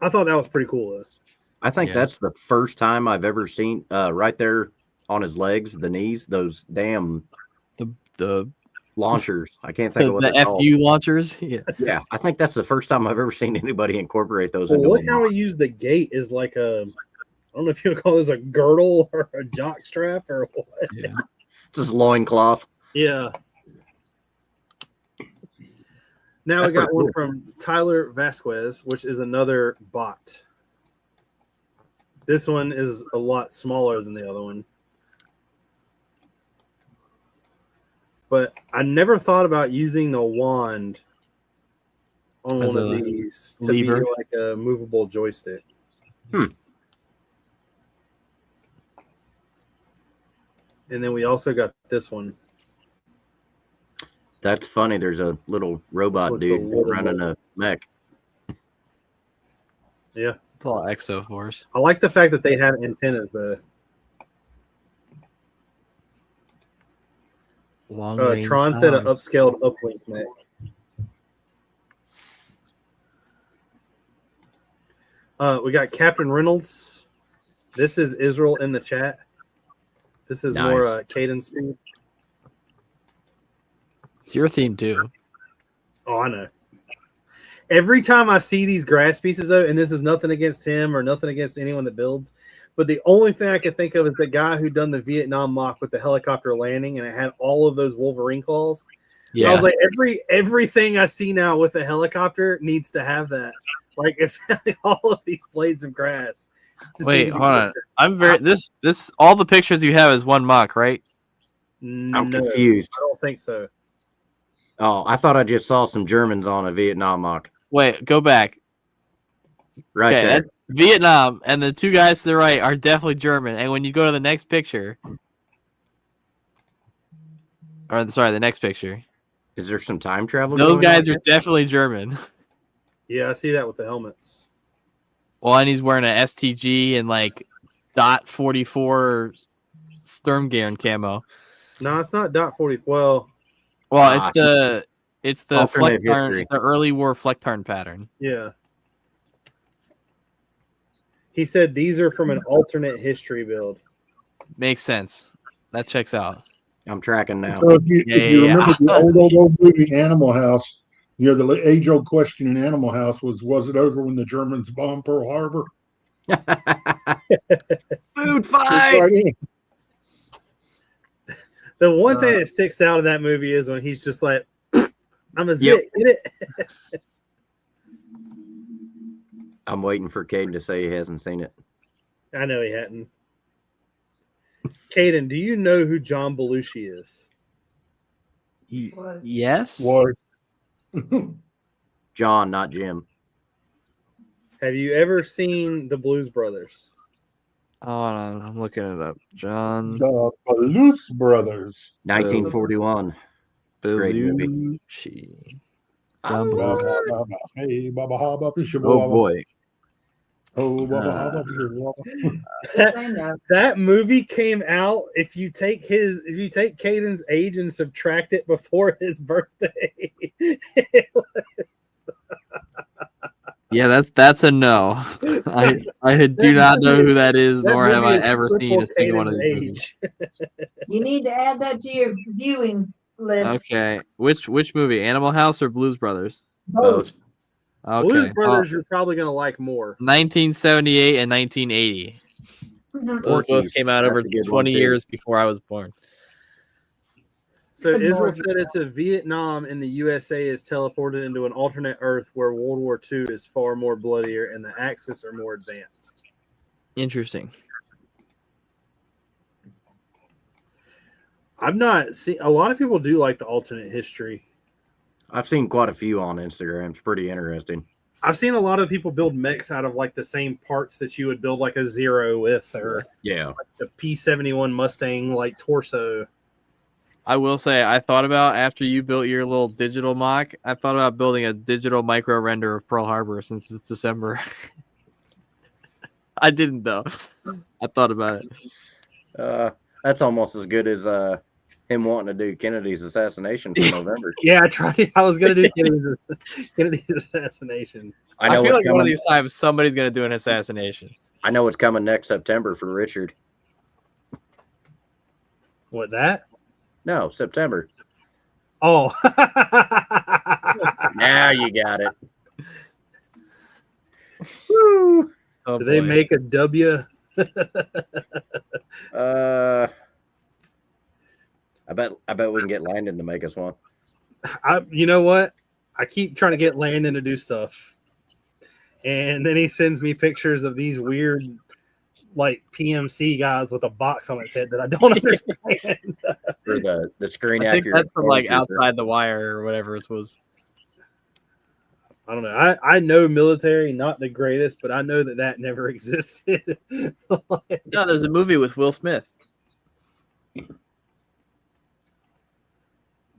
I thought that was pretty cool though. I think Yeah. that's the first time I've ever seen right there on his legs, the knees, those damn The launchers. I can't think of what the they're called. FU launchers. Yeah. Yeah, I think that's the first time I've ever seen anybody incorporate those Well, into look a how mod. he used the gate is like a, I don't know if you would call this a girdle or a jock strap or what. Yeah. It's his loincloth. Yeah. Now That's we got pretty one cool. from Tyler Vasquez, which is another bot. This one is a lot smaller than the other one. But I never thought about using the wand on As one of a these to lever? be like a movable joystick. Hmm. And then we also got this one. That's funny. There's a little robot looks a dude little running a mech. Yeah. It's all Exo Force. I like the fact that they have antennas though. Long range Tron said an time. upscaled uplink mech. We got Captain Reynolds. This is Israel in the chat. This is Nice. more Caden speed. It's your theme too. Oh, I know. Every time I see these grass pieces, though, and this is nothing against him or nothing against anyone that builds, but the only thing I can think of is the guy who done the Vietnam mock with the helicopter landing, and it had all of those Wolverine claws. And I Yeah. was like, everything I see now with a helicopter needs to have that. Like, if all of these blades of grass. just need Wait, to be hold on. different. I'm very this all the pictures you have is one mock, right? I'm No, confused. I don't think so. Oh, I thought I just saw some Germans on a Vietnam mock. Wait, go back. Right Okay, there. that's Vietnam, and the two guys to the right are definitely German. And when you go to the next picture, or sorry, the next picture, Is there some time travel? those going guys on? are definitely German. Yeah, I see that with the helmets. Well, and he's wearing a STG and like .44 Sturmgewehr camo. No, it's not .40. Well, Well, Ah, it's the It's the Alternate fleck turn, history. the early war fleck turn pattern. Yeah. He said these are from an alternate history build. Makes sense. That checks out. I'm tracking now. So if you Yeah. remember the old movie Animal House, the age-old question in Animal House was it over when the Germans bombed Pearl Harbor? Food It's fight. right in. The one thing that sticks out in that movie is when he's just like, I'm a zit, get it? I'm waiting for Caden to say he hasn't seen it. I know he hadn't. Caden, do you know who John Belushi is? Was. Yes. Was. John, not Jim. Have you ever seen the Blues Brothers? Oh, I'm looking it up. John The Blues Brothers. 1941. Great movie. Belushi. John Ba, Belushi. ba, ba, ba. Hey, Baba, ha, ba, bisha, Oh baba. boy. Oh, Baba, ha, ba, bisha, baba. Yes, I know. That movie came out. If you take Caden's age and subtract it before his birthday, Yeah, that's a no. I do not know who that is, that nor have movie I is ever seen triple a single one of Caden's these movies. age. You need to add that to your viewing list. Okay, which movie? Animal House or Blues Brothers? Both. Okay, Blues Brothers, you're probably gonna like more. 1978 and 1980. Those both Porky's. came out That's over a good one, 20 too. years before I was born. So Good Israel Lord. said it's a Vietnam and the USA is teleported into an alternate Earth where World War II is far more bloodier and the Axis are more advanced. Interesting. I've not seen a lot of people do like the alternate history. I've seen quite a few on Instagram. It's pretty interesting. I've seen a lot of people build mechs out of like the same parts that you would build like a Zero with or Yeah. the P-71 Mustang like torso. I will say, I thought about after you built your little digital mock, I thought about building a digital micro render of Pearl Harbor since it's December. I didn't though. I thought about it. That's almost as good as him wanting to do Kennedy's assassination for November. Yeah, I tried. I was gonna do Kennedy's assassination. I I know feel what's like one of coming. these times somebody's gonna do an assassination. I know what's coming next September for Richard. What that? No, September. Oh, Now you got it. Woo. Oh, do they boy. make a W? I bet we can get Landon to make us one. You know what? I keep trying to get Landon to do stuff, and then he sends me pictures of these weird, like PMC guys with a box on its head that I don't understand. For the screen I think accurate. that's from like stormtrooper. Outside the Wire or whatever it was. I don't know. I know military, not the greatest, but I know that never existed. No, there's a movie with Will Smith.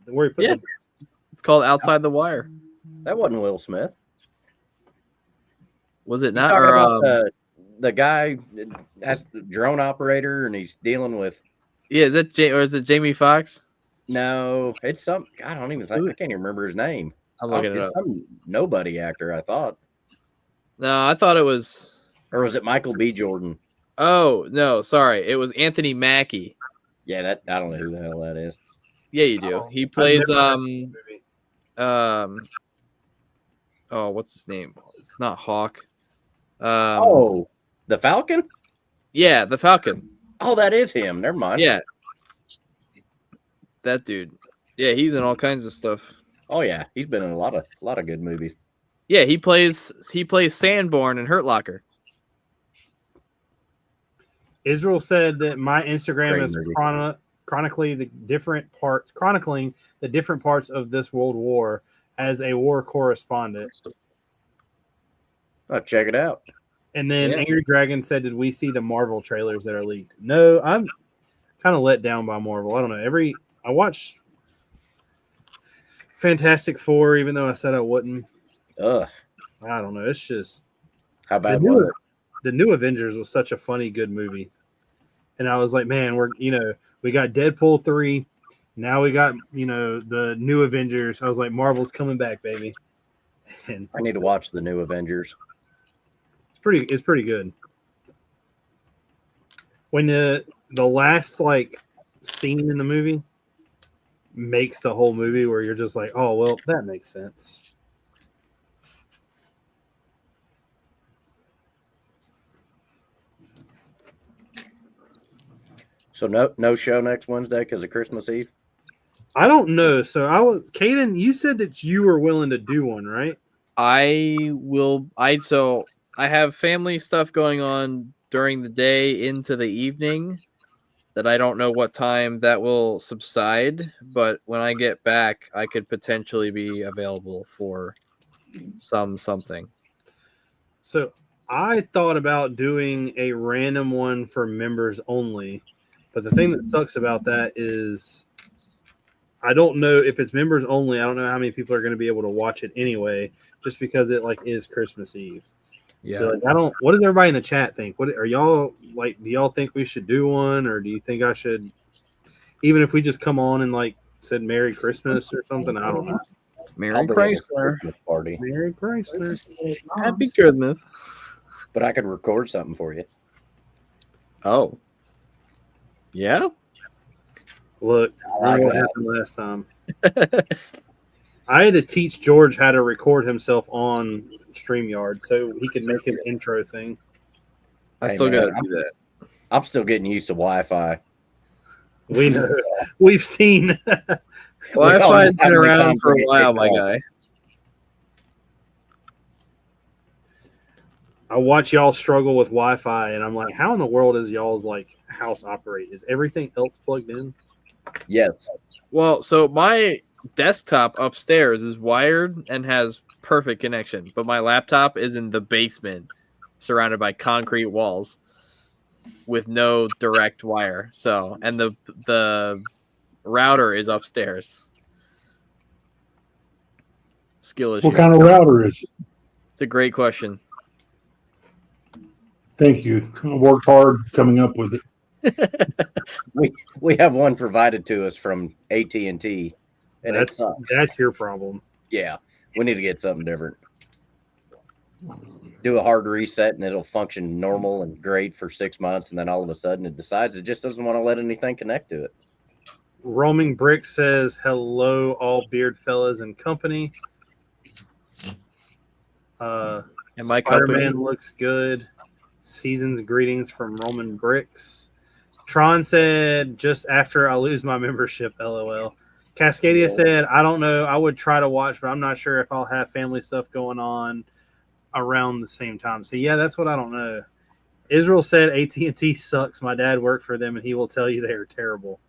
Where he put Yeah. It's called Outside the Wire. That wasn't Will Smith. Was it You not? talking Or about the guy that's the drone operator and he's dealing with yeah, is it Jamie Foxx? no, it's some I don't even think I can't even remember his name. I'm looking it It's up. some nobody actor, I thought. No, I thought it was. Or was it Michael B. Jordan? Oh no, sorry, it was Anthony Mackie. Yeah, that I don't know who the hell that is. Yeah, you do. Oh, He I've plays never heard of the movie. Oh, what's his name? It's not Hawk. Oh, the Falcon? Yeah, the Falcon. Oh, that is him. Never mind. Yeah, that dude. Yeah, he's in all kinds of stuff. Oh yeah, he's been in a lot of good movies. Yeah, he plays Sanborn in Hurt Locker. Israel said that my Instagram Great is movie. chronicling the different parts of this World War as a war correspondent. Oh, check it out. And then Yeah. Angry Dragon said, "Did we see the Marvel trailers that are leaked?" No, I'm kind of let down by Marvel. I don't know. I watched Fantastic Four, even though I said I wouldn't. Ugh. I don't know. It's just How bad the was new, it? the new Avengers was such a funny, good movie. And I was like, man, we got Deadpool 3, Now we got, the new Avengers. I was like, Marvel's coming back, baby. And I need to watch the new Avengers. it's pretty good. When the last like scene in the movie makes the whole movie where you're just like, oh well, that makes sense. So no show next Wednesday because of Christmas Eve. I don't know. So Caden, you said that you were willing to do one, right? I have family stuff going on during the day into the evening that I don't know what time that will subside, but when I get back, I could potentially be available for something. So I thought about doing a random one for members only, but the thing that sucks about that is I don't know if it's members only. I don't know how many people are going to be able to watch it anyway, just because it like is Christmas Eve. Yeah. So like, what does everybody in the chat think? What are y'all like? Do y'all think we should do one, or do you think I should, even if we just come on and like said Merry Christmas or something? I don't know. Merry Chrysler. Christmas party, Merry Chrysler. Happy Christmas. but I could record something for you. Oh. Yeah? Look, I like remember what that. happened last time. I had to teach George how to record himself on StreamYard so he could make his intro thing. I Hey, still man, got to do that. I'm still getting used to Wi-Fi. We know. We've seen. Wi-Fi's been How many around times for a we get while, kicked my off? guy. I watch y'all struggle with Wi-Fi, and I'm like, how in the world is y'all's like house operate? Is everything else plugged in? Yes. Well, so my desktop upstairs is wired and has perfect connection, but my laptop is in the basement, surrounded by concrete walls with no direct wire. So, and the router is upstairs. Skill issue. What kind of router is it? It's a great question. Thank you. I worked hard coming up with it. We have one provided to us from AT&T, and it That's sucks. that's your problem. Yeah, we need to get something different. Do a hard reset, and it'll function normal and great for 6 months, and then all of a sudden it decides it just doesn't want to let anything connect to it. Roaming Bricks says, hello, all beard fellas and company. And my Spider-Man company. looks good. Season's greetings from Roman Bricks. Tron said, just after I lose my membership, LOL. Cascadia said, I don't know. I would try to watch, but I'm not sure if I'll have family stuff going on around the same time. So, yeah, that's what I don't know. Israel said AT&T sucks. My dad worked for them, and he will tell you they are terrible.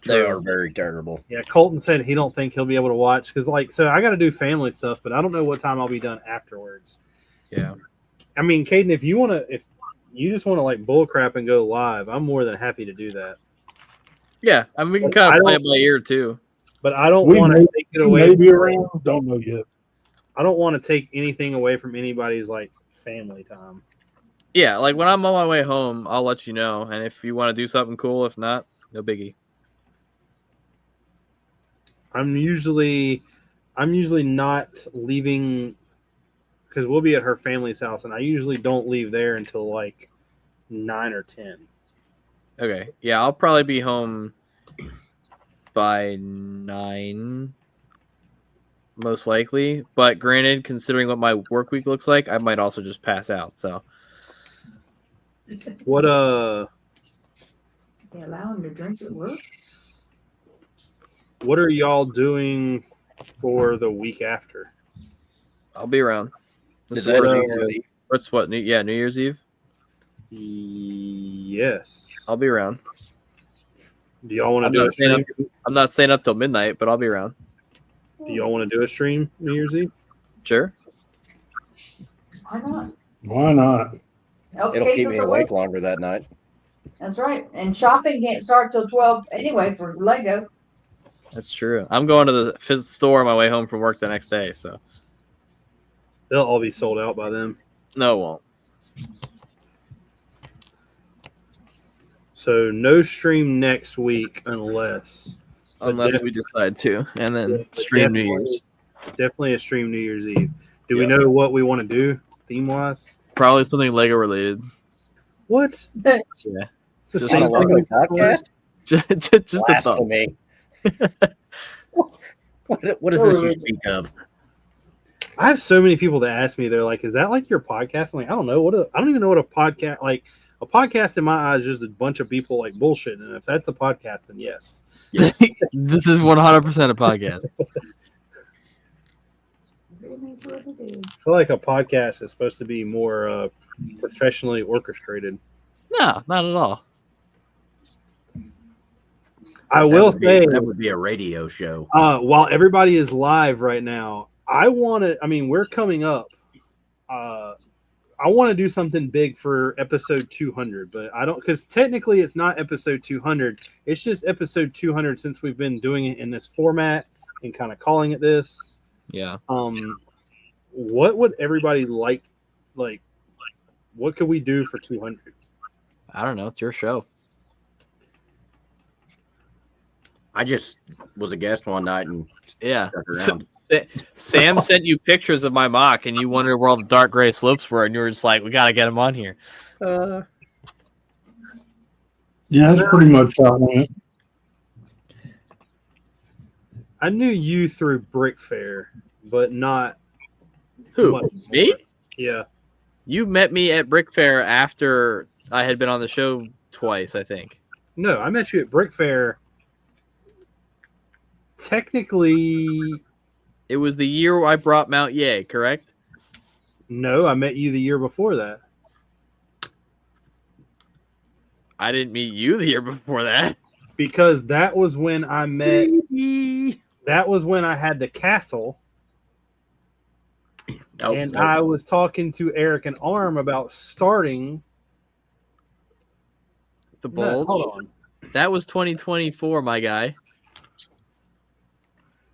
They are very terrible. Yeah, Colton said he don't think he'll be able to watch because, like, so I got to do family stuff, but I don't know what time I'll be done afterwards. Yeah. I mean, Caden, if you just want to like bull crap and go live, I'm more than happy to do that. Yeah. I mean, we can kind I of play it don't- by ear, too. But I don't We want may- to take it away. Maybe around. Don't know yet. I don't want to take anything away from anybody's like family time. Yeah, like when I'm on my way home, I'll let you know. And if you want to do something cool, if not, no biggie. I'm usually not leaving because we'll be at her family's house, and I usually don't leave there until like 9 or 10. Okay. Yeah, I'll probably be home by 9, most likely. But granted, considering what my work week looks like, I might also just pass out. So What They allow him to drink at work? what are y'all doing for the week after? I'll be around. Is This that is New what- Year's Eve? what's what? New Year's Eve. Yes. I'll be around. Do y'all want I'm to do a not staying stream? up. I'm not staying up till midnight, but I'll be around. Do y'all want to do a stream New Year's Eve? Sure. Why not? Why not? Help It'll keep keep us me awake. awake longer that night. That's right. And shopping can't start till 12 anyway for Lego. That's true. I'm going to the store on my way home from work the next day, so They'll all be sold out by then. no, it won't. So no stream next week unless unless we decide to, and then but stream New Year's. Definitely a stream New Year's Eve. Do we Yeah. know what we want to do theme wise? Probably something Lego related. What? Yeah, It's the Just same a thing. Lego podcast? just a thought. Blasphemy. What does this you speak of? I have so many people that ask me, they're like, "Is that like your podcast?" I'm like, I don't know. I don't even know what a podcast like. A podcast in my eyes is just a bunch of people like bullshit. And if that's a podcast, then yes. This is 100% a podcast. I feel like a podcast is supposed to be more professionally orchestrated. No, not at all. I will say that would be a radio show. while everybody is live right now, I want to. I mean, we're coming up. I want to do something big for episode 200, but I don't, because technically it's not episode 200. It's just episode 200 since we've been doing it in this format and kind of calling it this. Yeah. What would everybody like? Like, what could we do for 200? I don't know. It's your show. I just was a guest one night and Yeah. stuck around. Sam sent you pictures of my mock, and you wondered where all the dark gray slopes were, and you were just like, "We got to get him on here." Yeah, that's pretty much how it went. I knew you through Brick Fair, but not Who? much Me? more. Yeah. You met me at Brick Fair after I had been on the show twice, I think. No, I met you at Brick Fair. Technically, It was the year I brought Mount Ye, correct? no, I met you the year before that. I didn't meet you the year before that. Because that was when I met. That was when I had the castle, and I was talking to Eric and Arm about starting The No, Bulge. hold on. That was 2024, my guy.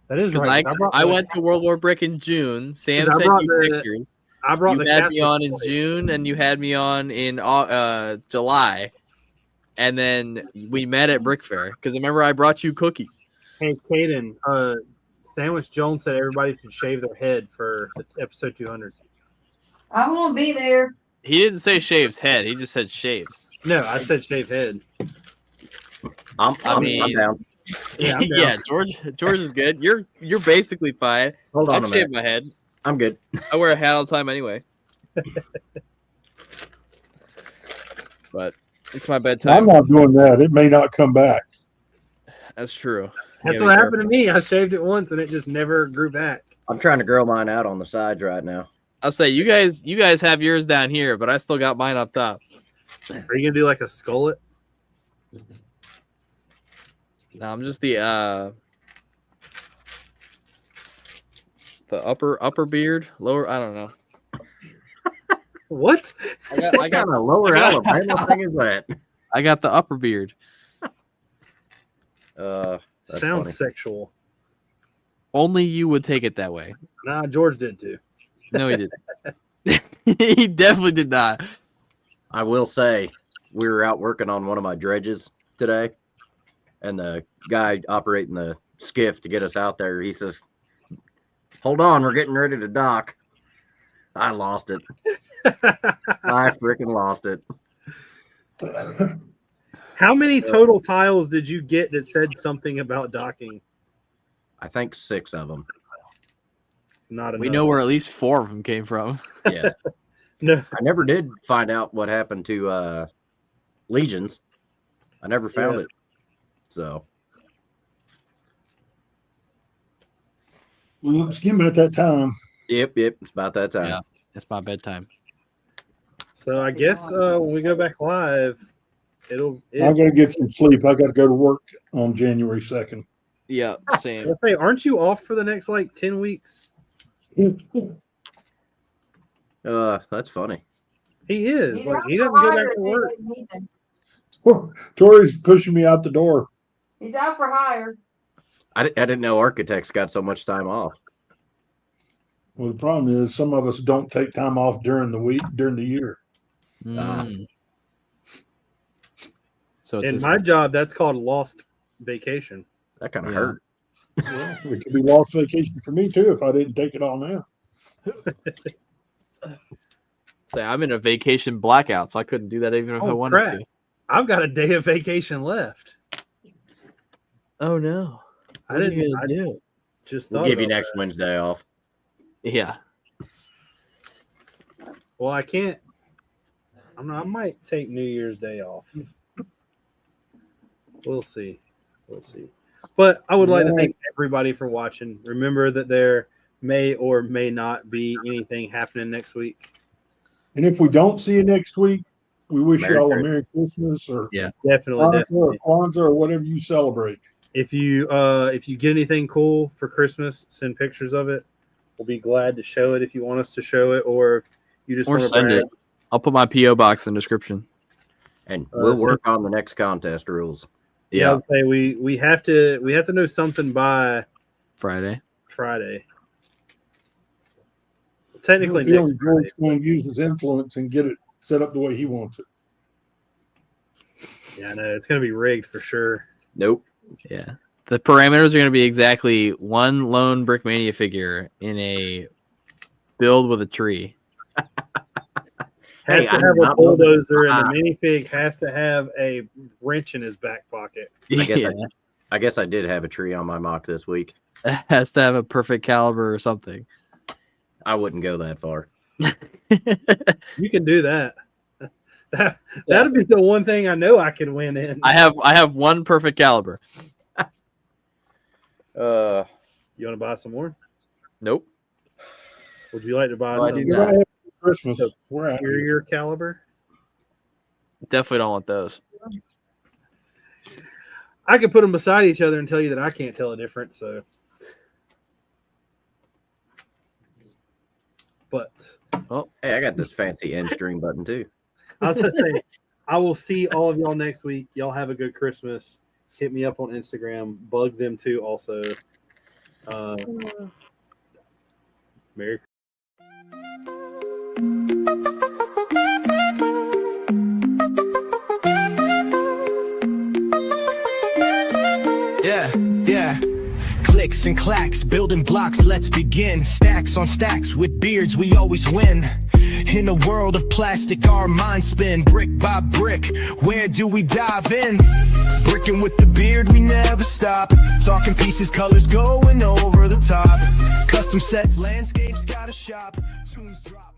That is Because right. I went to World War Brick in June. Sam 'Cause I sent brought you the- pictures. I brought You the had me castle on in twice. June, and you had me on in July. And then we met at Brick Fair. Because remember, I brought you cookies. Hey, Caden, Sandwich Jones said everybody should shave their head for episode 200. I won't be there. He didn't say shaves head. He just said shaves. No, I said shave head. I'm mean- down. Yeah, I'm down. Yeah, George is good. You're basically fine. Hold on I'd a shave minute. my head. I'm good. I wear a hat all the time anyway. But it's my I'm bedtime. not doing that. It may not come back. That's true. That's Yeah, what be happened to me. I shaved it once and it just never grew back. I'm trying to grow mine out on the sides right now. I'll say you guys have yours down here, but I still got mine up top. Are you gonna do like a skullet? No, I'm just the upper beard, lower. I don't know. What? What kind of lower Alabama thing is that? I got the upper beard. That's Sounds funny. sexual. Only you would take it that way. Nah, George did too. No, he didn't. He definitely did not. I will say, we were out working on one of my dredges today, and the guy operating the skiff to get us out there, he says, "Hold on, we're getting ready to dock." I lost it. I freaking lost it. How many total tiles did you get that said something about docking? I think 6 of them. Not enough. We know where at least 4 of them came from. Yes. No. I never did find out what happened to Legions. I never found it. So Well, it's getting at that time. yep, it's about that time. Yeah. It's my bedtime. So I guess when we go back live, I got to get some sleep. I got to go to work on January 2nd. Yeah, same. I'll say, aren't you off for the next like 10 weeks? That's funny. He is. He's Like out he for doesn't go hire back to if work. anybody needs him. Tori's pushing me out the door. He's out for hire. I didn't know architects got so much time off. Well, the problem is some of us don't take time off during the week, during the year. Mm. So it's In this my one. job, that's called lost vacation. That kind of Yeah. hurt. Well, it could be lost vacation for me too if I didn't take it all now. Say I'm in a vacation blackout, so I couldn't do that even if I Oh, wanted crap. to. I've got a day of vacation left. Oh no! I What are didn't. you I gonna do? just We'll thought give you about next that. Wednesday off. Yeah. Well, I can't. I might take New Year's Day off. We'll see. We'll see. But I would like to thank everybody for watching. Remember that there may or may not be anything happening next week. And if we don't see you next week, we wish Merry you all a Christmas. Merry Christmas or Definitely, Hanukkah or definitely. Kwanzaa or whatever you celebrate. If you get anything cool for Christmas, send pictures of it. We'll be glad to show it if you want us to show it, or if you just Or want to send brag. it. I'll put my PO box in the description. And we'll since- work on the next contest rules. Yeah, I'll say we have to know something by Friday. Friday. Technically, I feel next Friday. George's going to use his influence and get it set up the way he wants it. Yeah, I know it's going to be rigged for sure. Nope. Yeah. The parameters are going to be exactly one lone Brickmania figure in a build with a tree. Has Hey, to I'm have a not bulldozer, looking- and the minifig has to have a wrench in his back pocket. I guess I did have a tree on my mock this week. It has to have a perfect caliber or something. I wouldn't go that far. You can do that. That'd be the one thing I know I could win in. I have one perfect caliber. You want to buy some more? Nope. Would you like to buy Oh, I some do You're not. going to have Christmas. So, We're out. superior caliber? Definitely don't want those. I could put them beside each other and tell you that I can't tell a difference. So, but Hey, I got this fancy end string button too. I was gonna say, I will see all of y'all next week. Y'all have a good Christmas. Hit me up on Instagram. Bug them too. Also, Merry. Yeah, yeah. Clicks and clacks, building blocks, let's begin. Stacks on stacks, with beards we always win. In a world of plastic, our minds spin. Brick by brick, where do we dive in? Brickin' with the beard, we never stop. Talking pieces, colors going over the top. Custom sets, landscapes, got a shop. Tunes drop.